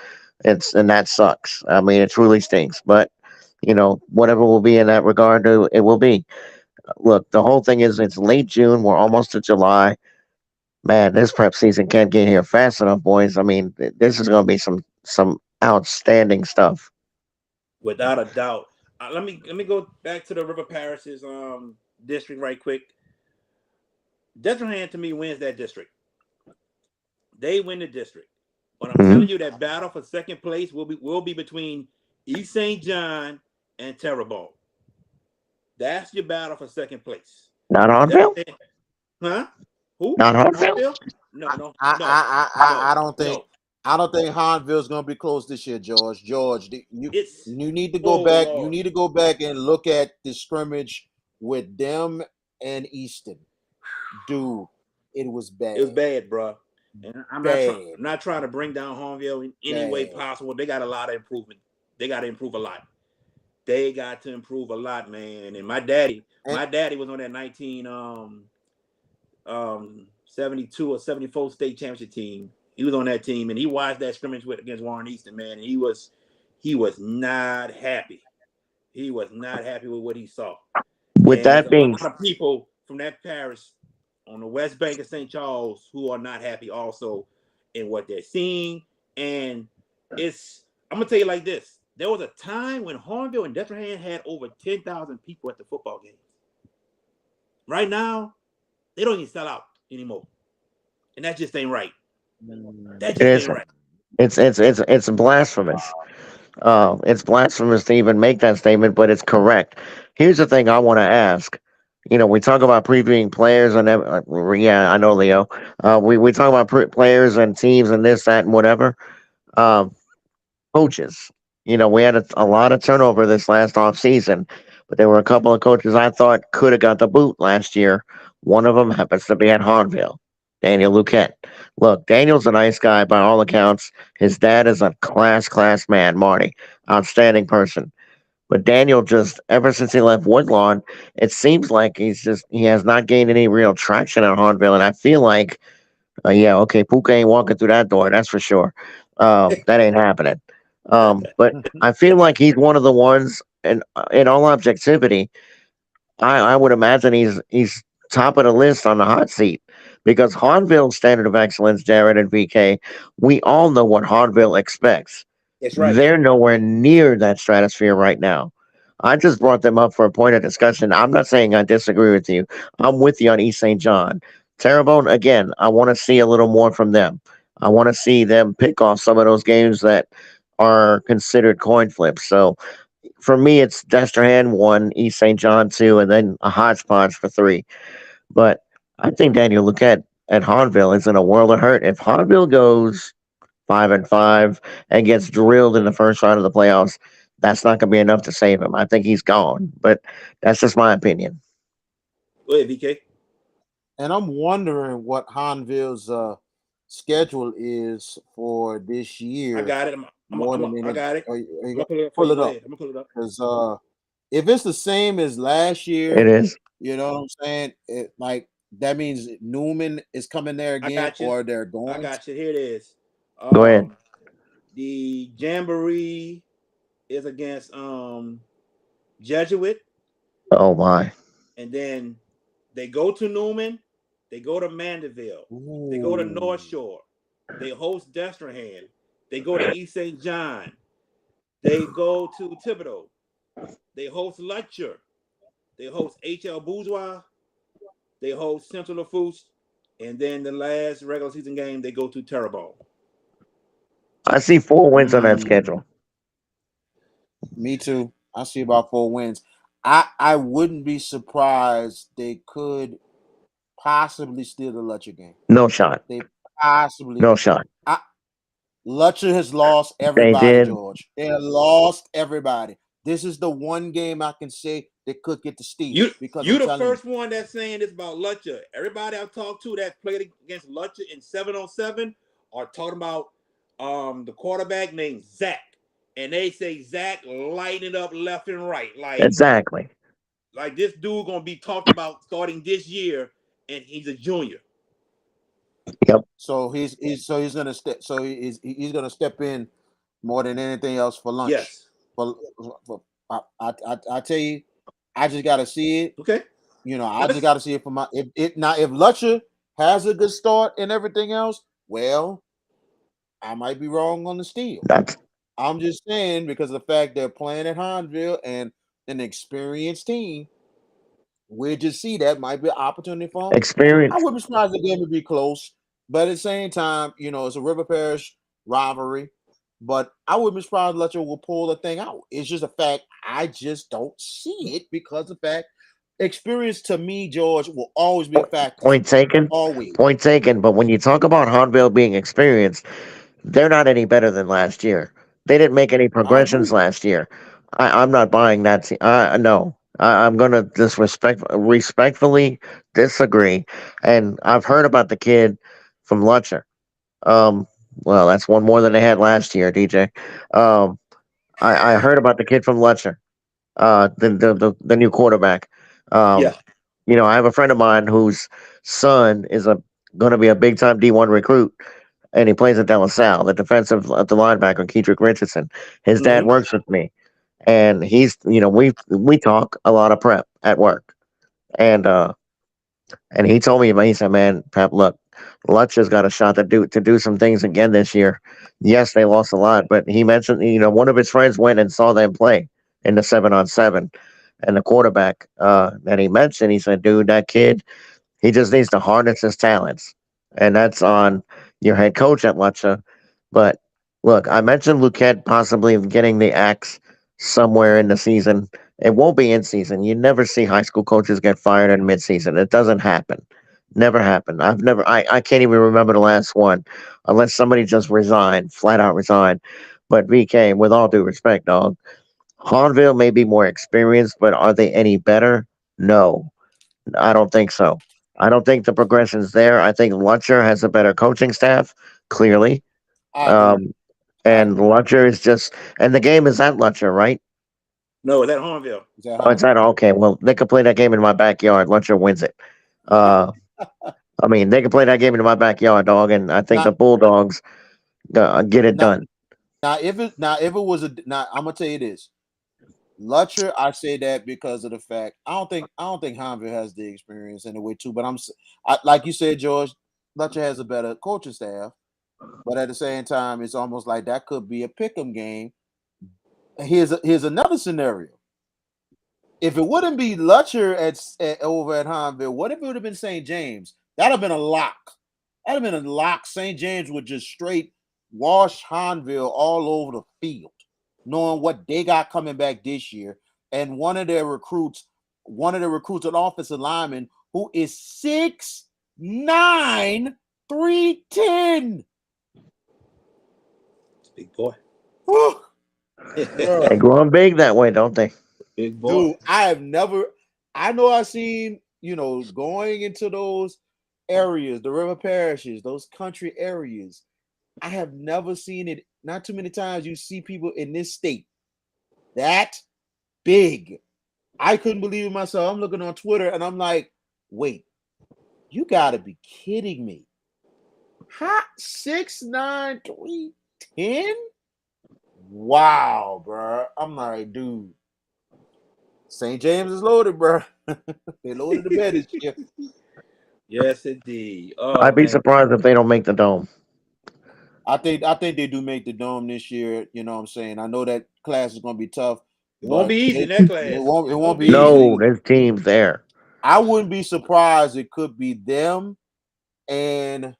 C: And that sucks. I mean, it truly stinks. But whatever will be in that regard, it will be. Look, the whole thing is it's late June. We're almost to July. Man, this prep season can't get here fast enough, boys. I mean, this is going to be some outstanding stuff.
A: Without a doubt. Let me go back to the River Paris's district right quick. Destrehan to me wins that district. They win the district. But I'm
C: Hmm.
A: telling you that battle for second place will be between East St. John and Terrebonne. That's your battle for second place.
C: Not Harville?
A: Destrehan, huh? Who?
C: Not Harville?
A: Hartville? No, no,
B: I
A: no,
B: I I,
A: no,
B: I don't think
A: no.
B: I don't think Hanville's gonna be close this year, George. George,
A: It's
B: you need to go
A: oh
B: back. You
A: Lord.
B: need to go back and look at the scrimmage with them and Easton. Dude, it was
A: It was
B: bad.
A: bad, bro. And
B: Bad.
A: I'm not trying to bring down Hornville in any way
B: Bad.
A: possible. They got a lot of improvement. They got to improve a lot. They got to improve a lot, man. And
B: And
A: my daddy was on that 72 or 74 state championship team. He was on that team and he watched that scrimmage against Warren Easton, man. And he was not happy. He was not happy with what he saw.
C: With
A: And there's
C: that
A: a
C: being
A: lot of people from that parish on the West Bank of St. Charles who are not happy also in what they're seeing. And I'm gonna tell you like this: there was a time when Hornville and Destrehan had over 10,000 people at the football games. Right now, they don't even sell out anymore, and that just ain't right. That
C: it
A: just
C: is,
A: ain't right.
C: it's blasphemous. It's blasphemous to even make that statement, but it's correct. Here's the thing I want to ask. We talk about previewing players and yeah, I know Leo. We talk about players and teams and this, that, and whatever. Um, Coaches. We had a lot of turnover this last off season, but there were a couple of coaches I thought could have got the boot last year. One of them happens to be at Harnville, Daniel Luquette. Look, Daniel's a nice guy by all accounts. His dad is a class man, Marty. Outstanding person. But Daniel just, ever since he left Woodlawn, it seems like he has not gained any real traction at Harnville. And I feel like, yeah, okay, Puka ain't walking through that door, that's for sure. That ain't happening. But I feel like he's one of the ones, and in all objectivity, I would imagine he's top of the list on the hot seat because Harnville's standard of excellence, Jared and VK, we all know what Harnville expects.
A: That's right.
C: They're nowhere near that stratosphere right now. I just brought them up for a point of discussion. I'm not saying I disagree with you. I'm with you on East St. John. Terrebonne, again, I want to see a little more from them. I want to see them pick off some of those games that are considered coin flips. So for me, it's Destrehan 1, East St. John 2, and then a hodgepodge for 3. But I think Daniel Luquette at Harnville is in a world of hurt. If Harnville goes 5-5 and gets drilled in the first round of the playoffs, that's not going to be enough to save him. I think he's gone, but that's just my opinion.
A: Go ahead, VK.
B: and I'm wondering what Hanville's schedule is for this
A: I
B: year
A: got it.
B: more than
A: I
B: any.
A: got it.
B: You
A: I'm gonna
B: got,
A: pull it up for
B: pull
A: you.
B: it
A: Go
B: up
A: ahead. I'm gonna pull it up.
B: because if it's the same as last
C: It
B: year,
C: is.
B: you know what I'm saying? That means Newman is coming there
A: I
B: again,
A: got you.
B: or they're
A: I
B: going to.
A: got you. Here it is.
C: Go ahead.
A: The Jamboree is against Jesuit,
C: Oh my.
A: and then they go to Newman, they go to Mandeville, they go to North
B: Ooh.
A: Shore, they host Destrehan, they go to East St. John, they go to Thibodeau, they host Lecture, they host HL Bourgeois, they host Central Lafourche, and then the last regular season game they go to Terrebonne.
C: I see 4 wins on that schedule.
B: Me too. I see about 4 wins. I wouldn't be surprised they could possibly steal the Lutcher game.
C: No shot.
B: They possibly.
C: No shot.
B: Lutcher has lost everybody, George. They have lost everybody. This is the one game I can say they could get the steal.
A: Because you the first one that's saying this about Lutcher. Everybody I've talked to that played against Lutcher in 7-on-7 are talking about the quarterback named Zach. And they say Zach lighting up left and right. Like
C: exactly.
A: Like this dude gonna be talked about starting this year, and he's a junior.
C: Yep.
B: So he's gonna step in more than anything else for lunch.
A: Yes.
B: But I tell you, I just gotta see it.
A: Okay.
B: I just gotta see it for my if Lutcher has a good start and everything else, well, I might be wrong on the steal. I'm just saying because of the fact they're playing at Hinesville and an experienced team, we just see that might be an opportunity for them.
C: Experience.
B: I wouldn't be surprised the game would be close, but at the same time, it's a River Parish rivalry. But I wouldn't be surprised Lutcher will pull the thing out. It's just a fact. I just don't see it because of the fact experience to me, George, will always be a factor.
C: Point taken.
B: Always.
C: Point taken. But when you talk about Hinesville being experienced, they're not any better than last year. They didn't make any progressions last year. I'm not buying that. No. I'm going to respectfully disagree. And I've heard about the kid from Lutcher. Well, that's one more than they had last year, DJ. I heard about the kid from Lutcher, the new quarterback.
A: Yeah.
C: I have a friend of mine whose son is going to be a big time D1 recruit, and he plays at De La Salle, the linebacker, Kedrick Richardson. His dad works with me, and he's we talk a lot of prep at work, and he told me, he said, man, Pep, look, Lutcher's got a shot to do some things again this year. Yes, they lost a lot, but he mentioned, one of his friends went and saw them play in the 7-on-7, and the quarterback that he mentioned, he said, dude, that kid, he just needs to harness his talents, and that's on your head coach at Lutcher. But look, I mentioned Luquette possibly getting the axe somewhere in the season. It won't be in season. You never see high school coaches get fired in midseason. It doesn't happen. Never happened. I can't even remember the last one, unless somebody just resigned, flat out resigned. But VK, with all due respect, dog, Hinesville may be more experienced, but are they any better? No, I don't think so. I don't think the progression's there. I think Lutcher has a better coaching staff, clearly. And Lutcher is just, and the game is at Lutcher, right?
A: No, it's at Hinesville.
C: It's at, okay. Well, they could play that game in my backyard. Lutcher wins it. I mean, they can play that game in my backyard, dog, and I think the Bulldogs get it done.
B: Now, if it was I'm gonna tell you this, Lutcher, I say that because of the fact I don't think Hinesville has the experience in the way too. But like you said, George, Lutcher has a better coaching staff, but at the same time, it's almost like that could be a pick'em game. Here's another scenario. If it wouldn't be Lutcher over at Hinesville, what if it would have been St. James? That'd have been a lock. That'd have been a lock. St. James would just straight wash Hinesville all over the field, knowing what they got coming back this year. And one of their recruits, an offensive lineman, who is 6'9", 310.
A: Big boy.
C: They growing big that way, don't they?
A: Big boy.
B: Dude, I know I've seen, going into those areas, the river parishes, those country areas. I have never seen it. Not too many times you see people in this state that big. I couldn't believe it myself. I'm looking on Twitter and I'm like, wait, you gotta be kidding me. Hot 6'9", 310? Wow, bro. I'm like, dude. St. James is loaded, bro. They loaded the bed this year.
A: Yes, indeed.
C: I'd be surprised if they don't make the dome.
B: I think they do make the dome this year. You know what I'm saying? I know that class is going to be tough.
A: It won't be easy in that class.
B: It won't be
C: No,
B: easy.
C: there's teams there.
B: I wouldn't be surprised. It could be them and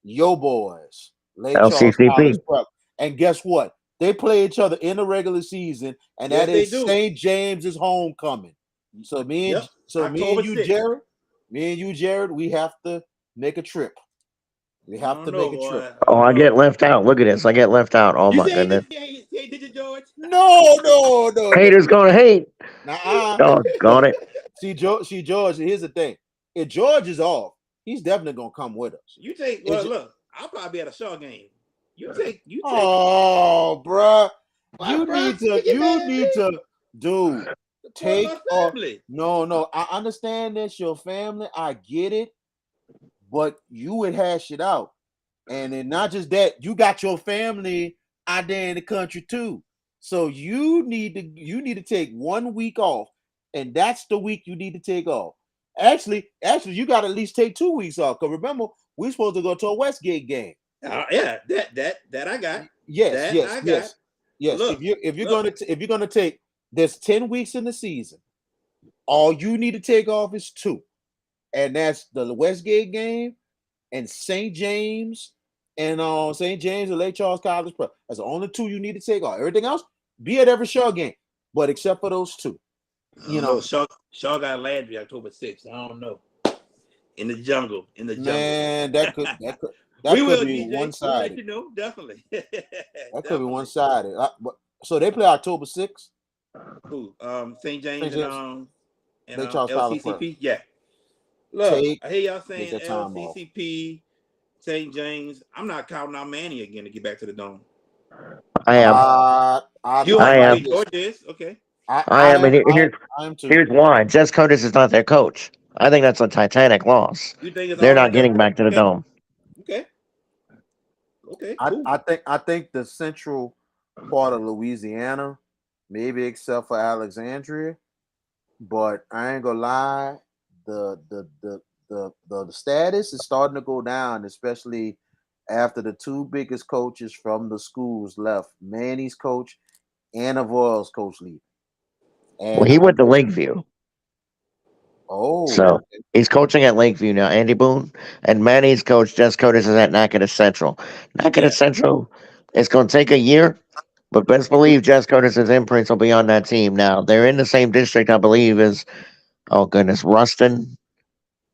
B: yo boys, Lake Charles College
C: LCCP.
B: Prep. And guess what? They play each other in the regular season, and
A: Yes,
B: that
A: they
B: is
A: do.
B: St. James's homecoming. So
A: Yep.
B: me
A: October
B: and you,
A: 6th.
B: Jared, we have to make a trip. We
A: I
B: have
A: don't
B: to
A: know,
B: make a
A: boy.
B: trip.
A: I
C: Oh,
A: don't
C: I
A: know.
C: get left out. Look at this. I get left out. Oh
A: You
C: my
A: say
C: goodness.
A: did you, George?
B: No.
C: Haters gonna hate.
B: Nah.
C: Doggone it.
B: George. Here's the thing: if George is off, he's definitely gonna come with us.
A: You take
B: It's
A: look. I'll probably be at a Shaw game. You take.
B: Oh, bruh.
A: My bro,
B: You need to, dude,
A: support
B: take
A: my
B: off.
A: family.
B: No. I understand that's your family. I get it, but you would hash it out. And then not just that, you got your family out there in the country too. So you need to take 1 week off, and that's the week you need to take off. Actually, you got to at least take 2 weeks off. Because remember, we're supposed to go to a Westgate game.
A: Yeah, that I got.
B: Yes,
A: That
B: yes,
A: I got.
B: yes, yes.
A: Look,
B: If you're
A: look.
B: gonna take, there's 10 weeks in the season. All you need to take off is 2, and that's the Westgate game and St. James St. James and Lake Charles College Prep. That's the only 2 you need to take off. Everything else, be at every Shaw game, but except for those 2.
A: I don't know. Shaw got Landry October 6th. I don't know. In the jungle.
B: Man, that could
A: We will,
B: be
A: DJ. We'll let
B: one-sided.
A: you know. Definitely.
B: That could be one-sided. So they play October 6th.
A: Who? St. James
B: St. James,
A: and
B: Lake Charles College Prep.
A: LCCP. Yeah. Look, I hear y'all
B: take
A: saying
B: that time off.
A: LCCP, St. James. I'm not counting out Manny again to get back to the dome.
C: I am.
A: You
C: I
A: are.
C: am.
A: George is okay.
C: I am. And
B: I am too.
C: here's why. Jess Curtis is not their coach. I think that's a Titanic loss.
A: You think it's
C: They're
A: all
C: not
A: on
C: getting
A: them?
C: back to the dome.
A: Okay. Cool.
B: I think the central part of Louisiana, maybe except for Alexandria, but I ain't gonna lie, the status is starting to go down, especially after the 2 biggest coaches from the schools left, Manny's coach and Avoyle's coach leave.
C: Well,
B: And
C: he went to Lakeview. So
B: okay.
C: he's coaching at Lakeview now, Andy Boone. And Manny's coach, Jess Curtis, is at Natchitoches Central. Natchitoches Central, it's going to take a year, but best believe Jess Curtis's imprints will be on that team. Now, they're in the same district, I believe, as, oh goodness, Ruston,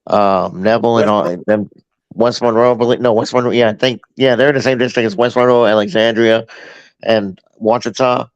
C: Neville, and all them. West Monroe, West Monroe. Yeah, I think, they're in the same district as West Monroe, Alexandria, and Ouachita.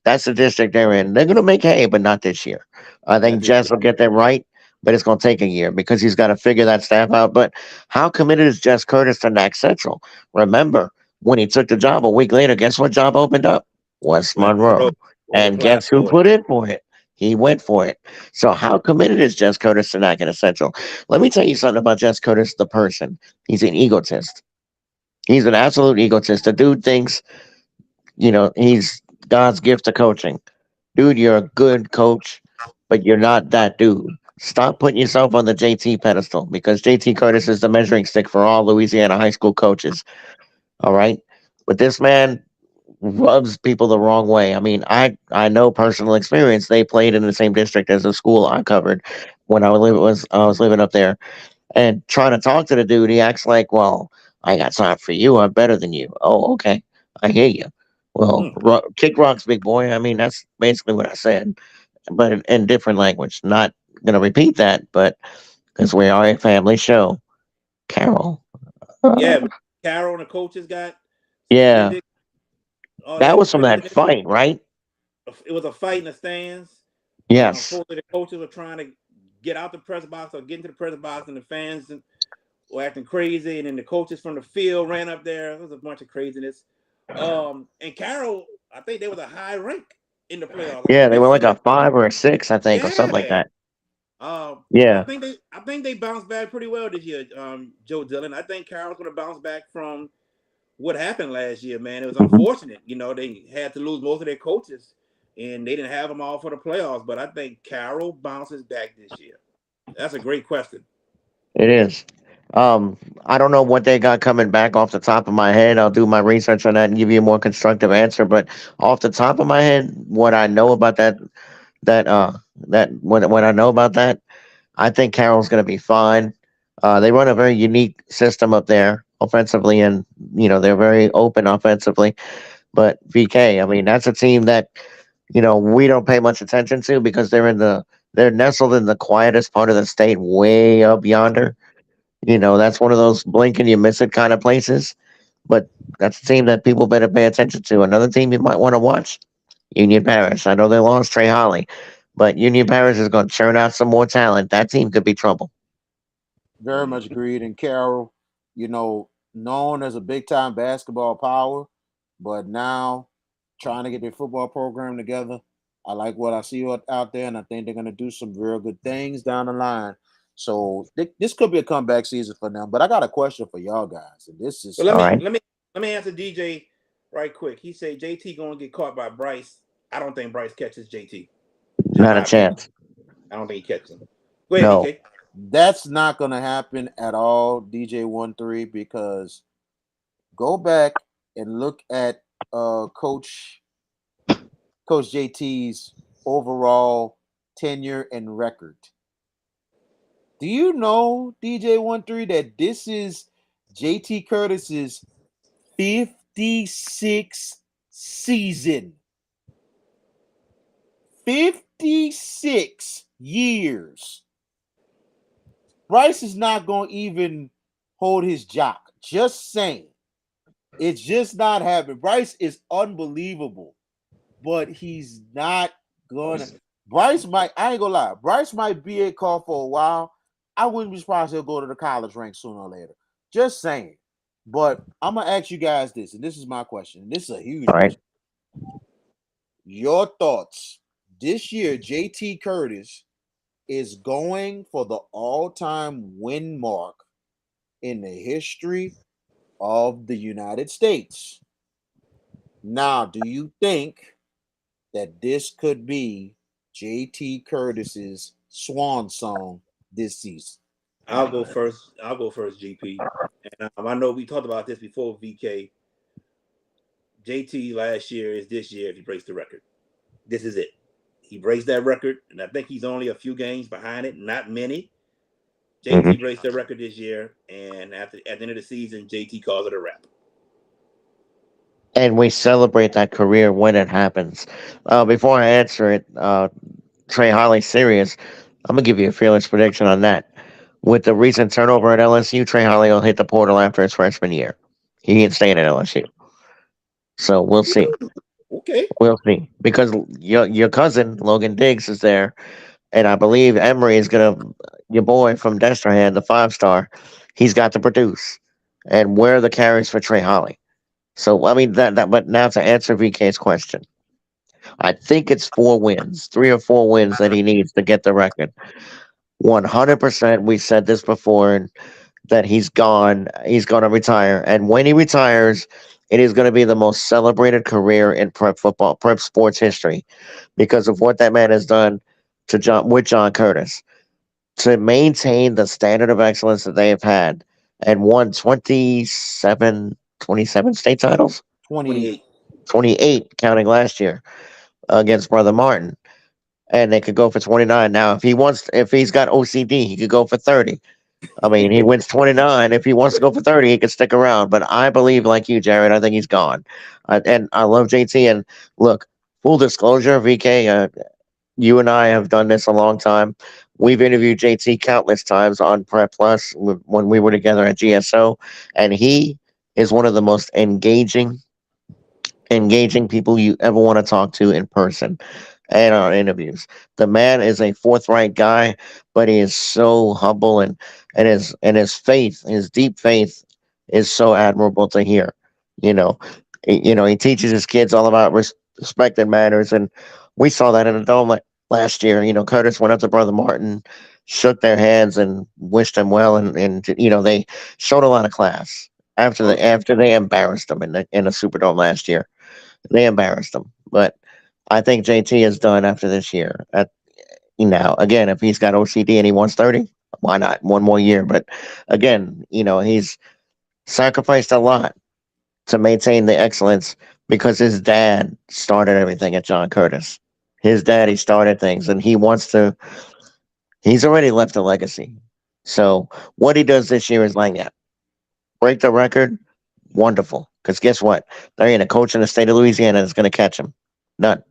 C: That's the district they're in. They're going to make hay, but not this year. I think Jess will get them right, but it's going to take a year because he's got to figure that staff out. But how committed is Jess Curtis to NAC Central? Remember, when he took the job a week later, guess what job opened up? West Monroe. And guess who put in for it? He went for it. So how committed is Jess Curtis to NAC Central? Let me tell you something about Jess Curtis, the person. He's an egotist. He's an absolute egotist. The dude thinks, he's God's gift to coaching. Dude, you're a good coach, but you're not that dude. Stop putting yourself on the JT pedestal because JT Curtis is the measuring stick for all Louisiana high school coaches. All right. But this man rubs people the wrong way. I mean, I know personal experience. They played in the same district as the school I covered when I was living up there. And trying to talk to the dude, he acts like, well, I got time for you. I'm better than you. Oh, okay. I hear you. Well, kick rocks, big boy. I mean, that's basically what I said, but in different language. Not going to repeat that, but because we are a family show. Carol.
A: Yeah, Carol and the coaches got
C: Yeah.
A: suspended.
C: That was from that fight, right?
A: It was a fight in the stands.
C: Yes.
A: The coaches were trying to get out the press box or get into the press box, and the fans were acting crazy. And then the coaches from the field ran up there. It was a bunch of craziness. And Carroll, I think they was a high rank in the playoffs.
C: Yeah, they were like a 5 or a 6, I think, or something like that.
A: Yeah, I think they bounced back pretty well this year. Joe Dillon, I think Carroll's going to bounce back from what happened last year. Man, it was unfortunate. They had to lose most of their coaches, and they didn't have them all for the playoffs. But I think Carroll bounces back this year. That's a great question.
C: It is. I don't know what they got coming back off the top of my head. I'll do my research on that and give you a more constructive answer. But off the top of my head, what I know about what I know about that, I think Carroll's going to be fine. They run a very unique system up there offensively, and they're very open offensively. But VK, I mean, that's a team that we don't pay much attention to because they're nestled in the quietest part of the state, way up yonder. That's one of those blink and you miss it kind of places. But that's a team that people better pay attention to. Another team you might want to watch, Union Parish. I know they lost Trey Holly, but Union Parish is going to churn out some more talent. That team could be trouble.
B: Very much agreed. And Carroll, known as a big time basketball power, but now trying to get their football program together. I like what I see out there, and I think they're going to do some real good things down the line. So this could be a comeback season for them. But I got a question for y'all guys, and this is
A: But let
C: All
A: me
C: right.
A: let me let me answer DJ right quick. He said JT gonna get caught by Bryce. I don't think Bryce catches JT. Just
C: Not a
A: my opinion.
C: chance.
A: I don't think he catches him. Go ahead,
C: No.
A: VK.
B: that's not going to happen at all, DJ 13, because go back and look at Coach JT's overall tenure and record. Do you know, DJ 13, that this is JT Curtis's 56th season? 56 years. Bryce is not going to even hold his jock. Just saying. It's just not happening. Bryce is unbelievable, but he's not gonna. Bryce might. I ain't gonna lie. Bryce might be a call for a while. I wouldn't be surprised he'll go to the college ranks sooner or later. Just saying. But I'm gonna ask you guys this, and this is my question. This is a huge
C: All right.
B: question. Your thoughts this year? JT Curtis is going for the all-time win mark in the history of the United States. Now, do you think that this could be JT Curtis's swan song this season?
A: I'll go first. GP. And I know we talked about this before, VK. JT last year is this year if he breaks the record. This is it. He breaks that record, and I think he's only a few games behind it, not many.
C: hmm
A: JT breaks the record this year, and at the end of the season, JT calls it a wrap.
C: And we celebrate that career when it happens. Before I answer it, Trey Holly serious. I'm gonna give you a fearless prediction on that. With the recent turnover at LSU, Trey Holly will hit the portal after his freshman year. He ain't staying at LSU. So we'll see.
A: Okay.
C: We'll see. Because your cousin, Logan Diggs, is there. And I believe Emery is gonna your boy from Destrehan, the 5-star, he's got to produce. And where are the carries for Trey Holly? So I mean that but now to answer VK's question. I think it's 4 wins, 3 or 4 wins that he needs to get the record. 100%. We said this before, and that he's gone. He's going to retire, and when he retires, it is going to be the most celebrated career in prep sports history, because of what that man has done to John Curtis to maintain the standard of excellence that they have had, and won 27 state titles,
B: 28.
A: 28.
C: 28 counting last year against Brother Martin, and they could go for 29. Now, if he's got OCD, he could go for 30. I mean, he wins 29. If he wants to go for 30, he can stick around. But I believe, like you, Jared, I think he's gone. And I love JT. And look, full disclosure, VK, you and I have done this a long time. We've interviewed JT countless times on Prep Plus when we were together at GSO, and he is one of the most engaging people you ever want to talk to in person and our interviews. The man is a forthright guy, but he is so humble, and his faith, his deep faith, is so admirable to hear. You know, he teaches his kids all about respect and manners, and we saw that in the dome last year. Curtis went up to Brother Martin, shook their hands, and wished him well, and they showed a lot of class after they embarrassed them in the Superdome last year. They embarrassed him, but I think JT is done after this year. Now, again, if he's got OCD and he wants 30, why not 1 more year? But again, he's sacrificed a lot to maintain the excellence because his dad started everything at John Curtis. His daddy started things, and he wants to. He's already left a legacy. So what he does this year is like that. Break the record, wonderful. Because guess what? There ain't a coach in the state of Louisiana that's going to catch him. None.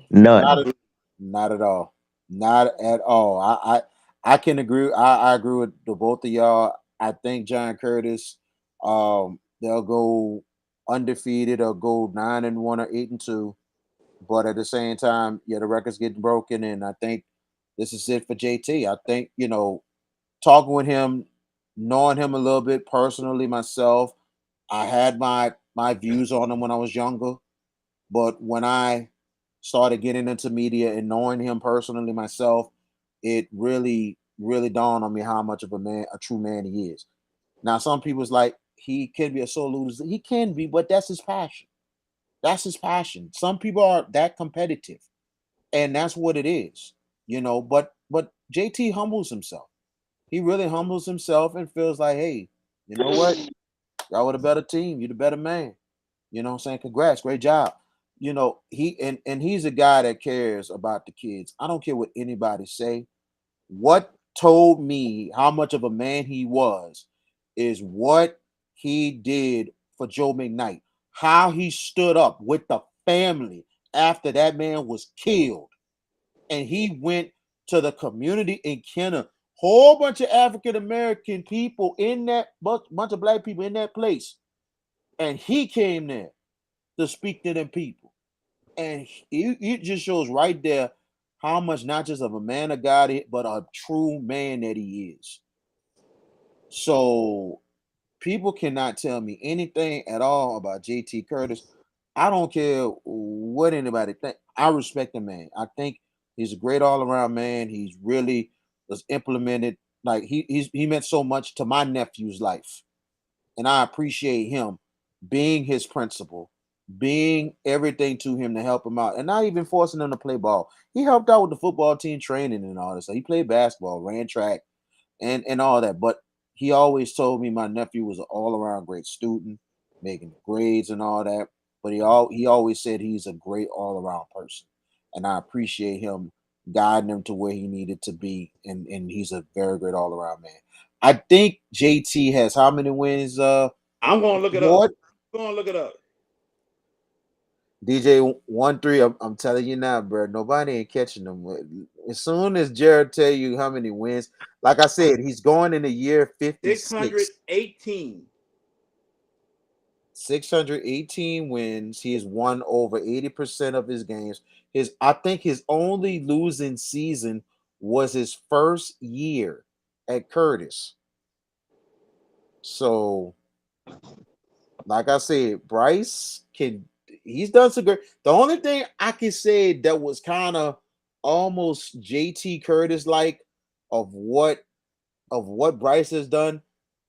B: Not
C: None.
B: at, not at all. Not at all. I can agree. I agree with the both of y'all. I think John Curtis, they'll go undefeated or go 9-1 or 8-2. But at the same time, yeah, the record's getting broken, and I think this is it for JT. I think talking with him, knowing him a little bit personally myself, I had my views on him when I was younger, but when I started getting into media and knowing him personally myself, it really, really dawned on me how much of a true man he is. Now, some people's like he can be a solo loser. He can be, but that's his passion. That's his passion. Some people are that competitive, and that's what it is, But JT humbles himself. He really humbles himself and feels like, hey, you know what? Y'all were the better team. You're the better man. You know what I'm saying? Congrats, great job. He he's a guy that cares about the kids. I don't care what anybody say. What told me how much of a man he was is what he did for Joe McKnight. How he stood up with the family after that man was killed. And he went to the community in Kenner. Whole bunch of African American people in that bunch of black people in that place. And he came there to speak to them people. And it just shows right there how much not just of a man of God, but a true man that he is. So people cannot tell me anything at all about JT Curtis. I don't care what anybody think. I respect the man. I think he's a great all around man. He's really was implemented. Like he meant so much to my nephew's life, and I appreciate him being his principal, being everything to him to help him out, and not even forcing him to play ball. He helped out with the football team training and all this. So he played basketball, ran track, and all that. But he always told me my nephew was an all around great student, making grades and all that. But he always said he's a great all around person, and I appreciate him guiding him to where he needed to be. And he's a very great all around man. I think JT has how many wins?
A: I'm gonna look it up.
B: What
A: I'm gonna look it up.
B: DJ 1-3? I'm telling you now, bro. Nobody ain't catching him. As soon as Jared tell you how many wins, like I said, he's going in the year 56.
A: 618.
B: 618 wins. He has won over 80% of his games. I think his only losing season was his first year at Curtis. So, like I said, he's done some good. The only thing I can say that was kind of almost JT Curtis like of what Bryce has done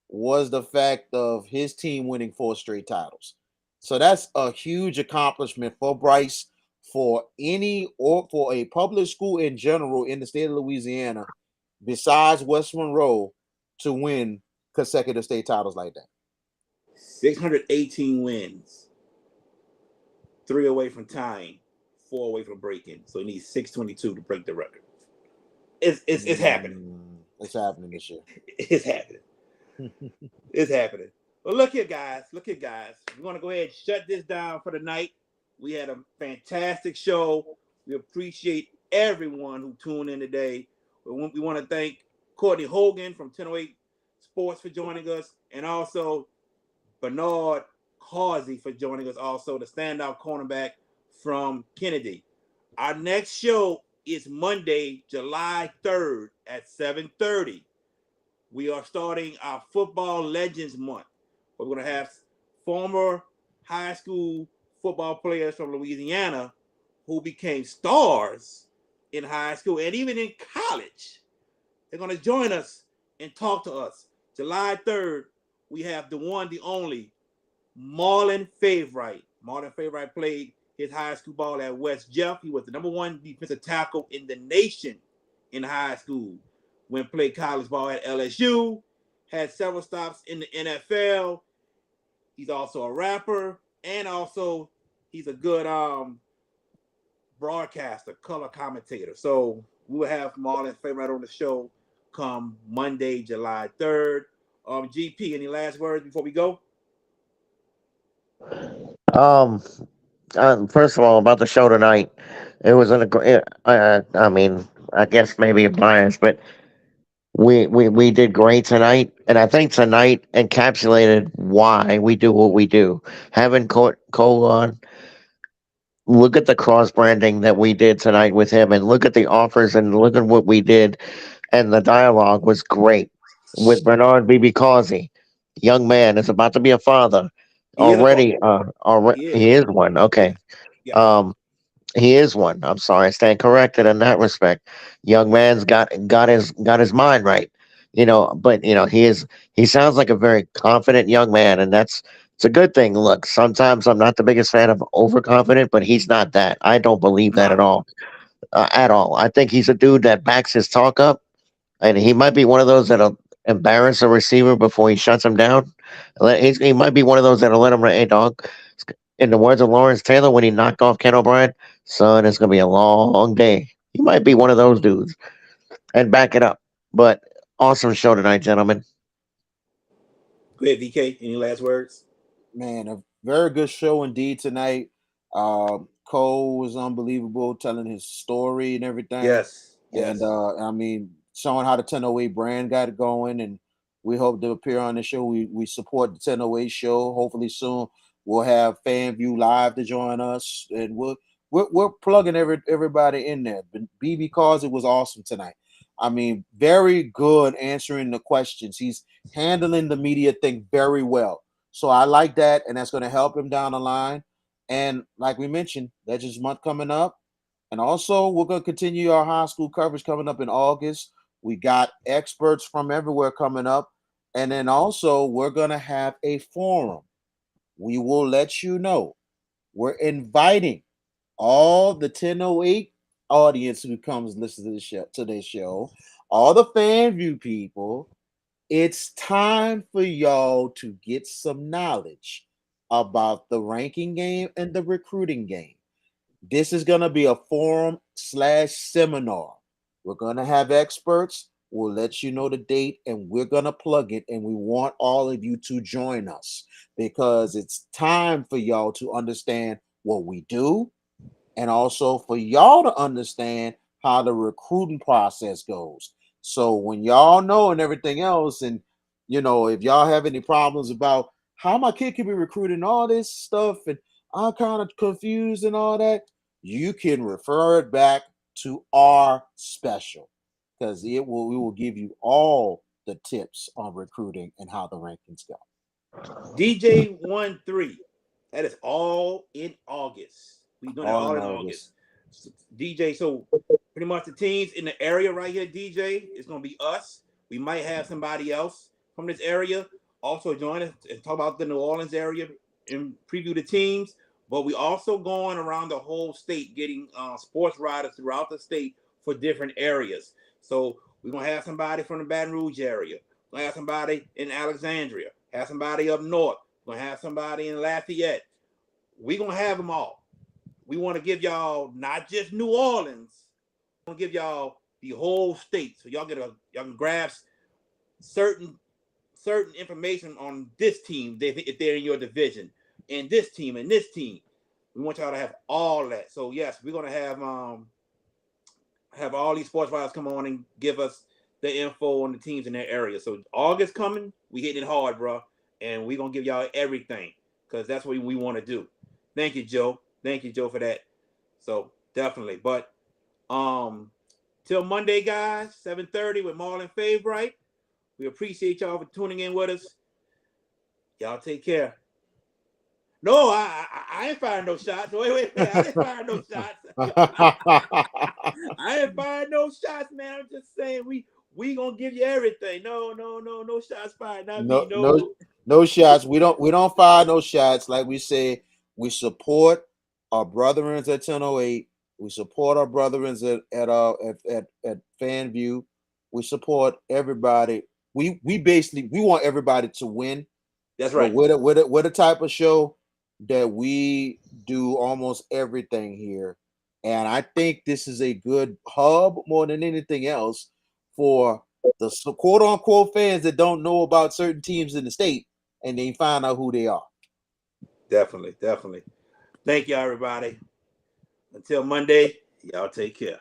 B: was the fact of his team winning 4 straight titles. So that's a huge accomplishment for Bryce, for for a public school in general in the state of Louisiana, besides West Monroe, to win consecutive state titles like that.
A: 618 wins. 3 away from tying, 4 away from breaking. So he needs 622 to break the record. It's happening.
B: It's happening this year.
A: It's happening. It's happening. Well, look here, guys. We're going to go ahead and shut this down for the night. We had a fantastic show. We appreciate everyone who tuned in today. We want to thank Cortney Hogan from 1008 Sports for joining us, and also Bernard Causey for joining us, also the standout cornerback from Kennedy. Our next show is Monday, July 3rd at 7:30. We are starting our Football Legends Month. We're going to have former high school football players from Louisiana who became stars in high school and even in college. They're going to join us and talk to us. July 3rd, we have the one, the only, Marlon Favorite. Marlon Favorite played his high school ball at West Jeff. He was the number 1 defensive tackle in the nation in high school. When played college ball at LSU, had several stops in the NFL. He's also a rapper, and also he's a good broadcaster, color commentator. So we will have Marlon Favorite on the show come Monday, July 3rd. GP, any last words before we go?
C: Um, First of all, about the show tonight, it was I mean, I guess maybe a bias, but we did great tonight, and I think tonight encapsulated why we do what we do. Having Cole on, look at the cross branding that we did tonight with him, and look at the offers, and look at what we did, and the dialogue was great with Bernard BB Causey. Young man is about to be a father
A: He is a father.
C: already. Already
A: He is.
C: he is one. Okay.
A: Yes. Yes.
C: Um, he is one. I'm sorry, I stand corrected in that respect. Young man's got his mind right. But he sounds like a very confident young man, and it's a good thing. Look, sometimes I'm not the biggest fan of overconfident, but he's not that. I don't believe that
A: Nah.
C: at all. At all. I think he's a dude that backs his talk up, and he might be one of those that'll embarrass a receiver before he shuts him down. He might be one of those that'll let him run. Hey, dog. In the words of Lawrence Taylor, when he knocked off Ken O'Brien, son, it's gonna be a long day. He might be one of those dudes and back it up. But awesome show tonight, gentlemen.
A: Go ahead, VK. Any last words?
B: Man, a very good show indeed tonight. Cole was unbelievable, telling his story and everything.
A: Yes.
B: And
A: Yes.
B: I mean, showing how the 1008 brand got it going. And we hope to appear on the show. We support the 1008 show. Hopefully soon we'll have Fan View Live to join us. And we're plugging everybody in there. But because it was awesome tonight. I mean, very good answering the questions. He's handling the media thing very well. So I like that, and that's going to help him down the line. And like we mentioned, Legends Month coming up. And also, we're going to continue our high school coverage coming up in August. We got experts from everywhere coming up. And then also, we're going to have a forum. We will let you know. We're inviting all the 1008 audience who comes listen to the show, today's show, all the fan view people. It's time for y'all to get some knowledge about the ranking game and the recruiting game. This is going to be a forum/seminar. We're going to have experts. We'll let you know the date and we're going to plug it. And we want all of you to join us because it's time for y'all to understand what we do and also for y'all to understand how the recruiting process goes. So when y'all know and everything else, and if y'all have any problems about how my kid can be recruited and all this stuff, and I'm kind of confused and all that, you can refer it back to our special because we will give you all the tips on recruiting and how the rankings go.
A: DJ 1-3. That is all in August. We doing it
B: All
A: all
B: in
A: in
B: August.
A: DJ, so pretty much the teams in the area right here, DJ, is going to be us. We might have somebody else from this area also join us and talk about the New Orleans area and preview the teams. But we also going around the whole state getting sports writers throughout the state for different areas. So we're going to have somebody from the Baton Rouge area. We're going to have somebody in Alexandria. Have somebody up north. We're going to have somebody in Lafayette. We're going to have them all. We want to give y'all not just New Orleans. We want to give y'all the whole state, so y'all can grasp certain information on this team if they're in your division, and this team and this team. We want y'all to have all that. So yes, we're gonna have all these sports writers come on and give us the info on the teams in their area. So August coming, we hitting it hard, bro, and we're gonna give y'all everything because that's what we want to do. Thank you, Joe. Thank you, Joe, for that. So definitely. But till Monday, guys, 7:30 with Marlon Favorite. We appreciate y'all for tuning in with us. Y'all take care. No, I ain't firing no shots. Wait. I ain't firing no shots. I ain't firing no shots, man. I'm just saying we gonna give you everything. No shots fired. Not me.
B: No shots. We don't fire no shots. Like we say, we support our brethren at 1008. We support our brethren at FanView. We support everybody. We basically want everybody to win.
A: That's right.
B: But we're the type of show that we do almost everything here. And I think this is a good hub more than anything else for the quote unquote fans that don't know about certain teams in the state, and they find out who they are.
A: Definitely. Thank you, everybody. Until Monday, y'all take care.